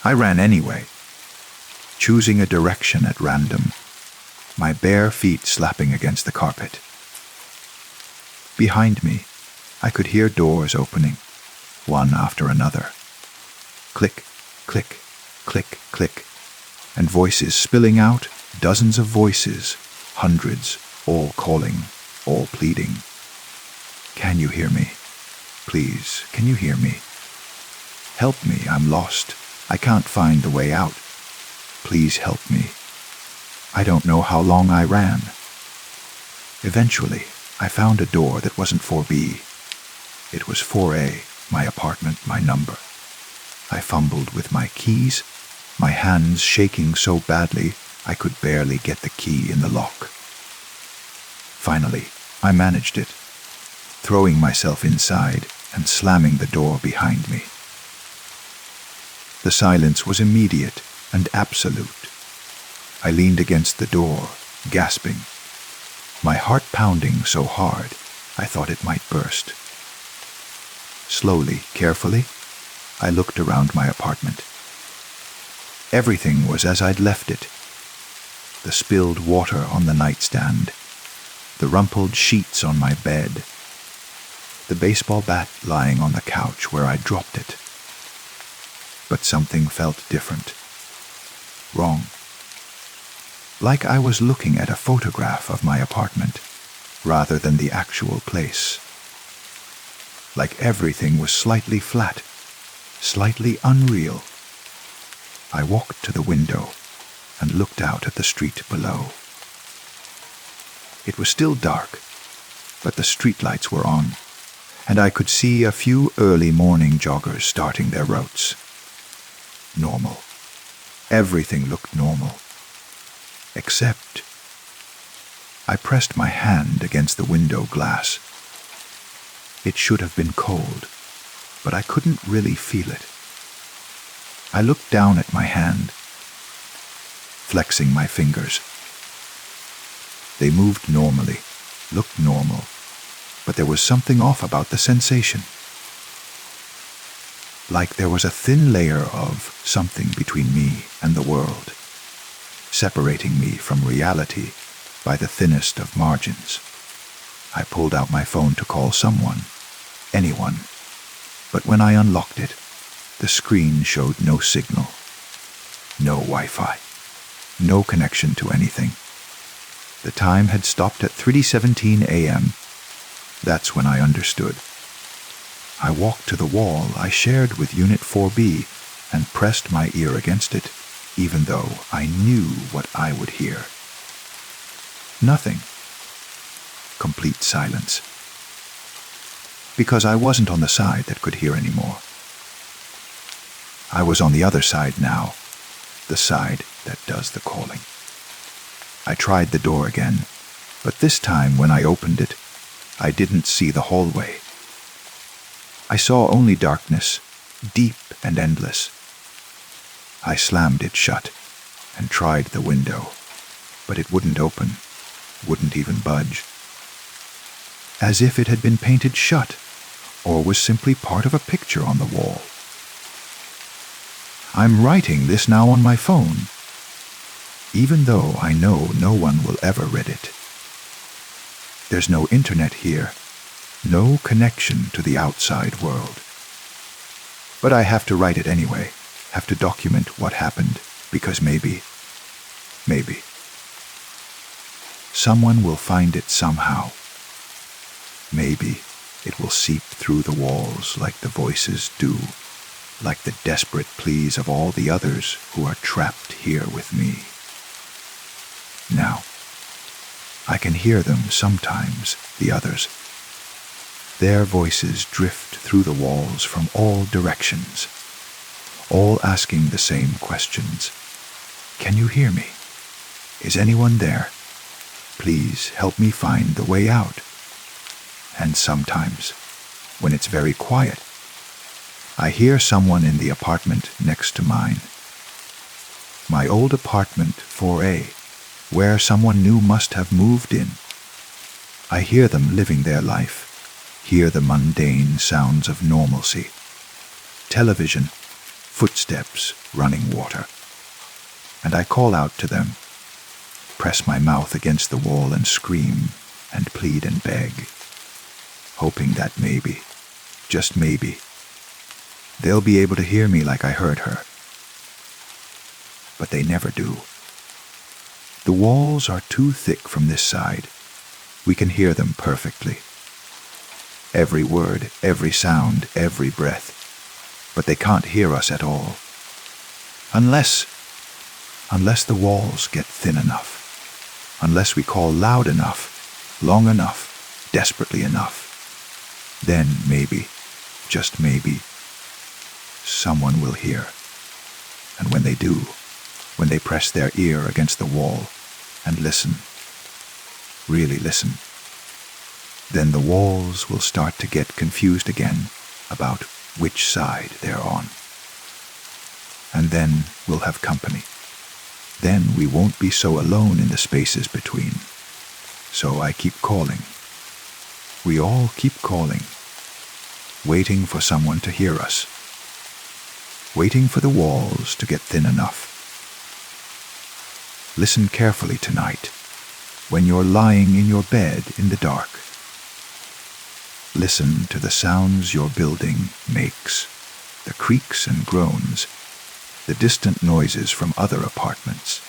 S1: I ran anyway, choosing a direction at random, my bare feet slapping against the carpet. Behind me, I could hear doors opening, one after another. Click, click, click, click, and voices spilling out, dozens of voices, hundreds, all calling, all pleading. "Can you hear me? Please, can you hear me? Help me, I'm lost. I can't find the way out. Please help me." I don't know how long I ran. Eventually, I found a door that wasn't 4B. It was 4A, my apartment, my number. I fumbled with my keys, my hands shaking so badly I could barely get the key in the lock. Finally, I managed it, throwing myself inside and slamming the door behind me. The silence was immediate and absolute. I leaned against the door, gasping, my heart pounding so hard I thought it might burst. Slowly, carefully, I looked around my apartment. Everything was as I'd left it. The spilled water on the nightstand, the rumpled sheets on my bed, the baseball bat lying on the couch where I'd dropped it. But something felt different. Wrong. Like I was looking at a photograph of my apartment, rather than the actual place. Like everything was slightly flat, slightly unreal. I walked to the window and looked out at the street below. It was still dark, but the streetlights were on, and I could see a few early morning joggers starting their routes. Normal. Everything looked normal. Except I pressed my hand against the window glass. It should have been cold, but I couldn't really feel it. I looked down at my hand, flexing my fingers. They moved normally, looked normal, but there was something off about the sensation. Like there was a thin layer of something between me and the world, separating me from reality by the thinnest of margins. I pulled out my phone to call someone, anyone, but when I unlocked it, the screen showed no signal, no Wi-Fi, no connection to anything. The time had stopped at 3:17 a.m. That's when I understood. I walked to the wall I shared with Unit 4B and pressed my ear against it, even though I knew what I would hear. Nothing. Complete silence. Because I wasn't on the side that could hear anymore. I was on the other side now, the side that does the calling. I tried the door again, but this time when I opened it, I didn't see the hallway. I saw only darkness, deep and endless. I slammed it shut and tried the window, but it wouldn't open, wouldn't even budge. As if it had been painted shut, or was simply part of a picture on the wall. I'm writing this now on my phone, even though I know no one will ever read it. There's no internet here, no connection to the outside world. But I have to write it anyway, have to document what happened, because maybe, someone will find it somehow. Maybe it will seep through the walls like the voices do, like the desperate pleas of all the others who are trapped here with me. Now, I can hear them sometimes, the others. Their voices drift through the walls from all directions, all asking the same questions. Can you hear me? Is anyone there? Please help me find the way out. And sometimes, when it's very quiet, I hear someone in the apartment next to mine. My old apartment 4A, where someone new must have moved in. I hear them living their life, hear the mundane sounds of normalcy. Television, footsteps, running water. And I call out to them, press my mouth against the wall and scream and plead and beg, hoping that maybe, just maybe, they'll be able to hear me like I heard her. But they never do. The walls are too thick from this side. We can hear them perfectly. Every word, every sound, every breath. But they can't hear us at all. Unless the walls get thin enough. Unless we call loud enough, long enough, desperately enough. Then maybe, just maybe, someone will hear. And when they do, when they press their ear against the wall and listen, really listen, then the walls will start to get confused again about which side they're on. And then we'll have company. Then we won't be so alone in the spaces between. So I keep calling. We all keep calling, waiting for someone to hear us, waiting for the walls to get thin enough. Listen carefully tonight, when you're lying in your bed in the dark. Listen to the sounds your building makes, the creaks and groans, the distant noises from other apartments.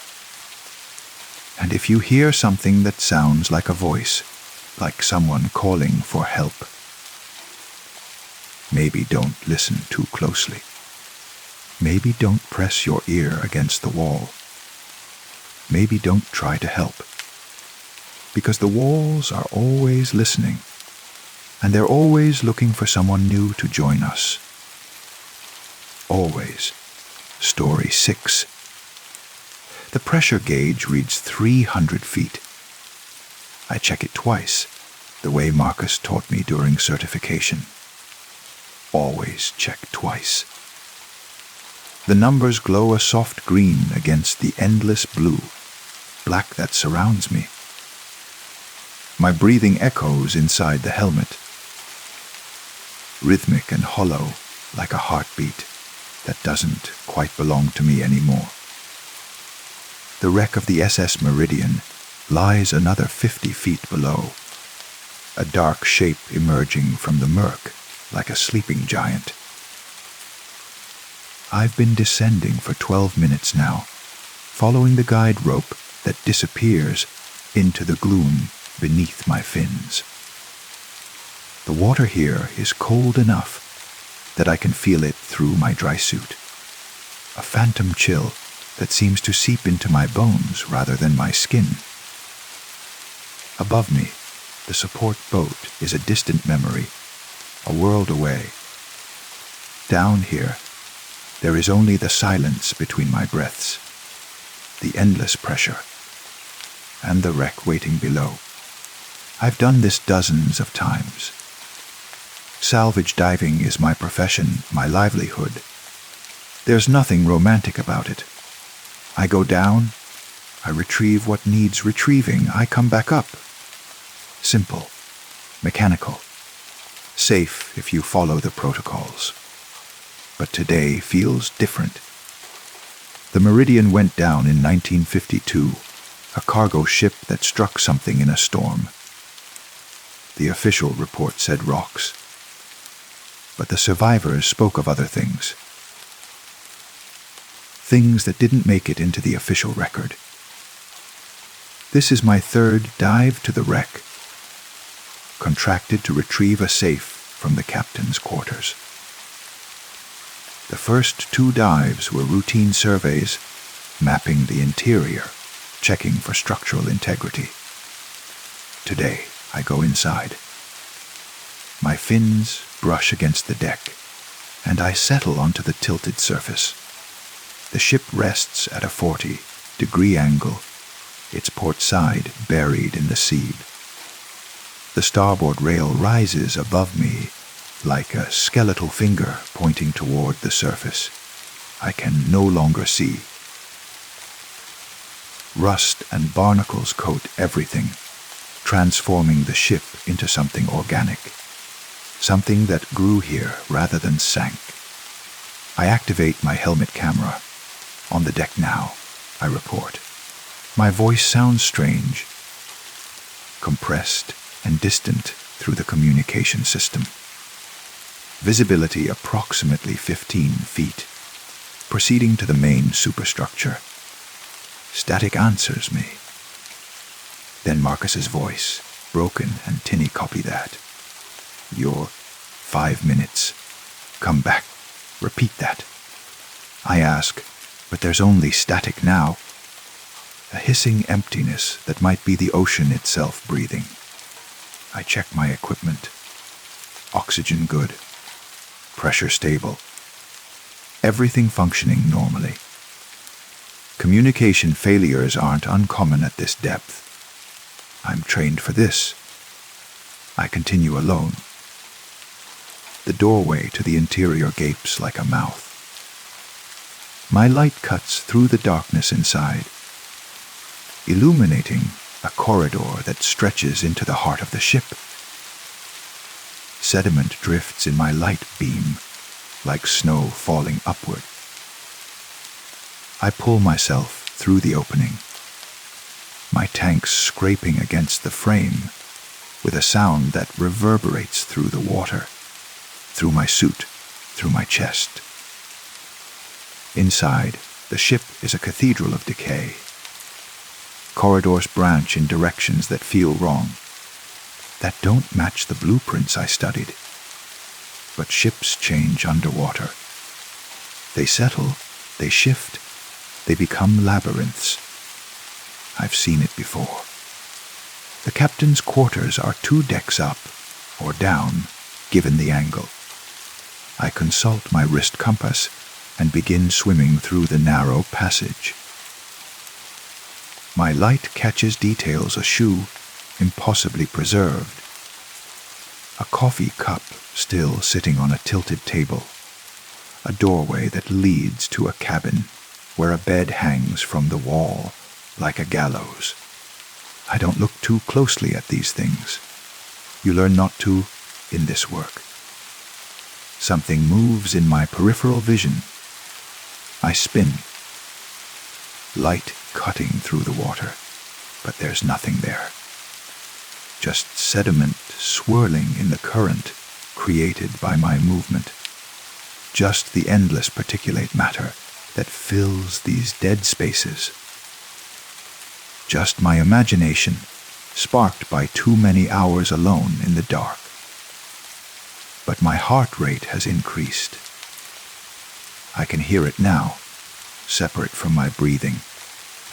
S1: And if you hear something that sounds like a voice, like someone calling for help, maybe don't listen too closely. Maybe don't press your ear against the wall. Maybe don't try to help. Because the walls are always listening, and they're always looking for someone new to join us. Always. Story 6. The pressure gauge reads 300 feet. I check it twice, the way Marcus taught me during certification. Always check twice. The numbers glow a soft green against the endless blue, black that surrounds me. My breathing echoes inside the helmet, rhythmic and hollow like a heartbeat that doesn't quite belong to me anymore. The wreck of the SS Meridian lies another 50 feet below, a dark shape emerging from the murk like a sleeping giant. I've been descending for 12 minutes now, following the guide rope that disappears into the gloom beneath my fins. The water here is cold enough that I can feel it through my dry suit, a phantom chill that seems to seep into my bones rather than my skin. Above me, the support boat is a distant memory, a world away. Down here, there is only the silence between my breaths, the endless pressure, and the wreck waiting below. I've done this dozens of times. Salvage diving is my profession, my livelihood. There's nothing romantic about it. I go down, I retrieve what needs retrieving, I come back up. Simple, mechanical, safe if you follow the protocols. But today feels different. The Meridian went down in 1952, a cargo ship that struck something in a storm. The official report said rocks, but the survivors spoke of other things. Things that didn't make it into the official record. This is my third dive to the wreck, contracted to retrieve a safe from the captain's quarters. The first 2 dives were routine surveys, mapping the interior, checking for structural integrity. Today, I go inside. My fins brush against the deck, and I settle onto the tilted surface. The ship rests at a 40-degree angle, its port side buried in the sea. The starboard rail rises above me like a skeletal finger pointing toward the surface. I can no longer see. Rust and barnacles coat everything, transforming the ship into something organic, something that grew here rather than sank. I activate my helmet camera. On the deck now, I report. My voice sounds strange, compressed and distant through the communication system. Visibility approximately 15 feet, proceeding to the main superstructure. Static answers me. Then Marcus's voice, broken and tinny, copy that. You're 5 minutes. Come back. Repeat that. I ask, but there's only static now. A hissing emptiness that might be the ocean itself breathing. I check my equipment. Oxygen good. Pressure stable. Everything functioning normally. Communication failures aren't uncommon at this depth. I'm trained for this. I continue alone. The doorway to the interior gapes like a mouth. My light cuts through the darkness inside, illuminating a corridor that stretches into the heart of the ship. Sediment drifts in my light beam, like snow falling upward. I pull myself through the opening, my tanks scraping against the frame with a sound that reverberates through the water, through my suit, through my chest. Inside, the ship is a cathedral of decay. Corridors branch in directions that feel wrong, that don't match the blueprints I studied. But ships change underwater. They settle, they shift, they become labyrinths. I've seen it before. The captain's quarters are 2 decks up, or down, given the angle. I consult my wrist compass and begin swimming through the narrow passage. My light catches details a shoe impossibly preserved. A coffee cup still sitting on a tilted table. A doorway that leads to a cabin where a bed hangs from the wall like a gallows. I don't look too closely at these things. You learn not to in this work. Something moves in my peripheral vision. I spin. Light cutting through the water, but there's nothing there. Just sediment swirling in the current created by my movement. Just the endless particulate matter that fills these dead spaces. Just my imagination, sparked by too many hours alone in the dark. But my heart rate has increased. I can hear it now, separate from my breathing,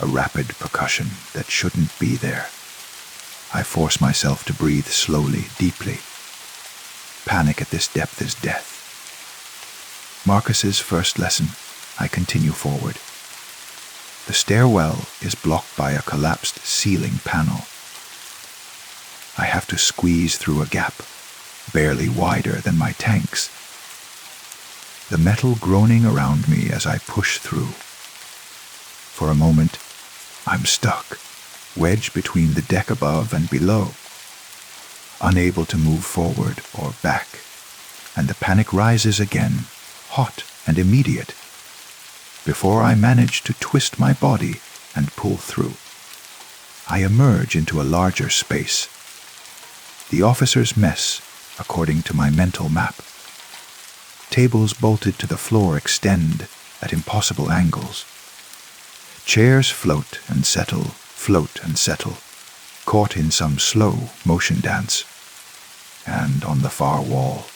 S1: a rapid percussion that shouldn't be there. I force myself to breathe slowly, deeply. Panic at this depth is death. Marcus's first lesson. I continue forward. The stairwell is blocked by a collapsed ceiling panel. I have to squeeze through a gap, barely wider than my tanks. The metal groaning around me as I push through. For a moment, I'm stuck, wedged between the deck above and below, unable to move forward or back, and the panic rises again, hot and immediate, before I manage to twist my body and pull through. I emerge into a larger space. The officer's mess, according to my mental map. Tables bolted to the floor extend at impossible angles. Chairs float and settle, caught in some slow motion dance. And on the far wall,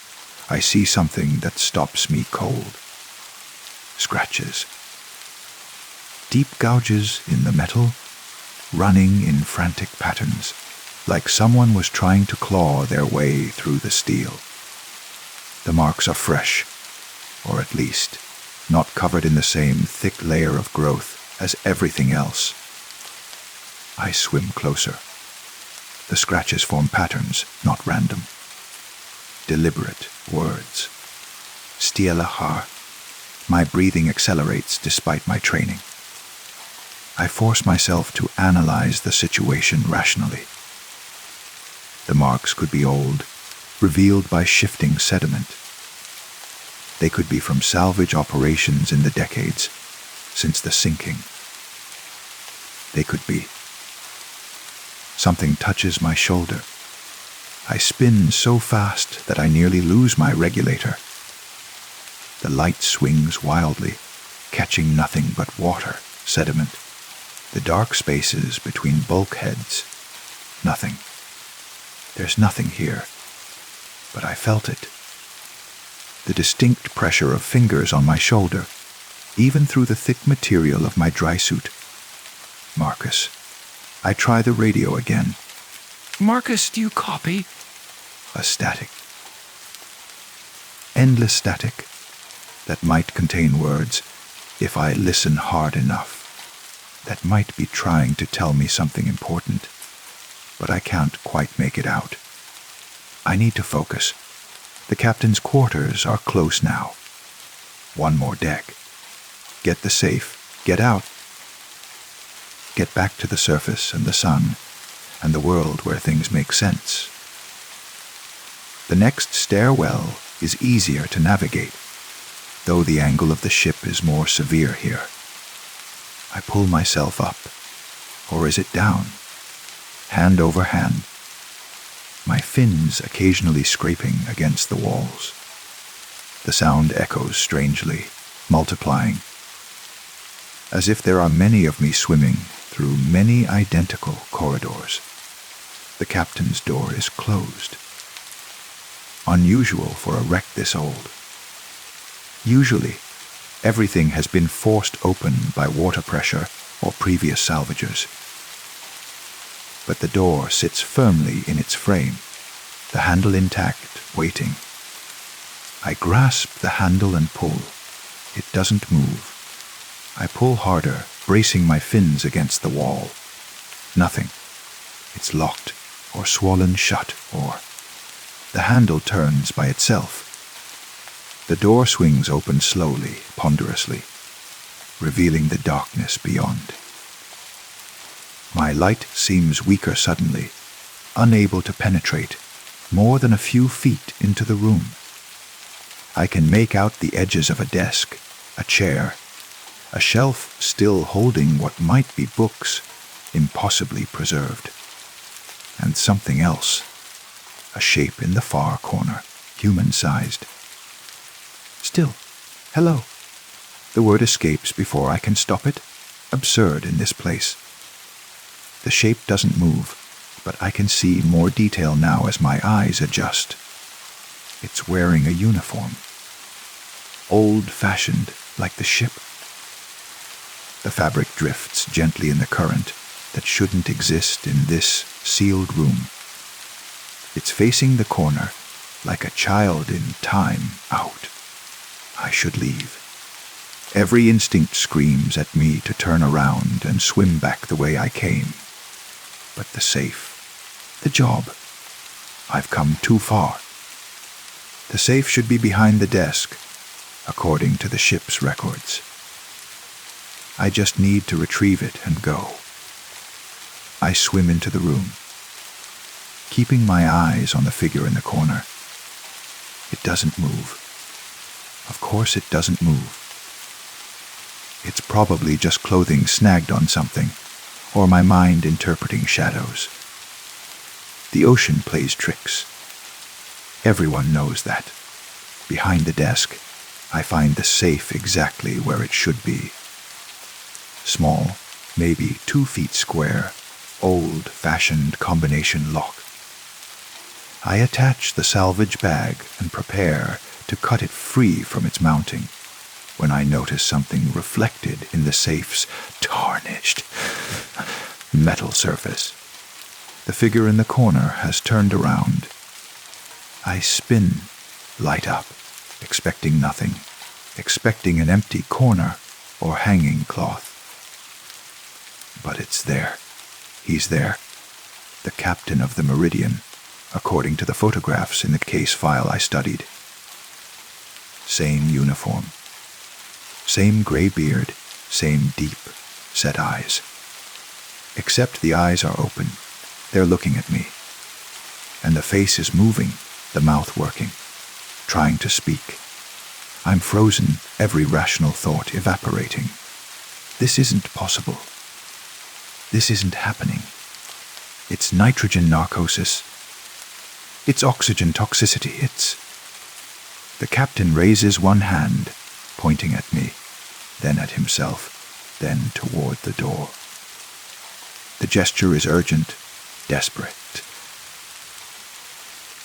S1: I see something that stops me cold. Scratches. Deep gouges in the metal, running in frantic patterns, like someone was trying to claw their way through the steel. The marks are fresh, or at least not covered in the same thick layer of growth as everything else. I swim closer. The scratches form patterns, not random. Deliberate words. Stielahar. My breathing accelerates despite my training. I force myself to analyze the situation rationally. The marks could be old, revealed by shifting sediment. They could be from salvage operations in the decades since the sinking. They could be. Something touches my shoulder. I spin so fast that I nearly lose my regulator. The light swings wildly, catching nothing but water, sediment. The dark spaces between bulkheads. Nothing. There's nothing here, but I felt it. The distinct pressure of fingers on my shoulder, even through the thick material of my dry suit. Marcus. I try the radio again.
S2: Marcus, do you copy?
S1: A static. Endless static that might contain words if I listen hard enough. That might be trying to tell me something important, but I can't quite make it out. I need to focus. The captain's quarters are close now. One more deck. Get the safe. Get out. Get back to the surface and the sun and the world where things make sense. The next stairwell is easier to navigate, though the angle of the ship is more severe here. I pull myself up, or is it down? Hand over hand. My fins occasionally scraping against the walls. The sound echoes strangely, multiplying, as if there are many of me swimming through many identical corridors. The captain's door is closed. Unusual for a wreck this old. Usually, everything has been forced open by water pressure or previous salvagers. But the door sits firmly in its frame, the handle intact, waiting. I grasp the handle and pull. It doesn't move. I pull harder, bracing my fins against the wall. Nothing. It's locked, or swollen shut, or... The handle turns by itself. The door swings open slowly, ponderously, revealing the darkness beyond. My light seems weaker suddenly, unable to penetrate more than a few feet into the room. I can make out the edges of a desk, a chair, a shelf still holding what might be books, impossibly preserved, and something else, a shape in the far corner, human-sized. Still, hello. The word escapes before I can stop it. Absurd in this place. The shape doesn't move, but I can see more detail now as my eyes adjust. It's wearing a uniform. Old-fashioned, like the ship. The fabric drifts gently in the current that shouldn't exist in this sealed room. It's facing the corner like a child in time out. I should leave. Every instinct screams at me to turn around and swim back the way I came. But the safe, the job, I've come too far. The safe should be behind the desk, according to the ship's records. I just need to retrieve it and go. I swim into the room, keeping my eyes on the figure in the corner. It doesn't move. Of course it doesn't move. It's probably just clothing snagged on something, or my mind interpreting shadows. The ocean plays tricks. Everyone knows that. Behind the desk, I find the safe exactly where it should be. Small, maybe 2 feet square, old-fashioned combination lock. I attach the salvage bag and prepare to cut it free from its mounting when I notice something reflected in the safe's tarnished metal surface. The figure in the corner has turned around. I spin, light up, expecting nothing, expecting an empty corner or hanging cloth. But it's there. He's there. The captain of the Meridian, according to the photographs in the case file I studied. Same uniform. Same gray beard, same deep, set eyes. Except the eyes are open. They're looking at me. And the face is moving, the mouth working, trying to speak. I'm frozen, every rational thought evaporating. This isn't possible. This isn't happening. It's nitrogen narcosis. It's oxygen toxicity. It's... The captain raises one hand, pointing at me, then at himself, then toward the door. The gesture is urgent, desperate.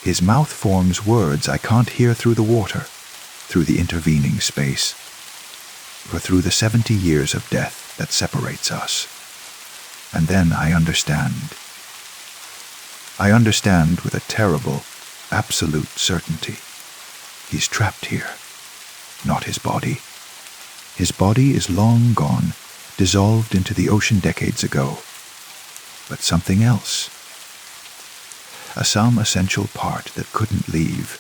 S1: His mouth forms words I can't hear through the water, through the intervening space, or through the 70 years of death that separates us. And then I understand. I understand with a terrible, absolute certainty. He's trapped here. Not his body. His body is long gone, dissolved into the ocean decades ago. But something else. Some essential part that couldn't leave,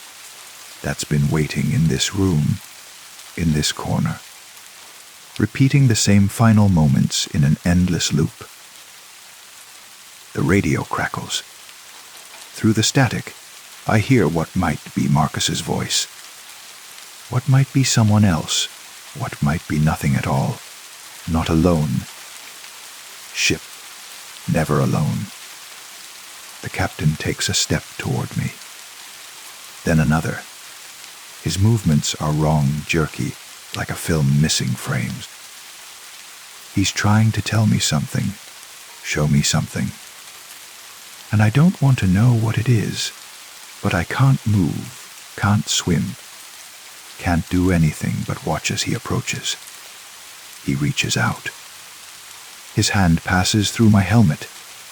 S1: that's been waiting in this room, in this corner, repeating the same final moments in an endless loop. The radio crackles. Through the static, I hear what might be Marcus's voice. What might be someone else. What might be nothing at all. Not alone. Ship. Never alone. The captain takes a step toward me. Then another. His movements are wrong, jerky, like a film missing frames. He's trying to tell me something, show me something. And I don't want to know what it is, but I can't move, can't swim, can't do anything but watch as he approaches. He reaches out. His hand passes through my helmet,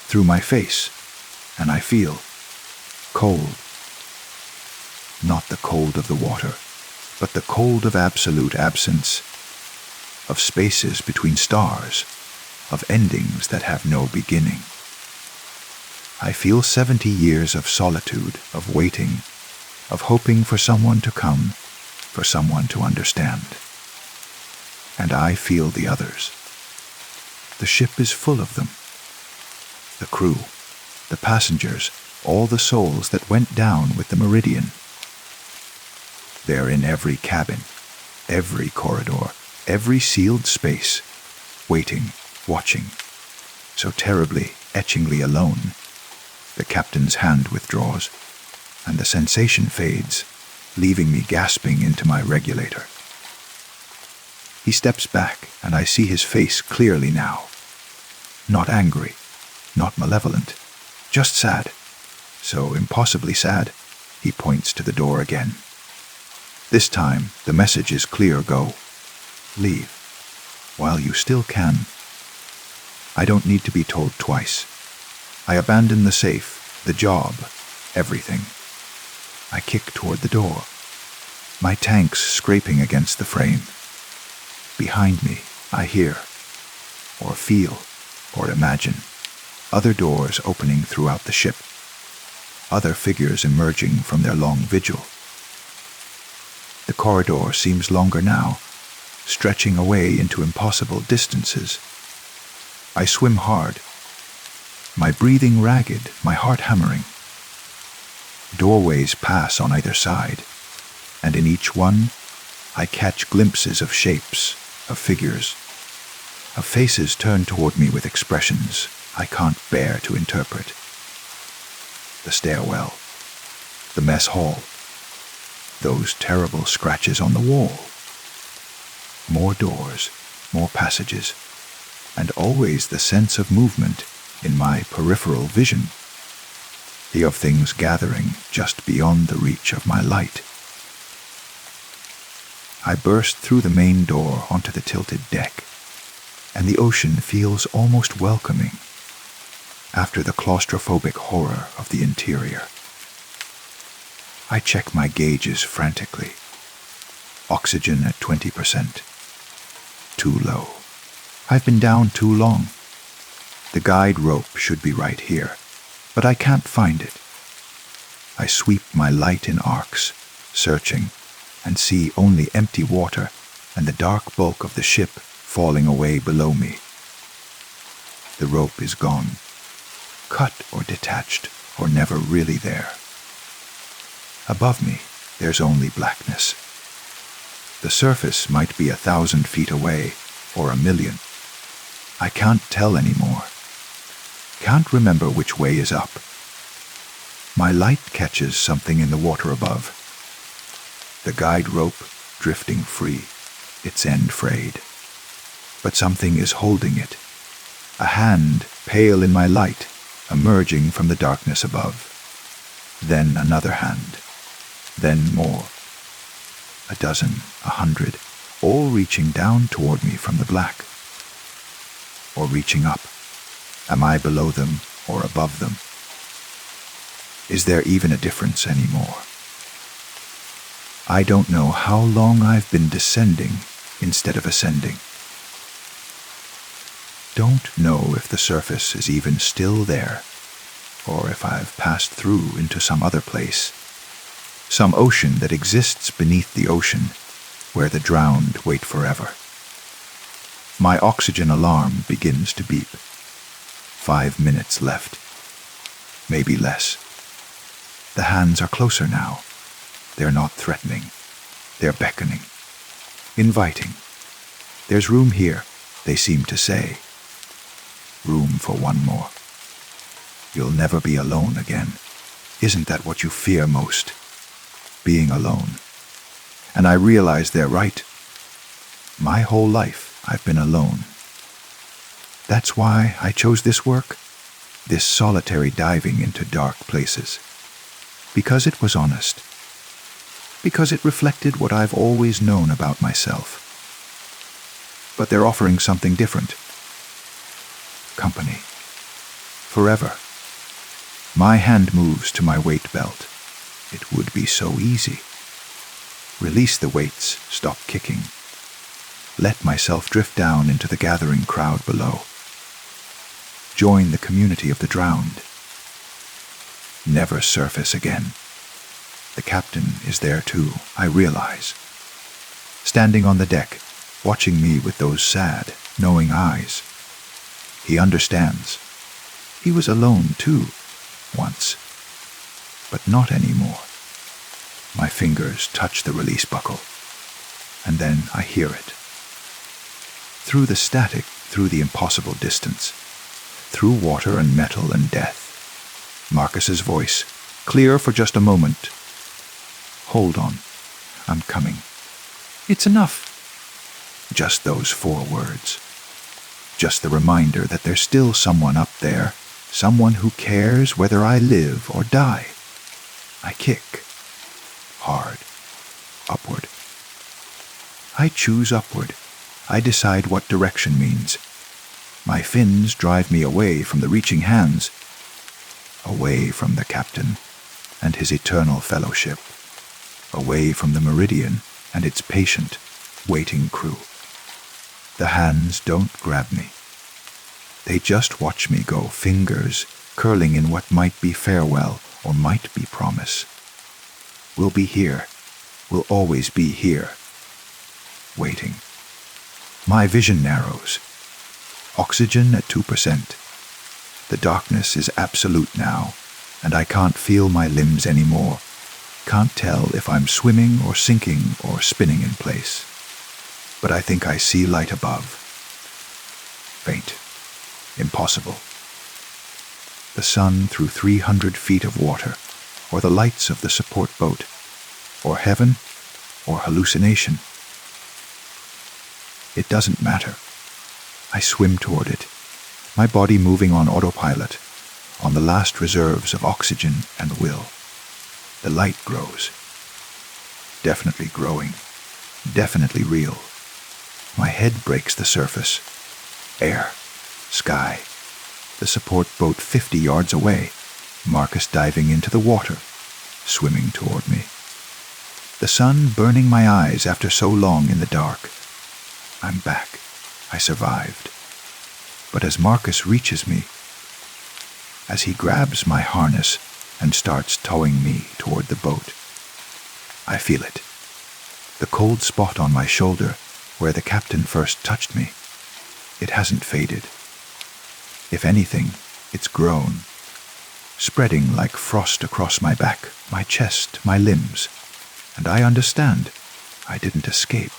S1: through my face, and I feel cold. Not the cold of the water, but the cold of absolute absence, of spaces between stars, of endings that have no beginning. I feel 70 years of solitude, of waiting, of hoping for someone to come, for someone to understand. And I feel the others. The ship is full of them. The crew, the passengers, all the souls that went down with the Meridian. They're in every cabin, every corridor, every sealed space, waiting, watching, so terribly, etchingly alone. The captain's hand withdraws, and the sensation fades, leaving me gasping into my regulator. He steps back, and I see his face clearly now. Not angry, not malevolent, just sad. So impossibly sad, he points to the door again. This time, the message is clear go. Leave. while you still can. I don't need to be told twice. I abandon the safe, the job, everything. I kick toward the door, my tanks scraping against the frame. Behind me, I hear, or feel, or imagine, other doors opening throughout the ship, other figures emerging from their long vigil. The corridor seems longer now, stretching away into impossible distances. I swim hard, my breathing ragged, my heart hammering. Doorways pass on either side, and in each one I catch glimpses of shapes, of figures, of faces turned toward me with expressions I can't bear to interpret. The stairwell, the mess hall, those terrible scratches on the wall. More doors, more passages, and always the sense of movement in my peripheral vision, of things gathering just beyond the reach of my light. I burst through the main door onto the tilted deck, and the ocean feels almost welcoming after the claustrophobic horror of the interior. I check my gauges frantically. Oxygen at 20%. Too low. I've been down too long. The guide rope should be right here, but I can't find it. I sweep my light in arcs, searching, and see only empty water and the dark bulk of the ship falling away below me. The rope is gone, cut or detached, or never really there. Above me, there's only blackness. The surface might be 1,000 feet away, or 1,000,000. I can't tell anymore. Can't remember which way is up. My light catches something in the water above. The guide rope drifting free, its end frayed. But something is holding it. A hand, pale in my light, emerging from the darkness above. Then another hand. Then more. 12, 100, all reaching down toward me from the black. Or reaching up. Am I below them or above them? Is there even a difference anymore? I don't know how long I've been descending instead of ascending. Don't know if the surface is even still there, or if I've passed through into some other place, some ocean that exists beneath the ocean, where the drowned wait forever. My oxygen alarm begins to beep. 5 minutes left. Maybe less. The hands are closer now. They're not threatening. They're beckoning. Inviting. There's room here, they seem to say. Room for one more. You'll never be alone again. Isn't that what you fear most? Being alone. And I realize they're right. My whole life I've been alone. That's why I chose this work, this solitary diving into dark places. Because it was honest. Because it reflected what I've always known about myself. But they're offering something different. Company. Forever. My hand moves to my weight belt. It would be so easy. Release the weights, stop kicking. Let myself drift down into the gathering crowd below. Join the community of the drowned. Never surface again. The captain is there too, I realize. Standing on the deck, watching me with those sad, knowing eyes. He understands. He was alone too, once. But not anymore. My fingers touch the release buckle, and then I hear it. Through the static, through the impossible distance, through water and metal and death. Marcus's voice, clear for just a moment. Hold on, I'm coming. It's enough. Just those 4 words. Just the reminder that there's still someone up there, someone who cares whether I live or die. I kick. Hard. Upward. I choose upward, I decide what direction means. My fins drive me away from the reaching hands, away from the captain and his eternal fellowship, away from the meridian and its patient, waiting crew. The hands don't grab me. They just watch me go, fingers curling in what might be farewell or might be promise. We'll be here. We'll always be here. Waiting. My vision narrows. Oxygen at 2%. The darkness is absolute now, and I can't feel my limbs anymore. Can't tell if I'm swimming or sinking or spinning in place. But I think I see light above. Faint. Impossible. The sun through 300 feet of water, or the lights of the support boat, or heaven, or hallucination. It doesn't matter. I swim toward it, my body moving on autopilot, on the last reserves of oxygen and will. The light grows. Definitely growing. Definitely real. My head breaks the surface. Air. Sky. The support boat 50 yards away. Marcus diving into the water, swimming toward me. The sun burning my eyes after so long in the dark. I'm back. I survived. But as Marcus reaches me, as he grabs my harness and starts towing me toward the boat, I feel it. The cold spot on my shoulder where the captain first touched me. It hasn't faded. If anything, it's grown, spreading like frost across my back, my chest, my limbs. And I understand. I didn't escape.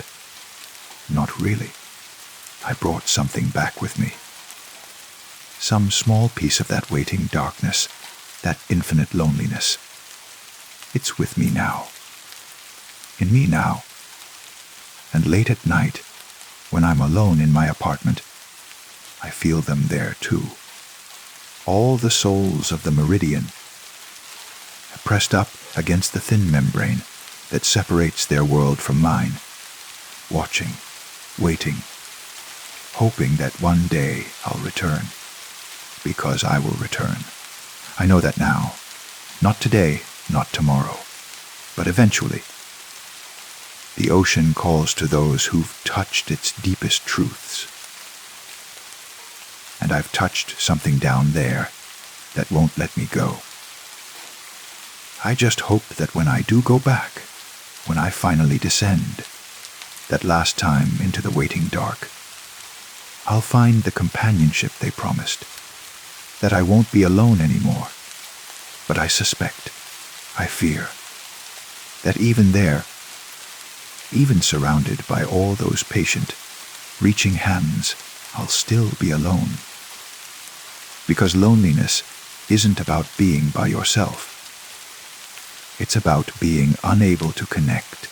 S1: Not really. I brought something back with me. Some small piece of that waiting darkness, that infinite loneliness. It's with me now. In me now. And late at night, when I'm alone in my apartment, I feel them there too. All the souls of the meridian, pressed up against the thin membrane that separates their world from mine, watching, waiting, hoping that one day I'll return, because I will return. I know that now. Not today, not tomorrow, but eventually. The ocean calls to those who've touched its deepest truths. And I've touched something down there that won't let me go. I just hope that when I do go back, when I finally descend, that last time into the waiting dark, I'll find the companionship they promised, that I won't be alone anymore. But I suspect, I fear, that even there, even surrounded by all those patient, reaching hands, I'll still be alone. Because loneliness isn't about being by yourself. It's about being unable to connect,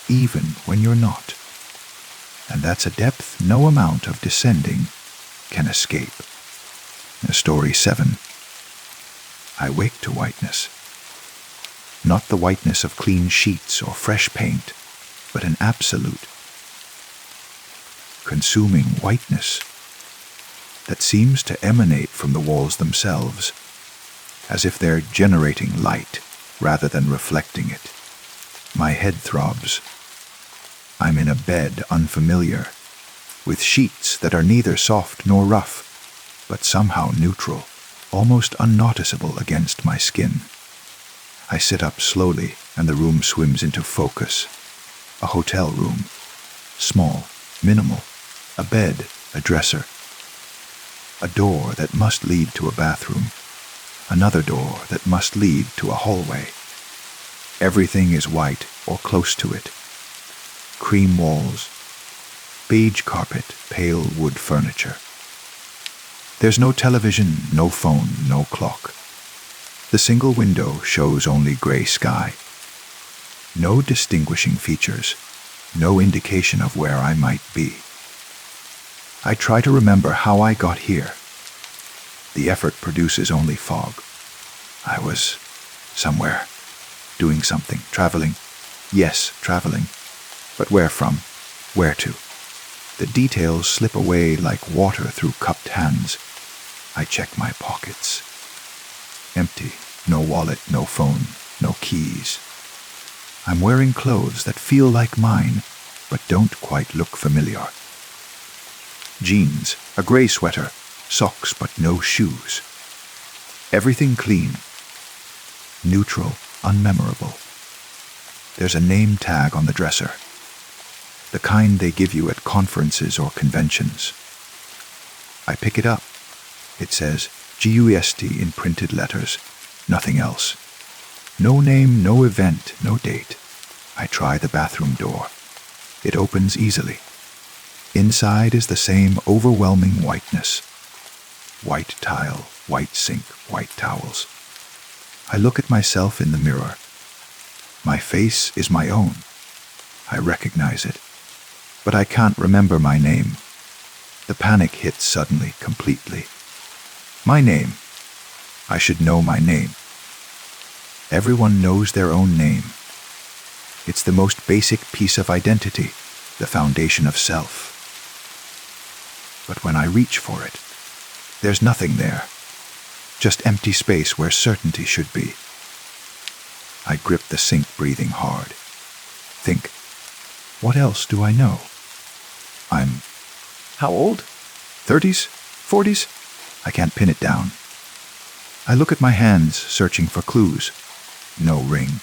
S1: even when you're not. And that's a depth no amount of descending can escape. Story 7. I wake to whiteness. Not the whiteness of clean sheets or fresh paint, but an absolute, consuming whiteness that seems to emanate from the walls themselves, as if they're generating light rather than reflecting it. My head throbs. I'm in a bed unfamiliar, with sheets that are neither soft nor rough, but somehow neutral, almost unnoticeable against my skin. I sit up slowly, and the room swims into focus. A hotel room. Small, minimal. A bed, a dresser. A door that must lead to a bathroom. Another door that must lead to a hallway. Everything is white or close to it. Cream walls. Beige carpet, pale wood furniture. There's no television, no phone, no clock. The single window shows only gray sky. No distinguishing features, no indication of where I might be. I try to remember how I got here. The effort produces only fog. I was somewhere, doing something, traveling. Yes, traveling. But where from? Where to? The details slip away like water through cupped hands. I check my pockets. Empty. No wallet, no phone, no keys. I'm wearing clothes that feel like mine, but don't quite look familiar. Jeans, a gray sweater, socks but no shoes. Everything clean. Neutral, unmemorable. There's a name tag on the dresser. The kind they give you at conferences or conventions. I pick it up. It says GUST in printed letters. Nothing else. No name, no event, no date. I try the bathroom door. It opens easily. Inside is the same overwhelming whiteness. White tile, white sink, white towels. I look at myself in the mirror. My face is my own. I recognize it. But I can't remember my name. The panic hits suddenly, completely. My name. I should know my name. Everyone knows their own name. It's the most basic piece of identity, the foundation of self. But when I reach for it, there's nothing there. Just empty space where certainty should be. I grip the sink, breathing hard. Think, what else do I know? I'm how old? 30s? 40s? I can't pin it down. I look at my hands, searching for clues. No ring.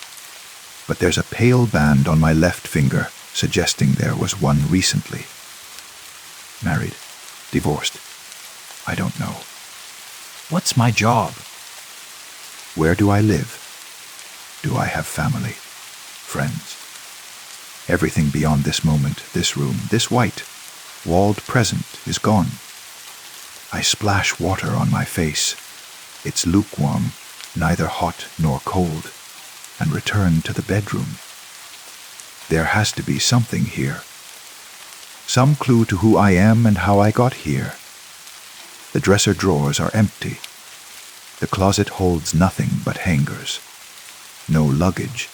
S1: But there's a pale band on my left finger, suggesting there was one recently. Married. Divorced. I don't know.
S2: What's my job?
S1: Where do I live? Do I have family? Friends? Everything beyond this moment, this room, this white, walled present is gone. I splash water on my face. It's lukewarm, neither hot nor cold, and return to the bedroom. There has to be something here. Some clue to who I am and how I got here. The dresser drawers are empty. The closet holds nothing but hangers. No luggage.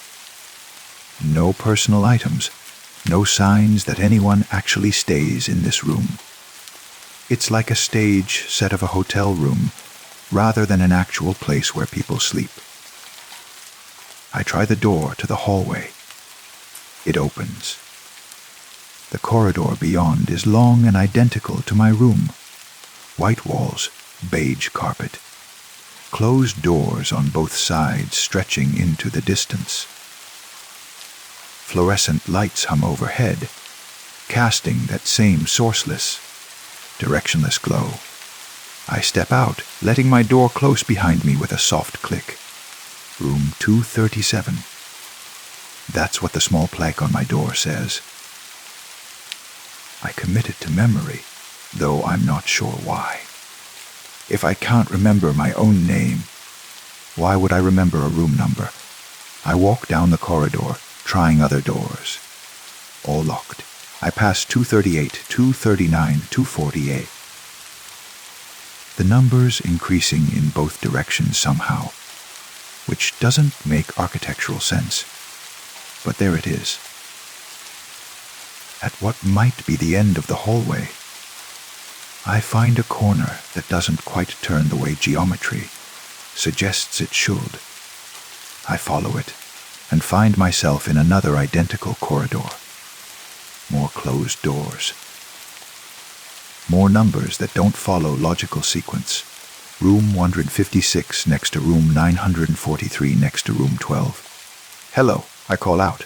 S1: No personal items. No signs that anyone actually stays in this room. It's like a stage set of a hotel room, rather than an actual place where people sleep. I try the door to the hallway. It opens. The corridor beyond is long and identical to my room. White walls, beige carpet. Closed doors on both sides stretching into the distance. Fluorescent lights hum overhead, casting that same sourceless, directionless glow. I step out, letting my door close behind me with a soft click. Room 237. That's what the small plaque on my door says. I commit it to memory, though I'm not sure why. If I can't remember my own name, why would I remember a room number? I walk down the corridor, trying other doors. All locked. I pass 238, 239, 248. The numbers increasing in both directions somehow, which doesn't make architectural sense. But there it is. At what might be the end of the hallway, I find a corner that doesn't quite turn the way geometry suggests it should. I follow it and find myself in another identical corridor. More closed doors. More numbers that don't follow logical sequence. Room 156 next to room 943 next to room 12. Hello, I call out.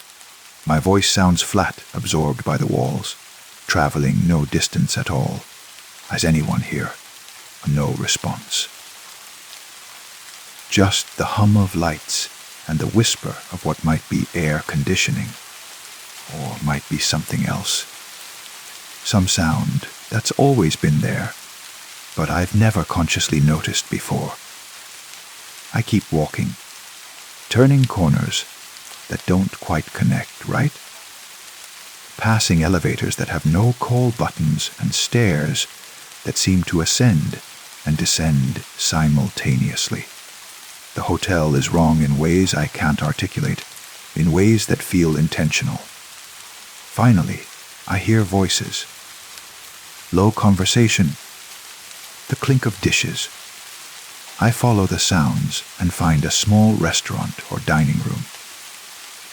S1: My voice sounds flat, absorbed by the walls, traveling no distance at all. Has anyone here? No response. Just the hum of lights and the whisper of what might be air conditioning, or might be something else. Some sound that's always been there, but I've never consciously noticed before. I keep walking, turning corners that don't quite connect, right? Passing elevators that have no call buttons and stairs that seem to ascend and descend simultaneously. The hotel is wrong in ways I can't articulate, in ways that feel intentional. Finally, I hear voices. low conversation, the clink of dishes. I follow the sounds and find a small restaurant or dining room.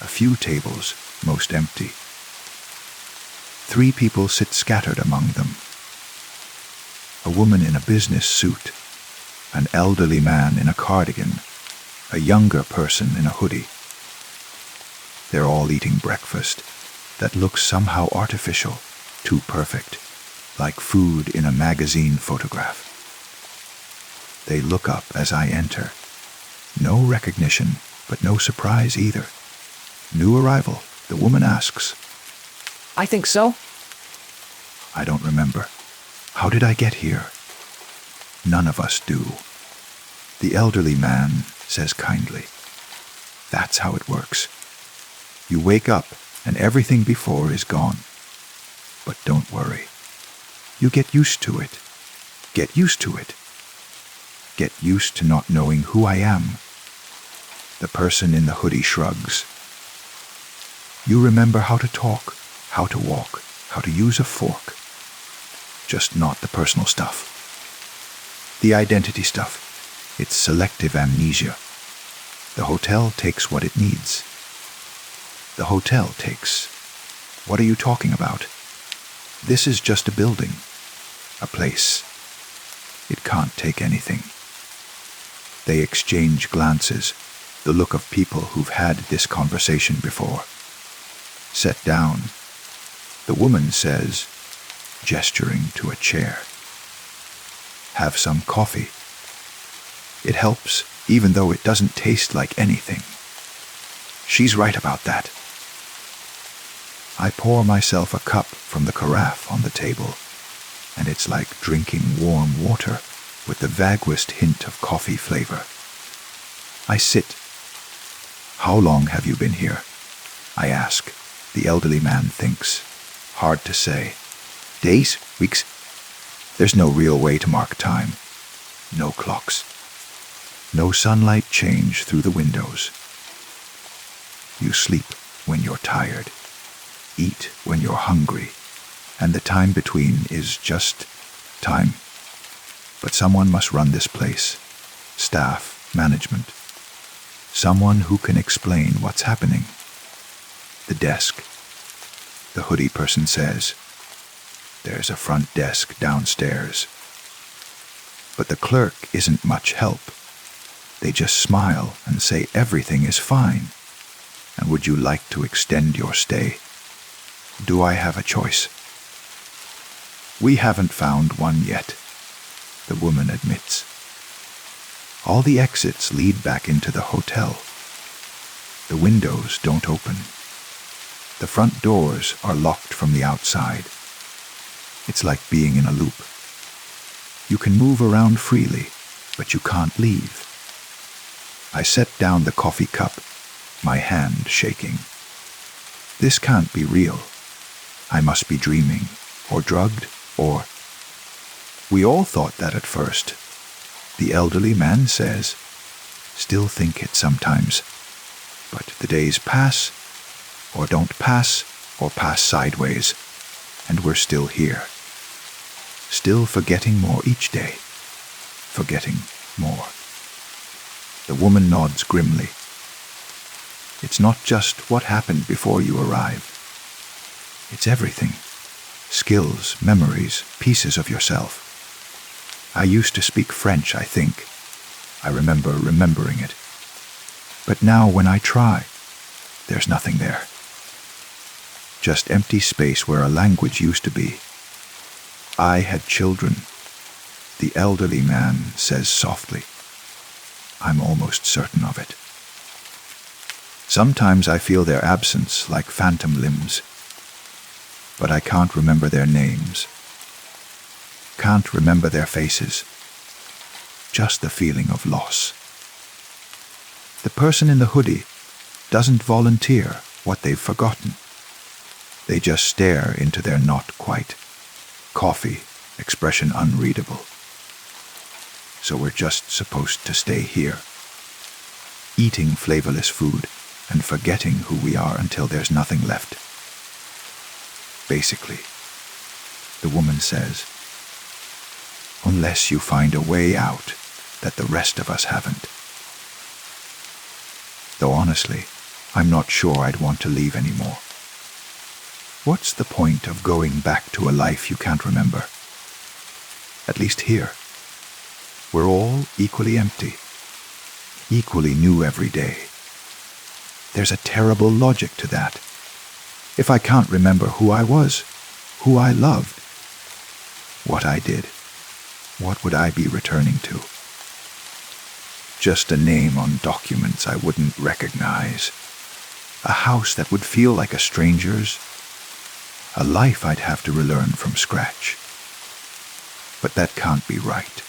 S1: A few tables, most empty. 3 people sit scattered among them. A woman in a business suit, an elderly man in a cardigan, a younger person in a hoodie. They're all eating breakfast that looks somehow artificial, too perfect, like food in a magazine photograph. They look up as I enter. No recognition, but no surprise either. New arrival, the woman asks.
S2: I think so.
S1: I don't remember. How did I get here? None of us do. The elderly man says kindly, "That's how it works. You wake up and everything before is gone. But don't worry. You get used to it. Get used to it. Get used to not knowing who I am." The person in the hoodie shrugs. "You remember how to talk, how to walk, how to use a fork. Just not the personal stuff. The identity stuff. It's selective amnesia. The hotel takes what it needs. The hotel takes. What are you talking about? This is just a building. A place. It can't take anything." They exchange glances, the look of people who've had this conversation before. "Sit down." The woman says, gesturing to a chair. "Have some coffee. It helps, even though it doesn't taste like anything." She's right about that. I pour myself a cup from the carafe on the table, and it's like drinking warm water with the vaguest hint of coffee flavor. I sit. "How long have you been here?" I ask. The elderly man thinks. "Hard to say. Days? Weeks? There's no real way to mark time. No clocks. No sunlight change through the windows. You sleep when you're tired. Eat when you're hungry. And the time between is just time. But someone must run this place. Staff, management. Someone who can explain what's happening." The desk. The hoodie person says, "There's a front desk downstairs." But the clerk isn't much help. They just smile and say everything is fine. And would you like to extend your stay? Do I have a choice? "We haven't found one yet," the woman admits. All the exits lead back into the hotel. The windows don't open. The front doors are locked from the outside. It's like being in a loop. You can move around freely, but you can't leave. I set down the coffee cup, my hand shaking. This can't be real. I must be dreaming, or drugged, or... We all thought that at first. The elderly man says, "Still think it sometimes. But the days pass, or don't pass, or pass sideways, and we're still here. Still forgetting more each day. Forgetting more." The woman nods grimly. "It's not just what happened before you arrived. It's everything. Skills, memories, pieces of yourself. I used to speak French, I think. I remember remembering it. But now when I try, there's nothing there. Just empty space where a language used to be. I had children," the elderly man says softly. I'm almost certain of it. Sometimes I feel their absence like phantom limbs, but I can't remember their names. Can't remember their faces. Just the feeling of loss. The person in the hoodie doesn't volunteer what they've forgotten. They just stare into their not quite. Coffee, expression unreadable. So we're just supposed to stay here, eating flavorless food and forgetting who we are until there's nothing left. Basically. the woman says. Unless you find a way out that the rest of us haven't. Though honestly, I'm not sure I'd want to leave anymore. What's the point of going back to a life you can't remember? At least here, we're all equally empty, equally new every day. There's a terrible logic to that. If I can't remember who I was, who I loved, what I did, what would I be returning to? Just a name on documents I wouldn't recognize, a house that would feel like a stranger's, a life I'd have to relearn from scratch. But that can't be right.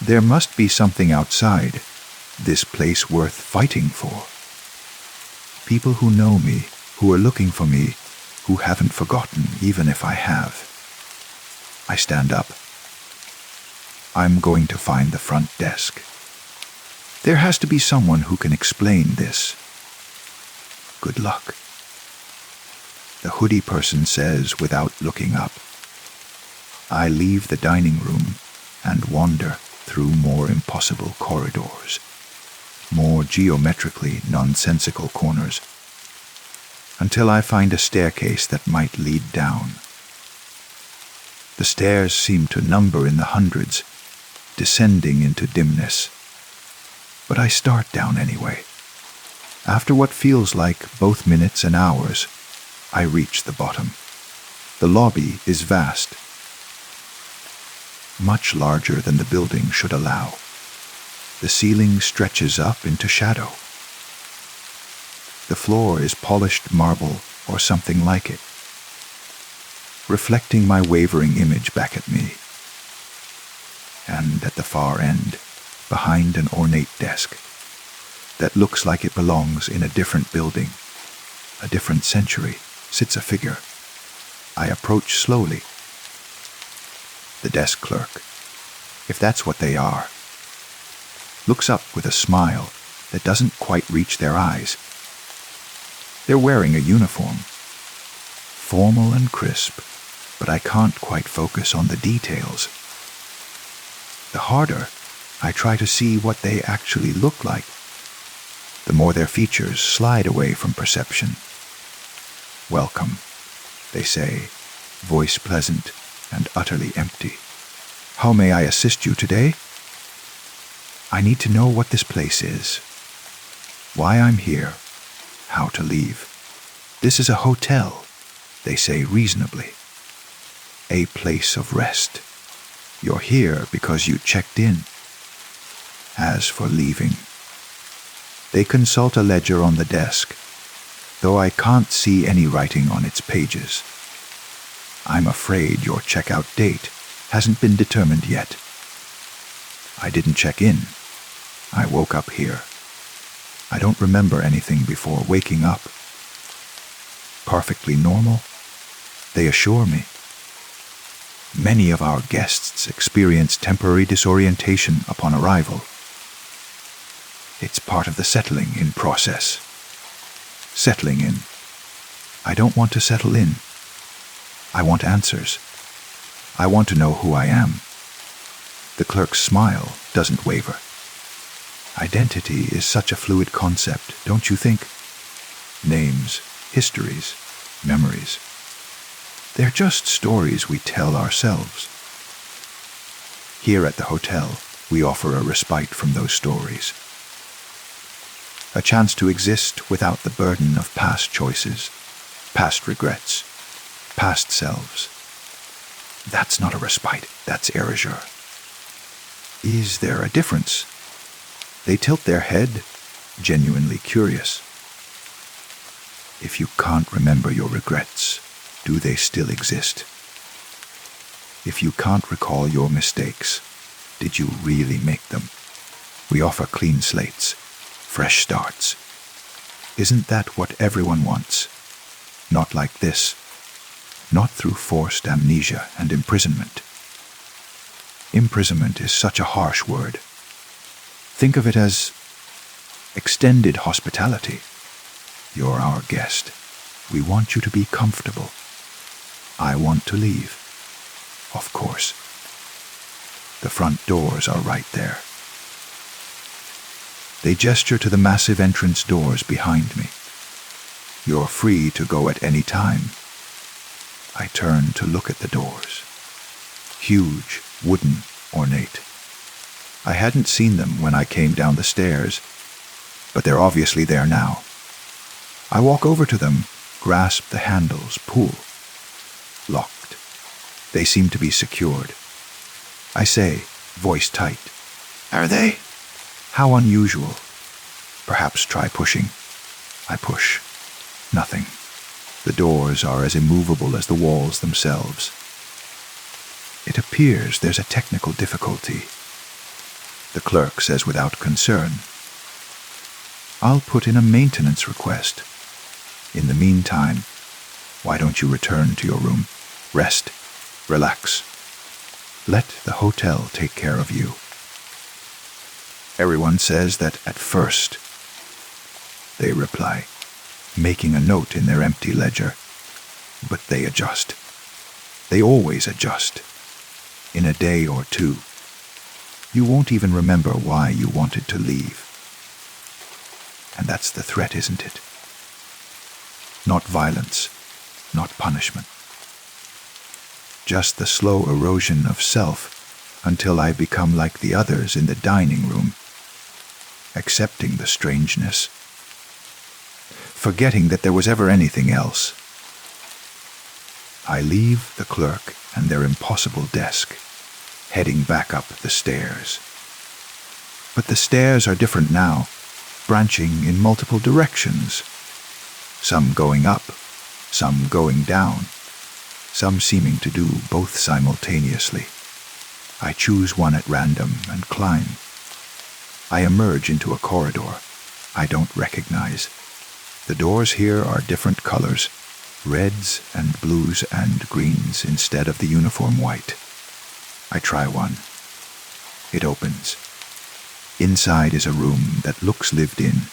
S1: There must be something outside this place worth fighting for. People who know me, who are looking for me, who haven't forgotten even if I have. I stand up. I'm going to find the front desk. There has to be someone who can explain this. Good luck. The hoodie person says without looking up. I leave the dining room and wander through more impossible corridors, more geometrically nonsensical corners, until I find a staircase that might lead down. The stairs seem to number in the hundreds, descending into dimness. But I start down anyway. After what feels like both minutes and hours, I reach the bottom. The lobby is vast, much larger than the building should allow. The ceiling stretches up into shadow. The floor is polished marble or something like it, reflecting my wavering image back at me. And at the far end, behind an ornate desk that looks like it belongs in a different building, a different century, sits a figure. I approach slowly. The desk clerk, if that's what they are, looks up with a smile that doesn't quite reach their eyes. They're wearing a uniform, formal and crisp, but I can't quite focus on the details. The harder I try to see what they actually look like, the more their features slide away from perception. Welcome, they say, voice pleasant and utterly empty. How may I assist you today? I need to know what this place is, why I'm here, how to leave. This is a hotel, they say reasonably. A place of rest. You're here because you checked in. As for leaving, they consult a ledger on the desk, though I can't see any writing on its pages. I'm afraid your checkout date hasn't been determined yet. I didn't check in. I woke up here. I don't remember anything before waking up. Perfectly normal, they assure me. Many of our guests experience temporary disorientation upon arrival. It's part of the settling in process. Settling in. I don't want to settle in. I want answers. I want to know who I am. The clerk's smile doesn't waver. Identity is such a fluid concept, don't you think? Names, histories, memories. They're just stories we tell ourselves. Here at the hotel, we offer a respite from those stories. A chance to exist without the burden of past choices, past regrets, past selves. That's not a respite, that's erasure. Is there a difference? They tilt their head, genuinely curious. If you can't remember your regrets, do they still exist? If you can't recall your mistakes, did you really make them? We offer clean slates, fresh starts. Isn't that what everyone wants? Not like this. Not through forced amnesia and imprisonment. Imprisonment is such a harsh word. Think of it as extended hospitality. You're our guest. We want you to be comfortable. I want to leave. Of course. The front doors are right there. They gesture to the massive entrance doors behind me. You're free to go at any time. I turn to look at the doors. Huge, wooden, ornate. I hadn't seen them when I came down the stairs, but they're obviously there now. I walk over to them, grasp the handles, pull. Locked. They seem to be secured. I say, voice tight, "Are they?" How unusual. Perhaps try pushing. I push. Nothing. The doors are as immovable as the walls themselves. It appears there's a technical difficulty. The clerk says without concern, "I'll put in a maintenance request. In the meantime, why don't you return to your room? Rest. Relax. Let the hotel take care of you." Everyone says that at first, they reply, making a note in their empty ledger. But they adjust. They always adjust. In a day or two, you won't even remember why you wanted to leave. And that's the threat, isn't it? Not violence, not punishment. Just the slow erosion of self until I become like the others in the dining room, accepting the strangeness, forgetting that there was ever anything else. I leave the clerk and their impossible desk, heading back up the stairs. But the stairs are different now, branching in multiple directions, some going up, some going down, some seeming to do both simultaneously. I choose one at random and climb. I emerge into a corridor I don't recognize. The doors here are different colors, reds and blues and greens instead of the uniform white. I try one. It opens. Inside is a room that looks lived in.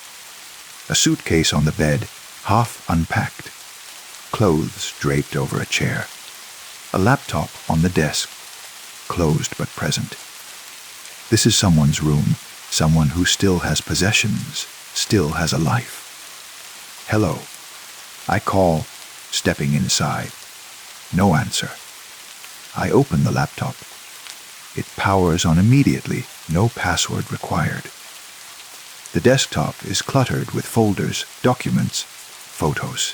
S1: A suitcase on the bed, half unpacked. Clothes draped over a chair. A laptop on the desk, closed but present. This is someone's room, someone who still has possessions, still has a life. "Hello." I call, stepping inside. No answer. I open the laptop. It powers on immediately, no password required. The desktop is cluttered with folders, documents, photos.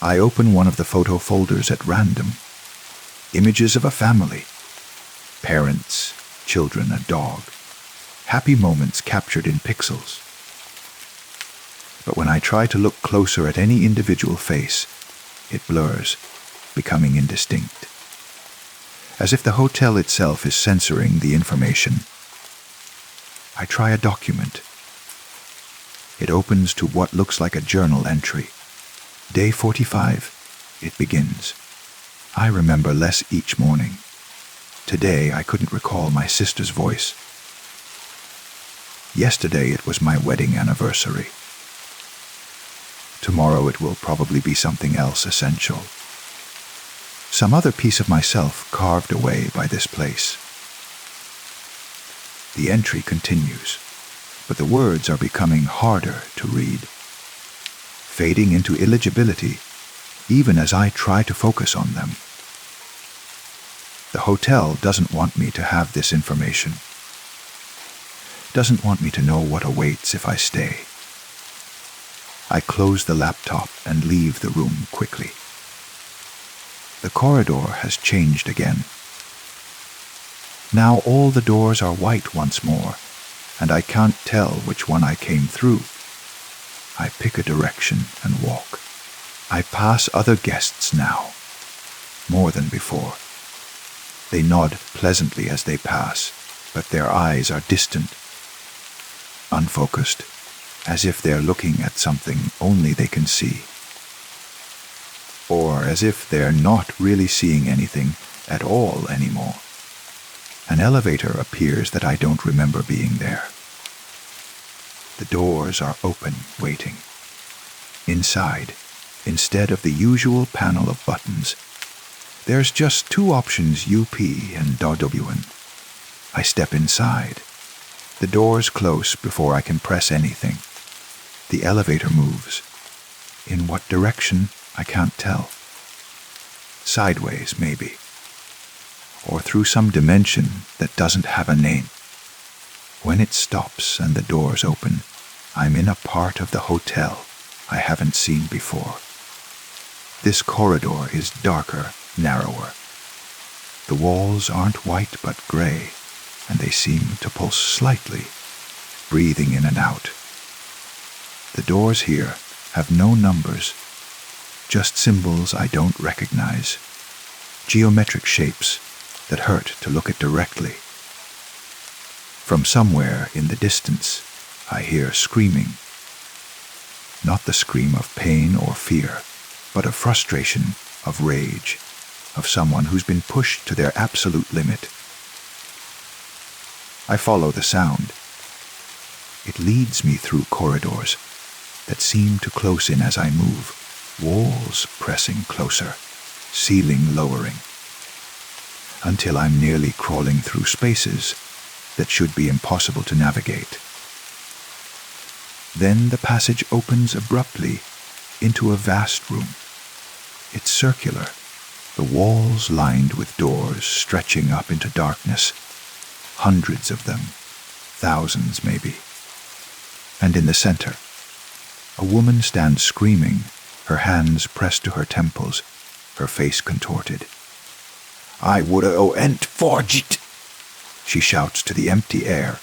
S1: I open one of the photo folders at random. Images of a family. Parents, children, a dog. Happy moments captured in pixels. But when I try to look closer at any individual face, it blurs, becoming indistinct. As if the hotel itself is censoring the information. I try a document. It opens to what looks like a journal entry. Day 45, it begins. I remember less each morning. Today I couldn't recall my sister's voice. Yesterday it was my wedding anniversary. Tomorrow it will probably be something else essential. Some other piece of myself carved away by this place. The entry continues, but the words are becoming harder to read, fading into illegibility, even as I try to focus on them. The hotel doesn't want me to have this information, doesn't want me to know what awaits if I stay. I close the laptop and leave the room quickly. The corridor has changed again. Now all the doors are white once more, and I can't tell which one I came through. I pick a direction and walk. I pass other guests now, more than before. They nod pleasantly as they pass, but their eyes are distant, unfocused, as if they're looking at something only they can see. Or as if they're not really seeing anything at all anymore. An elevator appears that I don't remember being there. The doors are open, waiting. Inside, instead of the usual panel of buttons, There's just two options, UP and DWN. I step inside. The doors close before I can press anything. The elevator moves. In what direction, I can't tell. Sideways, maybe. Or through some dimension that doesn't have a name. When it stops and the doors open, I'm in a part of the hotel I haven't seen before. This corridor is darker, narrower. The walls aren't white but gray, and they seem to pulse slightly, breathing in and out. The doors here have no numbers, just symbols I don't recognize, geometric shapes that hurt to look at directly. From somewhere in the distance, I hear screaming. Not the scream of pain or fear, but of frustration, of rage, of someone who's been pushed to their absolute limit. I follow the sound. It leads me through corridors that seem to close in as I move, walls pressing closer, ceiling lowering, until I'm nearly crawling through spaces that should be impossible to navigate. Then the passage opens abruptly into a vast room. It's circular, the walls lined with doors stretching up into darkness, hundreds of them, thousands maybe. And in the center, a woman stands screaming, her hands pressed to her temples, her face contorted. "I would o'ent forged," she shouts to the empty air,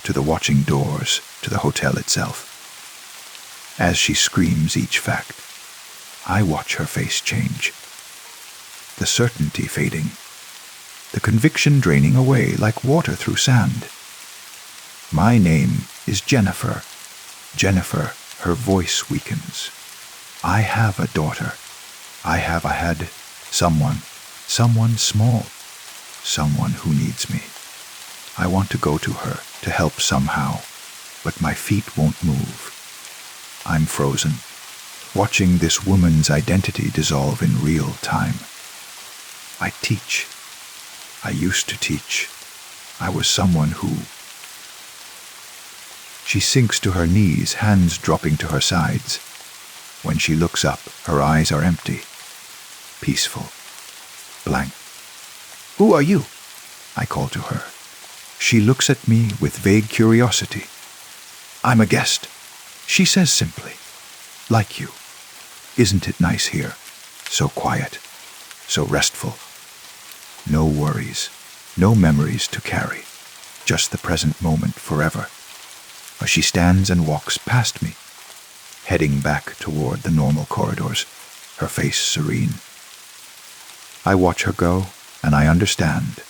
S1: to the watching doors, to the hotel itself. As she screams each fact, I watch her face change. The certainty fading, the conviction draining away like water through sand. My name is Jennifer. Jennifer, her voice weakens. I have a daughter. I had someone small, someone who needs me. I want to go to her, to help somehow, but my feet won't move. I'm frozen, watching this woman's identity dissolve in real time. I teach. I used to teach. I was someone who... She sinks to her knees, hands dropping to her sides. When she looks up, her eyes are empty, peaceful, blank. "Who are you?" I call to her. She looks at me with vague curiosity. "I'm a guest," she says simply. "Like you. Isn't it nice here? So quiet, so restful. No worries, no memories to carry, just the present moment forever." As she stands and walks past me, heading back toward the normal corridors, her face serene. I watch her go, and I understand.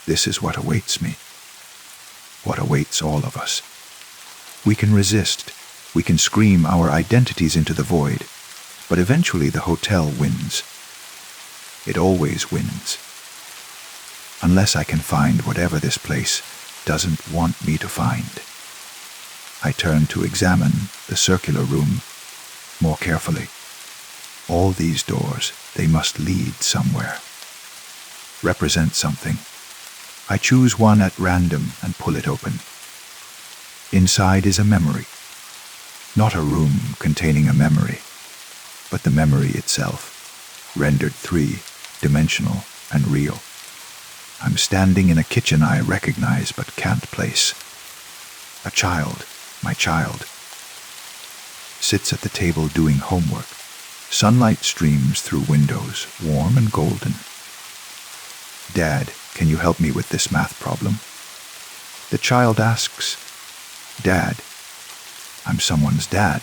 S1: This is what awaits me, what awaits all of us. We can resist, we can scream our identities into the void, but eventually the hotel wins. It always wins. Unless I can find whatever this place doesn't want me to find. I turn to examine the circular room more carefully. All these doors, they must lead somewhere, represent something. I choose one at random and pull it open. Inside is a memory. Not a room containing a memory, but the memory itself, rendered three-dimensional and real. I'm standing in a kitchen I recognize but can't place. A child, my child, sits at the table doing homework. Sunlight streams through windows, warm and golden. "Dad, can you help me with this math problem?" The child asks. "Dad, I'm someone's dad.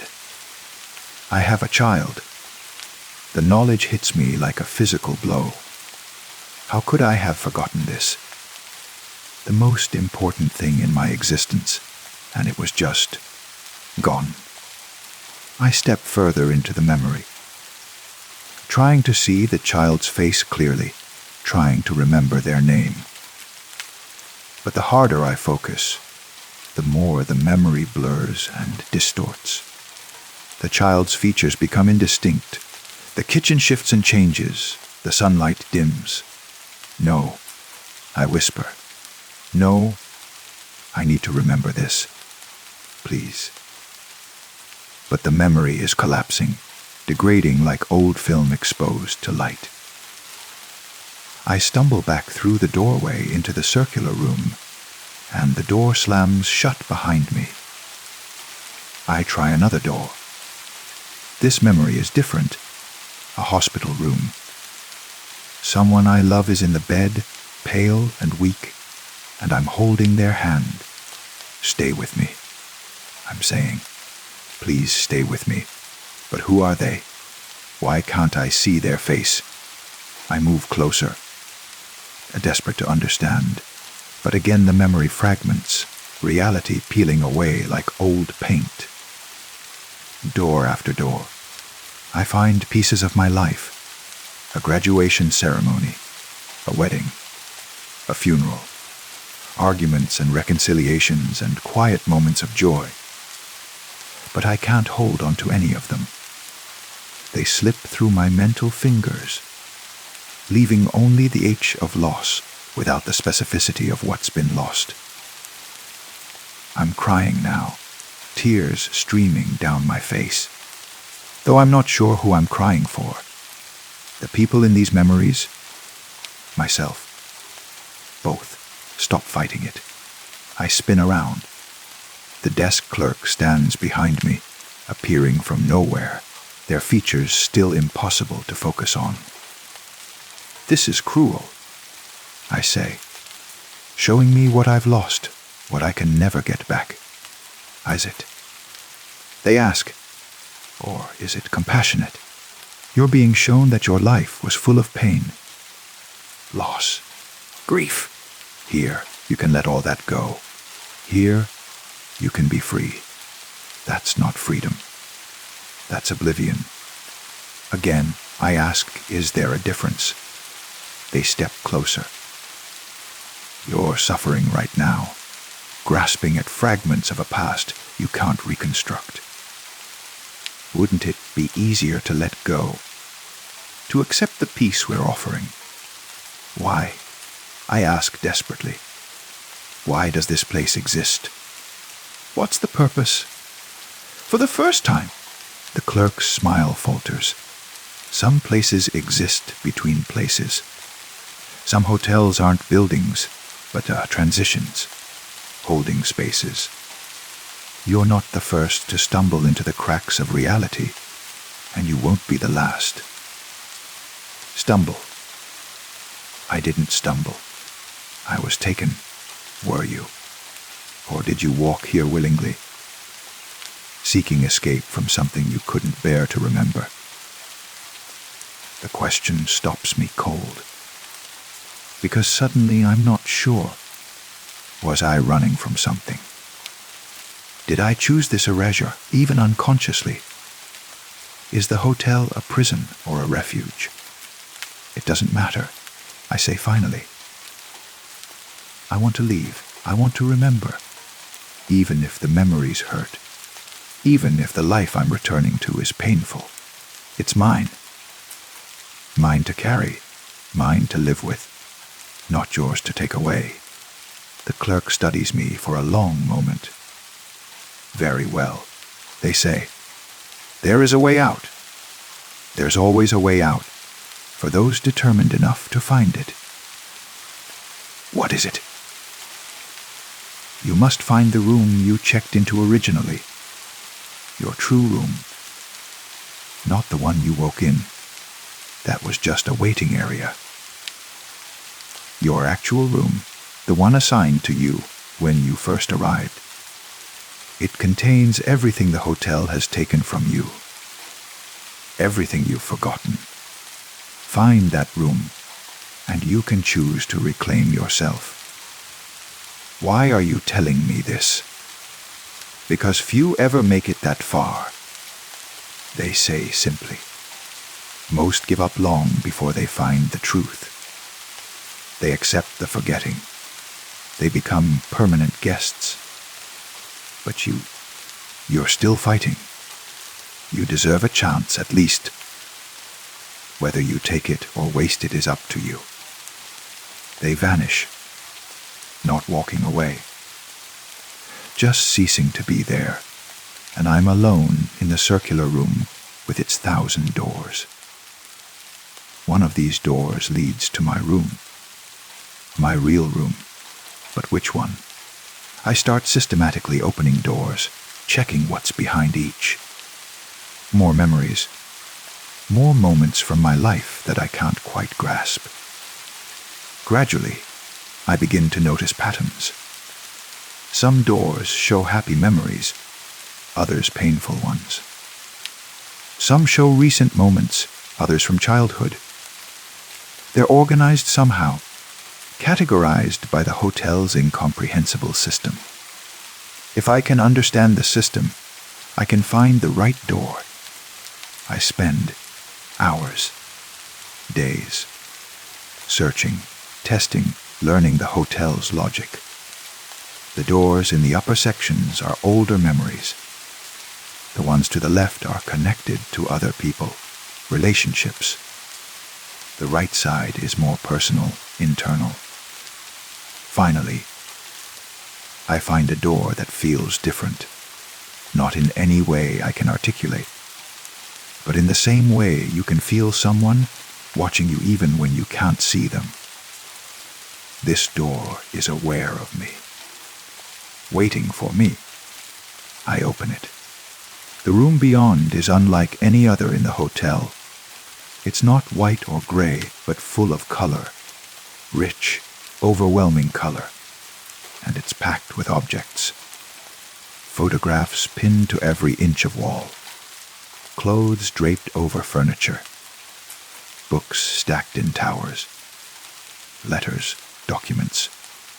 S1: I have a child." The knowledge hits me like a physical blow. How could I have forgotten this? The most important thing in my existence, and it was just gone. I step further into the memory, trying to see the child's face clearly, trying to remember their name. But the harder I focus, the more the memory blurs and distorts. The child's features become indistinct. The kitchen shifts and changes. The sunlight dims. No, I whisper. No, I need to remember this. Please. But the memory is collapsing, degrading like old film exposed to light. I stumble back through the doorway into the circular room, and the door slams shut behind me. I try another door. This memory is different. A hospital room. Someone I love is in the bed, pale and weak, and I'm holding their hand. Stay with me, I'm saying. Please stay with me. But who are they? Why can't I see their face? I move closer, desperate to understand. But again the memory fragments, reality peeling away like old paint. Door after door. I find pieces of my life. A graduation ceremony, a wedding, a funeral, arguments and reconciliations and quiet moments of joy. But I can't hold on to any of them. They slip through my mental fingers, leaving only the H of loss without the specificity of what's been lost. I'm crying now, tears streaming down my face, though I'm not sure who I'm crying for. The people in these memories, myself, both. Stop fighting it. I spin around. The desk clerk stands behind me, appearing from nowhere, their features still impossible to focus on. This is cruel, I say, showing me what I've lost, what I can never get back. Is it? They ask, or is it compassionate? You're being shown that your life was full of pain, loss, grief. Here, you can let all that go. Here, you can be free. That's not freedom. That's oblivion. Again, I ask, is there a difference? They step closer. You're suffering right now, grasping at fragments of a past you can't reconstruct. Wouldn't it be easier to let go? To accept the peace we're offering? Why? I ask desperately. Why does this place exist? What's the purpose? For the first time, the clerk's smile falters. Some places exist between places. Some hotels aren't buildings, but transitions, holding spaces. You're not the first to stumble into the cracks of reality, and you won't be the last. Stumble. I didn't stumble. I was taken, were you? Or did you walk here willingly, seeking escape from something you couldn't bear to remember? The question stops me cold, because suddenly I'm not sure. Was I running from something? Did I choose this erasure, even unconsciously? Is the hotel a prison or a refuge? It doesn't matter, I say finally. I want to leave. I want to remember, even if the memories hurt, even if the life I'm returning to is painful. It's mine. Mine to carry, mine to live with, not yours to take away. The clerk studies me for a long moment. Very well, they say. There is a way out. There's always a way out, for those determined enough to find it. What is it? You must find the room you checked into originally. Your true room. Not the one you woke in. That was just a waiting area. Your actual room, the one assigned to you when you first arrived. It contains everything the hotel has taken from you. Everything you've forgotten. Find that room, and you can choose to reclaim yourself. Why are you telling me this? Because few ever make it that far. They say simply. Most give up long before they find the truth. They accept the forgetting. They become permanent guests. But you're still fighting. You deserve a chance, at least. Whether you take it or waste it is up to you. They vanish, not walking away, just ceasing to be there, and I'm alone in the circular room with its 1,000 doors. One of these doors leads to my room, my real room, but which one? I start systematically opening doors, checking what's behind each. More memories, more moments from my life that I can't quite grasp. Gradually, I begin to notice patterns. Some doors show happy memories, others painful ones. Some show recent moments, others from childhood. They're organized somehow, categorized by the hotel's incomprehensible system. If I can understand the system, I can find the right door. I spend hours, days, searching, testing, learning the hotel's logic. The doors in the upper sections are older memories. The ones to the left are connected to other people, relationships. The right side is more personal, internal. Finally, I find a door that feels different, not in any way I can articulate, but in the same way you can feel someone watching you even when you can't see them. This door is aware of me, waiting for me. I open it. The room beyond is unlike any other in the hotel. It's not white or gray, but full of color, rich, overwhelming color, and it's packed with objects. Photographs pinned to every inch of wall, clothes draped over furniture, books stacked in towers, letters, documents,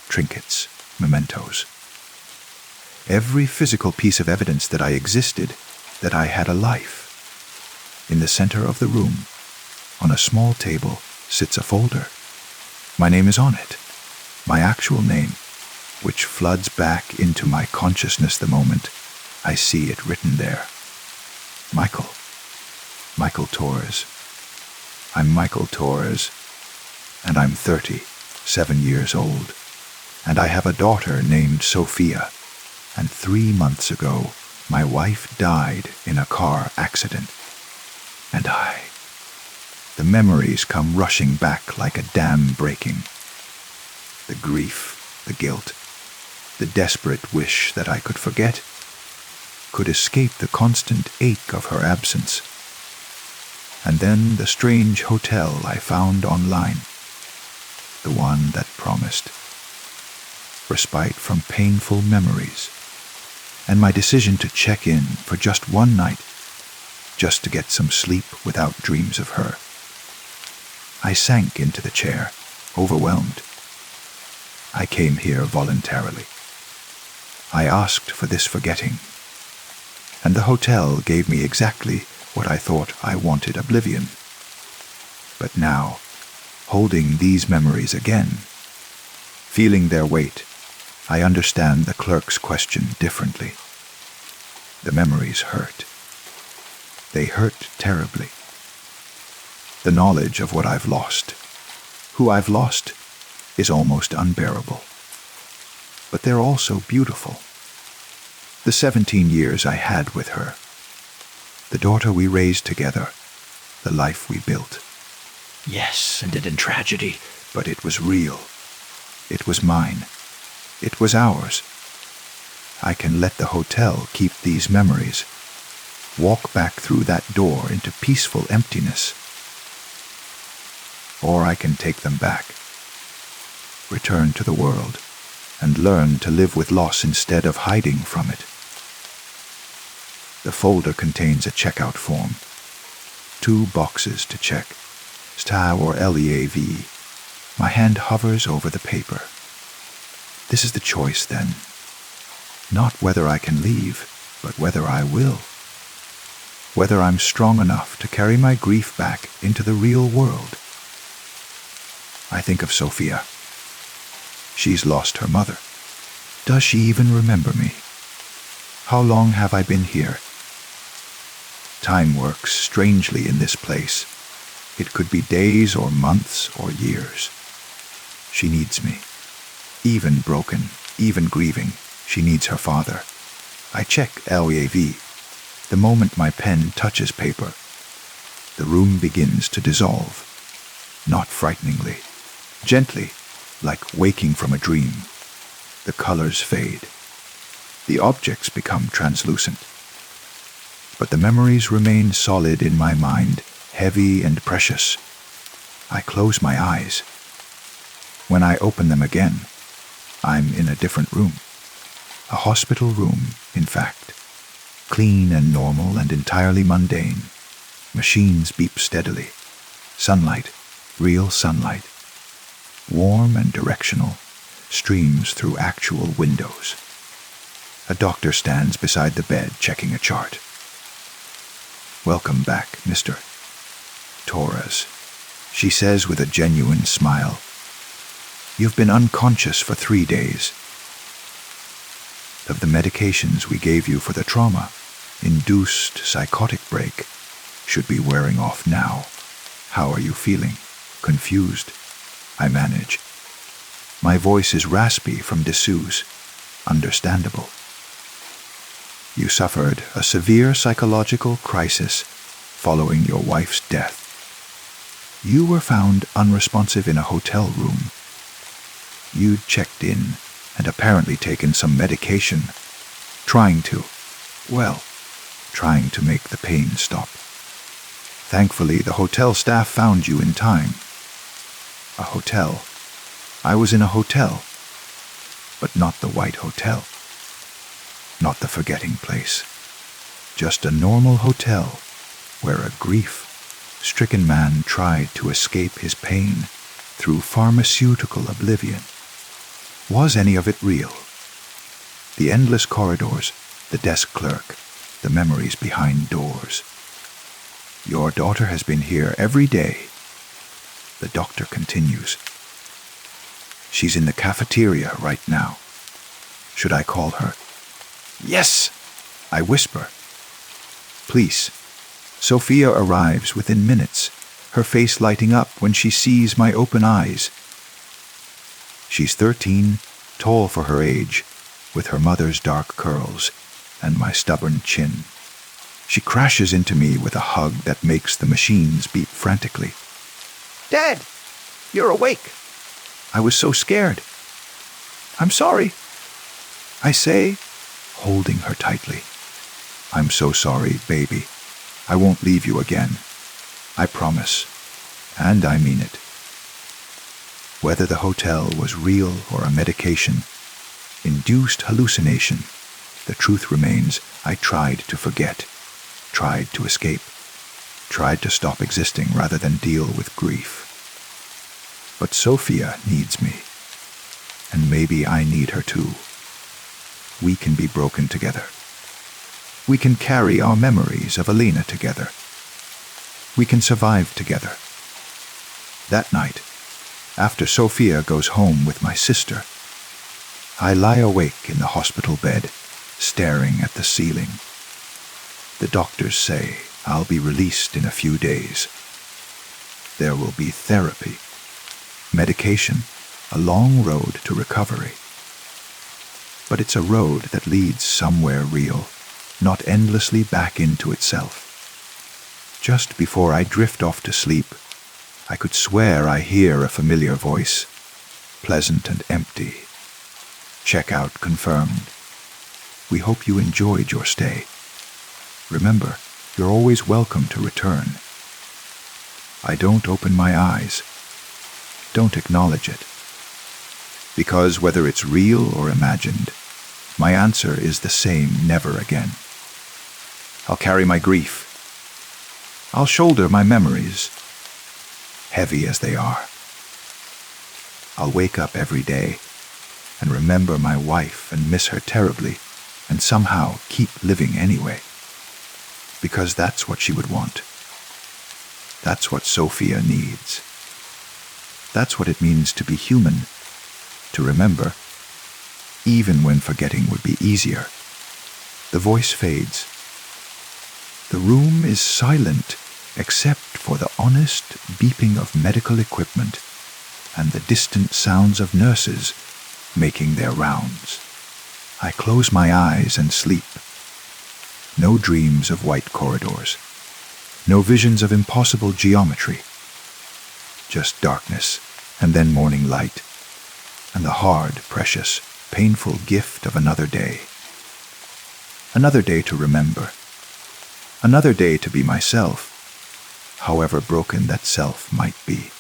S1: trinkets, mementos. Every physical piece of evidence that I existed, that I had a life. In the center of the room, on a small table, sits a folder. My name is on it, my actual name, which floods back into my consciousness the moment I see it written there. Michael Torres. I'm Michael Torres, and I'm 37 years old, and I have a daughter named Sophia, and 3 months ago, my wife died in a car accident. And the memories come rushing back like a dam breaking. The grief, the guilt, the desperate wish that I could forget, could escape the constant ache of her absence. And then the strange hotel I found online, the one that promised respite from painful memories, and my decision to check in for just one night, just to get some sleep without dreams of her. I sank into the chair, overwhelmed. I came here voluntarily. I asked for this forgetting, and the hotel gave me exactly what I thought I wanted: oblivion. But now, holding these memories again, feeling their weight, I understand the clerk's question differently. The memories hurt. They hurt terribly. The knowledge of what I've lost, who I've lost, is almost unbearable. But they're also beautiful. The 17 years I had with her, the daughter we raised together, the life we built.
S2: Yes, ended in tragedy.
S1: But it was real. It was mine. It was ours. I can let the hotel keep these memories, walk back through that door into peaceful emptiness. Or I can take them back, return to the world, and learn to live with loss instead of hiding from it. The folder contains a checkout form, 2 boxes to check, STA or LEAV. My hand hovers over the paper. This is the choice, then. Not whether I can leave, but whether I will. Whether I'm strong enough to carry my grief back into the real world. I think of Sophia. She's lost her mother. Does she even remember me? How long have I been here? Time works strangely in this place. It could be days or months or years. She needs me. Even broken, even grieving, she needs her father. I check LAV. The moment my pen touches paper, the room begins to dissolve. Not frighteningly, gently, like waking from a dream. The colors fade. The objects become translucent. But the memories remain solid in my mind, heavy and precious. I close my eyes. When I open them again, I'm in a different room. A hospital room, in fact. Clean and normal and entirely mundane. Machines beep steadily. Sunlight, real sunlight. Warm and directional, streams through actual windows. A doctor stands beside the bed checking a chart. "Welcome back, Mr. Torres," she says with a genuine smile. "You've been unconscious for 3 days. Of the medications we gave you for the trauma-induced psychotic break should be wearing off now. How are you feeling? Confused?" I manage. My voice is raspy from disuse. Understandable. "You suffered a severe psychological crisis following your wife's death. You were found unresponsive in a hotel room. You'd checked in and apparently taken some medication, trying to make the pain stop. Thankfully, the hotel staff found you in time." A hotel. I was in a hotel, but not the White Hotel. Not the forgetting place. Just a normal hotel where a grief-stricken man tried to escape his pain through pharmaceutical oblivion. Was any of it real? The endless corridors, the desk clerk, the memories behind doors. "Your daughter has been here every day," the doctor continues. "She's in the cafeteria right now. Should I call her?" "Yes," I whisper. "Please." Sophia arrives within minutes, her face lighting up when she sees my open eyes. She's 13, tall for her age, with her mother's dark curls and my stubborn chin. She crashes into me with a hug that makes the machines beep frantically. "Dad, you're awake." I was so scared. "I'm sorry," I say, holding her tightly. "I'm so sorry, baby. I won't leave you again. I promise. And I mean it." Whether the hotel was real or a medication-induced hallucination, the truth remains I tried to forget, tried to escape, tried to stop existing rather than deal with grief. But Sophia needs me, and maybe I need her too. We can be broken together. We can carry our memories of Alina together. We can survive together. That night, after Sophia goes home with my sister, I lie awake in the hospital bed, staring at the ceiling. The doctors say I'll be released in a few days. There will be therapy, medication, a long road to recovery. But it's a road that leads somewhere real, not endlessly back into itself. Just before I drift off to sleep, I could swear I hear a familiar voice, pleasant and empty. "Checkout confirmed. We hope you enjoyed your stay. Remember, you're always welcome to return." I don't open my eyes, don't acknowledge it. Because whether it's real or imagined, my answer is the same never again. I'll carry my grief. I'll shoulder my memories, heavy as they are. I'll wake up every day and remember my wife and miss her terribly and somehow keep living anyway. Because that's what she would want. That's what Sophia needs. That's what it means to be human, to remember, even when forgetting would be easier. The voice fades. The room is silent except for the honest beeping of medical equipment and the distant sounds of nurses making their rounds. I close my eyes and sleep. No dreams of white corridors. No visions of impossible geometry. Just darkness, and then morning light, and the hard, precious, painful gift of another day. Another day to remember. Another day to be myself, however broken that self might be.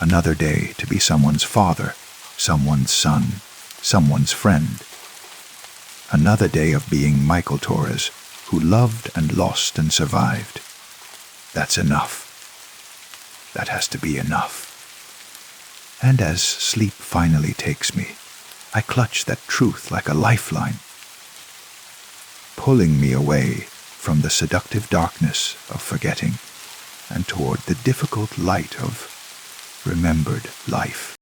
S1: Another day to be someone's father, someone's son, someone's friend. Another day of being Michael Torres, who loved and lost and survived. That's enough. That has to be enough. And as sleep finally takes me, I clutch that truth like a lifeline, pulling me away from the seductive darkness of forgetting and toward the difficult light of remembered life.